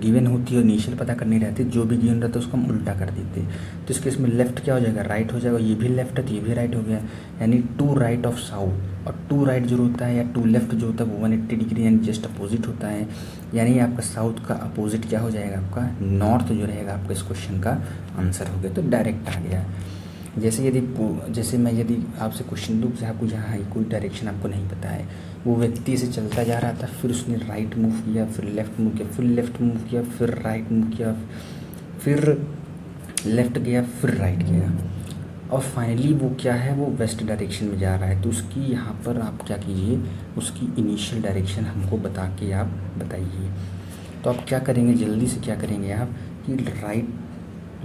गिवन होती है, इनिशियल पता करनी रहती, जो भी गिवन रहता है उसको हम उल्टा कर देते। तो इस केस में लेफ़्ट क्या हो जाएगा, राइट हो जाएगा। ये भी लेफ़्ट है तो ये भी राइट हो गया, यानी टू राइट ऑफ साउथ। और टू राइट जो होता है या टू लेफ़्ट जो होता है वो 180 डिग्री यानी जस्ट अपोजिट होता है। यानी आपका साउथ का अपोजिट क्या हो जाएगा, आपका नॉर्थ जो रहेगा आपका इस क्वेश्चन का आंसर हो गया। तो डायरेक्ट आ गया। जैसे मैं यदि आपसे क्वेश्चन दूँ कि आपको यहाँ कोई डायरेक्शन आपको नहीं पता है, वो व्यक्ति से चलता जा रहा था, फिर उसने राइट मूव किया, फिर लेफ़्ट मूव किया, फिर लेफ़्ट मूव किया, फिर राइट मूव किया, फिर लेफ़्ट गया, फिर राइट गया, और फाइनली वो क्या है, वो वेस्ट डायरेक्शन में जा रहा है। तो उसकी यहाँ पर आप क्या कीजिए, उसकी इनिशियल डायरेक्शन हमको बता के आप बताइए। तो आप क्या करेंगे, जल्दी से क्या करेंगे आप कि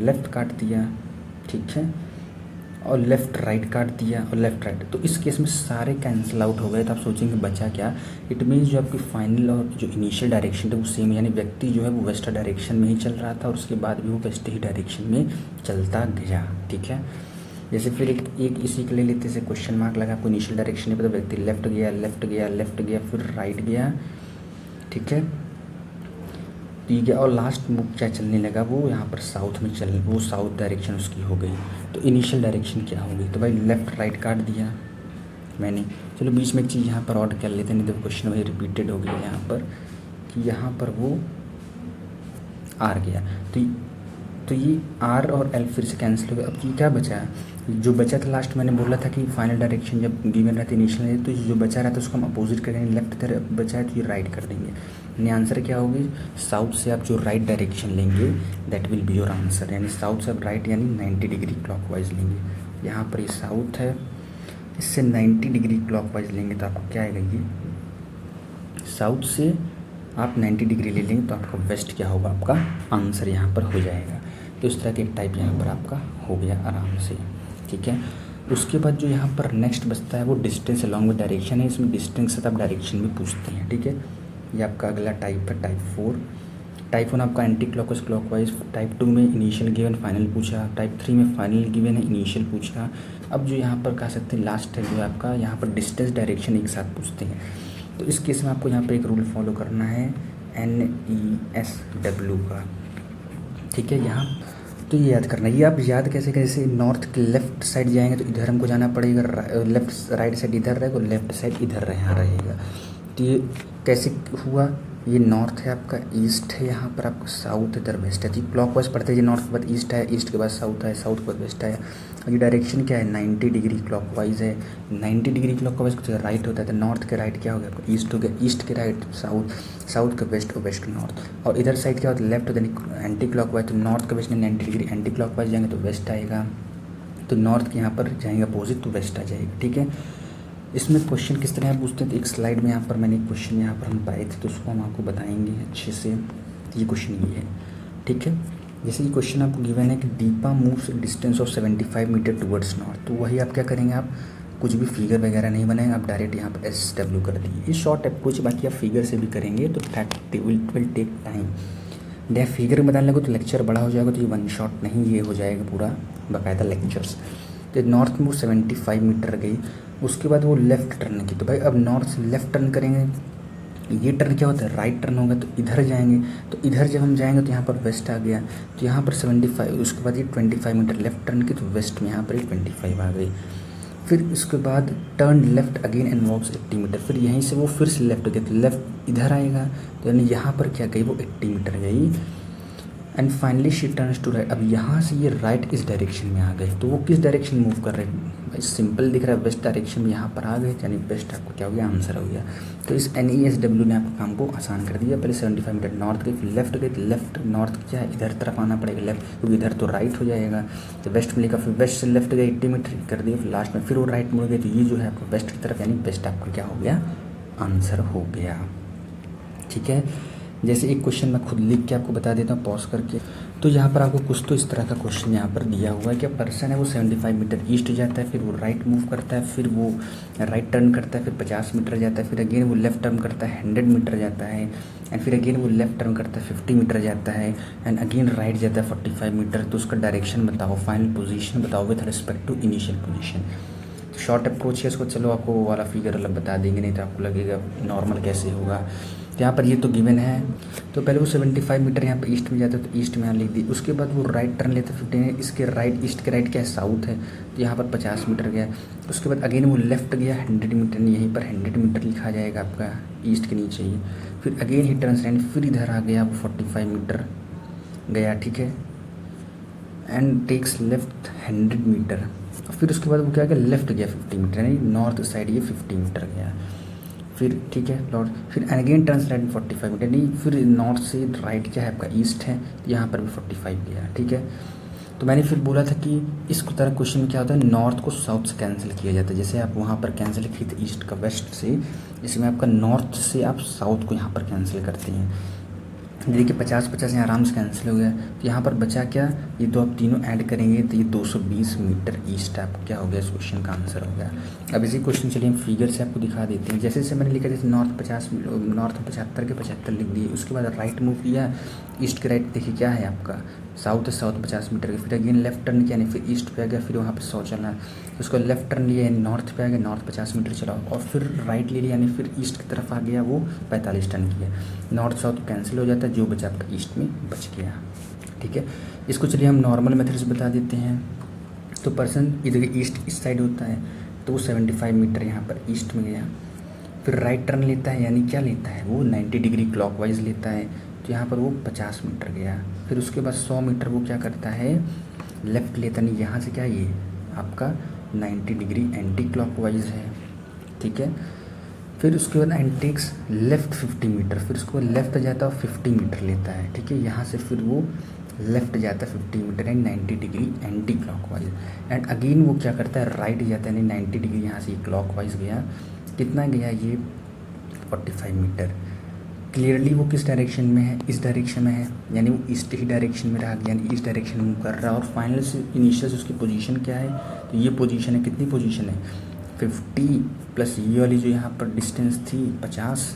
लेफ़्ट काट दिया, ठीक है, और लेफ़्ट राइट काट दिया, और लेफ़्ट राइट। तो इस केस में सारे कैंसिल आउट हो गए। तो आप सोचेंगे बचा क्या, इट मीन्स जो आपकी फाइनल और जो इनिशियल डायरेक्शन है वो सेम, यानी व्यक्ति जो है वो वेस्ट डायरेक्शन में ही चल रहा था और उसके बाद भी वो वेस्ट ही डायरेक्शन में चलता गया, ठीक है। जैसे फिर एक इसी के ले लेते से क्वेश्चन मार्क लगा, आपको इनिशियल डायरेक्शन नहीं पता, व्यक्ति लेफ़्ट गया, लेफ़्ट गया, लेफ़्ट गया, फिर राइट गया, ठीक है, ठीक है, और लास्ट मूव क्या चलने लगा, वो यहाँ पर साउथ में चल, वो साउथ डायरेक्शन उसकी हो गई। तो इनिशियल डायरेक्शन क्या होगी, तो भाई लेफ़्ट राइट काट दिया मैंने। चलो बीच में एक चीज़ यहाँ पर और कर लेते हैं, नहीं तो क्वेश्चन वही रिपीटेड हो गया यहाँ पर कि यहाँ पर वो आर गया। तो ये आर और एल फिर से कैंसिल हो गया। अब ये क्या बचा है, जो बचा था लास्ट मैंने बोला था कि फाइनल डायरेक्शन जब गिवन रहती है इनिशियल, तो जो बचा रहता है उसको हम अपोजिट करेंगे, लेफ्ट तरफ बचा है तो ये राइट कर देंगे। यानी आंसर क्या होगी, साउथ से आप जो राइट डायरेक्शन लेंगे that will be your answer. यानी साउथ से आप राइट यानी 90 डिग्री क्लॉकवाइज लेंगे। यहाँ पर ये साउथ है, इससे 90 डिग्री क्लॉकवाइज लेंगे तो आपको क्या आएगा, ये साउथ से आप 90 डिग्री ले लेंगे तो आपका वेस्ट क्या होगा, आपका आंसर यहाँ पर हो जाएगा। तो इस तरह के एक टाइप यहाँ पर आपका हो गया आराम से, ठीक है। उसके बाद जो यहाँ पर नेक्स्ट बचता है वो डिस्टेंस अलॉन्ग विद डायरेक्शन है। इसमें डिस्टेंस से आप डायरेक्शन भी पूछते हैं, ठीक है। ये आपका अगला टाइप है, टाइप 4। टाइप 1 आपका एंटी क्लॉकवाइज क्लॉकवाइज, टाइप 2 में इनिशियल गिवन फाइनल पूछा, टाइप 3 में फाइनल गिवन है इनिशियल पूछा। अब जो यहाँ पर कह सकते हैं लास्ट है जो आपका यहाँ पर डिस्टेंस डायरेक्शन एक साथ पूछते हैं। तो इस केस में आपको यहाँ पर एक रूल फॉलो करना है NESW का, ठीक है। यहाँ तो ये याद करना है। ये आप याद कैसे कैसे, नॉर्थ के लेफ़्ट साइड जाएंगे तो इधर हमको जाना पड़ेगा, लेफ़्ट राइट साइड इधर रहेगा, लेफ़्ट साइड इधर यहाँ रहेगा। तो ये कैसे हुआ, ये नॉर्थ है आपका, ईस्ट है यहाँ पर आपका, साउथ इधर वेस्ट है। तो क्लॉकवाइज पढ़ते हैं, नॉर्थ के बाद ईस्ट है, ईस्ट के बाद साउथ है, साउथ के बाद वेस्ट है। और ये डायरेक्शन क्या है, 90 डिग्री क्लॉकवाइज है। 90 डिग्री क्लॉकवाइज का राइट होता है, तो नॉर्थ के राइट क्या हो गया आपका, ईस्ट हो गया, ईस्ट के राइट साउथ, साउथ का वेस्ट और वेस्ट का नॉर्थ। और इधर साइड क्या होता है, लेफ्ट होता है एंटी क्लॉकवाइज, तो नॉर्थ का वेस्ट में 90 डिग्री एंटी क्लॉकवाइज जाएंगे तो वेस्ट आएगा। तो नॉर्थ के यहाँ पर जाएंगे अपोजिट तो वेस्ट आ जाएगा, ठीक है। इसमें क्वेश्चन किस तरह पूछते हैं, तो एक स्लाइड में यहाँ पर मैंने एक क्वेश्चन यहाँ पर हम पाए थे तो उसको हम आपको बताएंगे अच्छे से। ये क्वेश्चन ये है, ठीक है। जैसे ये क्वेश्चन आपको गिवन है कि Deepa moves distance of 75 metre towards north. तो वही आप क्या करेंगे, आप कुछ भी फिगर वगैरह नहीं बनाएंगे, आप डायरेक्ट यहाँ पर SW कर दिए। ये शॉर्ट अप्रोच, बाकी आप फिगर से भी करेंगे तो that will take time. The figure में बताने लगो तो लेक्चर बड़ा हो जाएगा, तो ये वन शॉट नहीं, ये हो जाएगा पूरा बाकायदा लेक्चर्स। तो नॉर्थ में वो 75 मीटर गई, उसके बाद वो लेफ़्ट टर्न की। तो भाई अब नॉर्थ से लेफ़्ट टर्न करेंगे, ये टर्न क्या होता है, राइट टर्न होगा, तो इधर जाएंगे। तो इधर जब हम जाएंगे तो यहाँ पर वेस्ट आ गया, तो यहाँ पर 75, उसके बाद ये 25 मीटर लेफ़्ट टर्न की, तो वेस्ट में यहाँ पर 25 आ गई। फिर उसके बाद turn left again and walks 80 metre, फिर यहीं से वो फिर से लेफ्ट गए तो लेफ्ट इधर आएगा, तो यानी यहाँ पर क्या गई, वो 80 मीटर गई। And finally she turns to right. अब यहाँ से ये राइट इस डायरेक्शन में आ गए, तो वो किस डायरेक्शन मूव कर रहे हैं भाई, सिंपल दिख रहा है वेस्ट डायरेक्शन में यहाँ पर आ गए, यानी बेस्ट आपको क्या हो गया, आंसर हो गया। तो इस NESW ने आपके काम को आसान कर दिया। पहले 75 मीटर नॉर्थ गए, फिर लेफ्ट गए, लेफ्ट नॉर्थ क्या है, इधर तरफ आना पड़ेगा लेफ्ट, क्योंकि इधर तो राइट हो जाएगा। तो वेस्ट मिलेगा, फिर वेस्ट से लेफ्ट गए 80 मीटर कर दिए, फिर लास्ट में फिर वो राइट मुड़ गए, तो ये जो है आपको वेस्ट की तरफ, यानी बेस्ट आपका क्या हो गया, आंसर हो गया। ठीक है, जैसे एक क्वेश्चन मैं खुद लिख के आपको बता देता हूँ पॉज करके। तो यहाँ पर आपको कुछ तो इस तरह का क्वेश्चन यहाँ पर दिया हुआ है कि पर्सन है वो 75 मीटर ईस्ट जाता है, फिर वो राइट मूव करता है, फिर वो राइट टर्न करता है, फिर 50 मीटर जाता है, फिर अगेन वो लेफ्ट टर्न करता है 100 मीटर जाता है, एंड फिर अगेन वो लेफ्ट टर्न करता है 50 मीटर जाता है, एंड अगेन राइट जाता है 45 मीटर। तो उसका डायरेक्शन बताओ, फाइनल पोजीशन बताओ with respect to initial position. तो शॉर्ट अप्रोच है इसको, चलो आपको वो वाला फिगर अलग बता देंगे, नहीं तो आपको लगेगा नॉर्मल कैसे होगा। तो यहाँ पर ये तो गिवन है, तो पहले वो 75 मीटर यहाँ पर ईस्ट में जाता है, तो ईस्ट में यहाँ लिख दी। उसके बाद वो राइट टर्न लेता है 15, इसके राइट, ईस्ट के राइट क्या है, साउथ है, तो यहाँ पर 50 मीटर गया। उसके बाद अगेन वो लेफ्ट गया 100 मीटर, यहीं पर 100 मीटर लिखा जाएगा आपका ईस्ट के नीचे ही। फिर अगेन ही टर्न साइड, फिर इधर आ गया वो 45 मीटर गया, ठीक है, एंड टेक्स लेफ्ट 100 मीटर। फिर उसके बाद वो क्या गया, लेफ्ट गया 50 मीटर, यानी नॉर्थ साइड ये 50 मीटर गया। फिर ठीक है लॉर्ड, फिर अगेन टर्न्स राइट 45 मीटर, नहीं फिर नॉर्थ से राइट क्या है आपका ईस्ट है, तो यहाँ पर भी 45 गया। ठीक है, तो मैंने फिर बोला था कि इस तरह क्वेश्चन में क्या होता है, नॉर्थ को साउथ से कैंसिल किया जाता है। जैसे आप वहाँ पर कैंसिल किए थे ईस्ट का वेस्ट से, इसमें आपका नॉर्थ से आप साउथ को यहाँ पर कैंसिल करते हैं। देखिए 50-50 यहाँ आराम से कैंसिल हो गया, तो यहाँ पर बचा क्या, ये दो आप तीनों ऐड करेंगे तो ये 220 मीटर ईस्ट आपको क्या हो गया, इस क्वेश्चन का आंसर हो गया। अब इसी क्वेश्चन चलिए हम फिगर से आपको दिखा देते हैं। जैसे मैंने लिखा, जैसे नॉर्थ 75 के 75 लिख दिए, उसके बाद राइट मूव किया, ईस्ट के राइट देखिए क्या है आपका, साउथ है, साउथ 50 मीटर के, फिर अगेन लेफ्ट टर्न किया, नहीं फिर ईस्ट पे आ गया, फिर वहाँ पे 100 चलना है, उसको लेफ्ट टर्न लिया यानी नॉर्थ पे आ गया, नॉर्थ 50 मीटर चलाओ, और फिर राइट ले लिया यानी फिर ईस्ट की तरफ आ गया, वो 45 टर्न किया। नॉर्थ साउथ कैंसिल हो जाता है, जो बचा आपका ईस्ट में बच गया। ठीक है, इसको चलिए हम नॉर्मल मेथड से बता देते हैं। तो पर्सन इधर ईस्ट इस साइड होता है, तो वो 75 मीटर यहाँ पर ईस्ट में गया, फिर राइट टर्न लेता है, यानी क्या लेता है वो 90 डिग्री क्लॉकवाइज लेता है, तो यहाँ पर वो 50 मीटर गया। फिर उसके बाद 100 मीटर वो क्या करता है, लेफ्ट लेता, नहीं यहाँ से क्या ये आपका 90 डिग्री एंटी क्लॉकवाइज है। ठीक है, फिर उसके बाद एंटीक्स लेफ्ट 50 मीटर, फिर उसको लेफ्ट जाता है 50 मीटर लेता है। ठीक है, यहाँ से फिर वो लेफ्ट जाता है 50 metre and 90 degree anti clockwise, and again वो क्या करता है, राइट जाता है, यानी 90 डिग्री यहाँ से क्लॉकवाइज गया। कितना गया ये 45 मीटर। क्लियरली वो किस डायरेक्शन में है, इस डायरेक्शन में है, यानी वो ईस्ट ही डायरेक्शन में रहा गया, यानी इस डायरेक्शन में कर रहा है। और फाइनल से इनिशियल से उसकी पोजीशन क्या है, तो ये पोजीशन है, कितनी पोजीशन है 50 प्लस ये वाली जो यहाँ पर डिस्टेंस थी 50,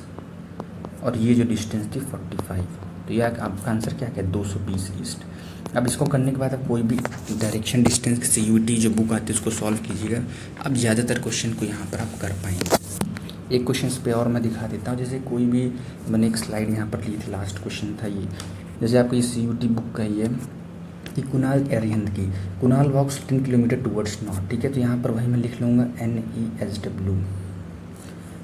और ये जो डिस्टेंस थी 45, तो यह आपका आंसर क्या है 220 ईस्ट। अब इसको करने के बाद आप कोई भी डायरेक्शन डिस्टेंस CUET जो बुक आती है उसको सॉल्व कीजिएगा। अब ज़्यादातर क्वेश्चन को यहाँ पर आप कर पाएंगे। एक क्वेश्चन पे और मैं दिखा देता हूँ, जैसे कोई भी मैंने एक स्लाइड यहाँ पर ली थी, लास्ट क्वेश्चन था ये, जैसे आपको ये CUET बुक का ये कि कुणाल अरिहंत की, कुणाल वॉक्स 10 किलोमीटर टूवर्ड्स नॉर्थ। ठीक है, तो यहाँ पर वही मैं लिख लूँगा NESW,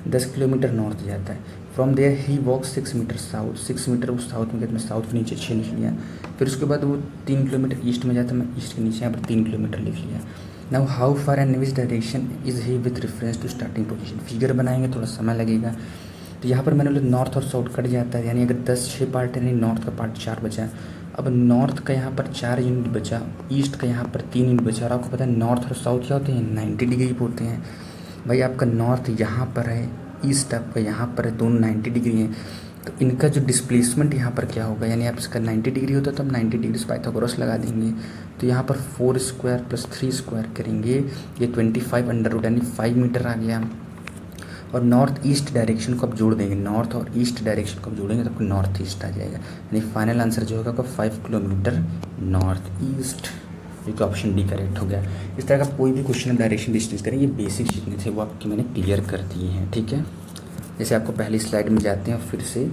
10 किलोमीटर नॉर्थ जाता है। From there he walk 6 metre south, 6 metre वो साउथ में, मैं साउथ के नीचे 6 लिख लिया। फिर उसके बाद वो 3 किलोमीटर ईस्ट में जाता है, मैं ईस्ट के नीचे यहाँ पर 3 किलोमीटर लिख लिया। Now how far and which direction is he with reference to starting position. Figure बनाएंगे थोड़ा समय लगेगा, तो यहाँ पर मैंने बोला नॉर्थ और साउथ कट जाता है, यानी अगर 6 पार्ट है, यानी नॉर्थ का पार्ट 4 बचा। अब नॉर्थ का यहाँ पर 4 यूनिट बचा, ईस्ट का यहाँ पर 3 यूनिट बचा, और आपको पता है नॉर्थ और साउथ क्या होते हैं 90 डिग्री पे होते हैं। भाई आपका नॉर्थ यहाँ पर है, ईस्ट आपका यहाँ पर है, दोनों 90 डिग्री हैं, तो इनका जो डिस्प्लेसमेंट यहाँ पर क्या होगा, यानी आप इसका 90 डिग्री होता है तो हम 90 डिग्री से पाइथागोरस लगा देंगे, तो यहाँ पर 4 स्क्वायर प्लस 3 स्क्वायर करेंगे, ये 25 अंडर रूट यानी 5 मीटर आ गया। और नॉर्थ ईस्ट डायरेक्शन को आप जोड़ देंगे, नॉर्थ और ईस्ट डायरेक्शन को आप जोड़ेंगे तो आपको नॉर्थ ईस्ट आ जाएगा, यानी फाइनल आंसर जो होगा आपका 5 किलोमीटर नॉर्थ ईस्ट, जो कि ऑप्शन डी करेक्ट हो गया। इस तरह का कोई भी क्वेश्चन डायरेक्शन डिस्टेंस करें, ये बेसिक जितने थे वो आपके मैंने क्लियर कर दिए हैं। ठीक है, जैसे आपको पहली स्लाइड में जाते हैं, फिर से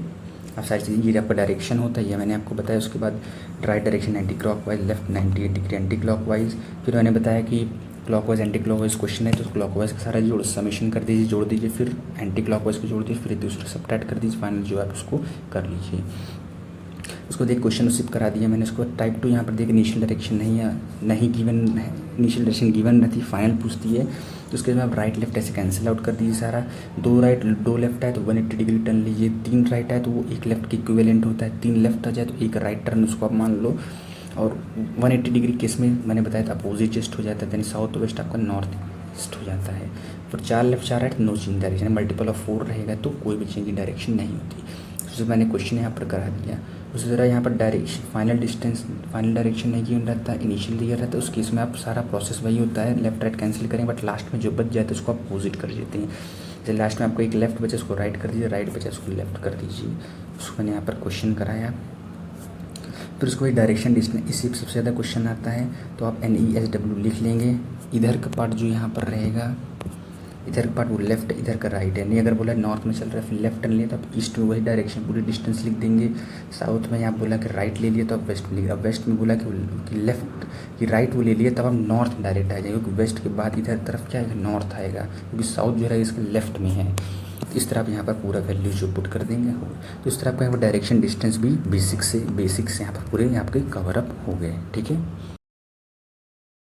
आप सारी चीज़ें, ये आपका डायरेक्शन होता है, ये मैंने आपको बताया। उसके बाद right direction anti clockwise, left 98 degree anti clockwise. फिर मैंने बताया कि क्लॉकवाइज एंटी क्लॉकवाइज क्वेश्चन है तो क्लॉकवाइज का सारा जोड़ समेशन कर दीजिए, जोड़ दीजिए, फिर एंटी क्लॉकवाइज को जोड़ दीजिए, फिर दूसरा सब्ट्रैक्ट कर दीजिए, फाइनल जो है आप उसको कर लीजिए। उसको देख क्वेश्चन रिसीव करा दिया मैंने उसको। टाइप 2 यहाँ पर देख इनिशियल डायरेक्शन नहीं है, नहीं गिवन है, इनिशियल डायरेक्शन गिवन रहती फाइनल पूछती है। तो उसके बाद आप राइट लेफ्ट ऐसे कैंसिल आउट कर दीजिए सारा। 2 राइट 2 लेफ्ट है तो 180 डिग्री टर्न लीजिए। 3 राइट है तो वो 1 लेफ्ट के इक्विवेलेंट होता है। 3 लेफ्ट आ जाए तो 1 राइट टर्न उसको आप मान लो। और 180 डिग्री केस में मैंने बताया था अपोजिट ईस्ट हो जाता है, यानी साउथ वेस्ट आपका नॉर्थ ईस्ट हो जाता है। फिर 4 left 4 right no change direction, multiple of 4 रहेगा तो कोई भी चेंज की डायरेक्शन नहीं होती। तो मैंने क्वेश्चन यहाँ पर करा दिया। उसी तरह यहाँ पर direction final distance final direction नहीं गिवन रहता, इनिशियल दिया रहता है। उस केस में आप सारा प्रोसेस वही होता है, लेफ्ट राइट कैंसिल करें, बट लास्ट में जो बच जाए तो उसको आप अपोजिट कर देते हैं। जैसे लास्ट में आपको एक लेफ्ट बचा उसको राइट कर दीजिए, राइट बचा उसको लेफ्ट कर दीजिए। उसको मैंने यहाँ पर क्वेश्चन कराया। फिर उसको एक डायरेक्शन डिस्टेंस, इसी सबसे ज़्यादा क्वेश्चन आता है तो आप NESW लिख लेंगे। इधर का पार्ट जो यहाँ पर रहेगा, इधर का पार्ट वो लेफ्ट, इधर का राइट है। नहीं अगर बोला नॉर्थ में चल रहा है फिर लेफ्ट टर्न लिया तो आप ईस्ट में वही डायरेक्शन पूरी डिस्टेंस लिख देंगे। साउथ में आप बोला कि राइट ले लिया तो आप वेस्ट में लिखिए। अब वेस्ट में बोला कि लेफ्ट कि राइट वो ले लिया तब आप नॉर्थ डायरेक्ट आ जाएंगे, क्योंकि वेस्ट के बाद इधर तरफ क्या है नॉर्थ आएगा, क्योंकि साउथ जो है इसके लेफ्ट में है। तो इस तरह आप यहाँ पर पूरा वैल्यू जो पुट कर देंगे हो, तो इस तरह आपका यहाँ पर डायरेक्शन डिस्टेंस भी बेसिक से यहाँ पर पूरे आपके कवर अप हो गए। ठीक है।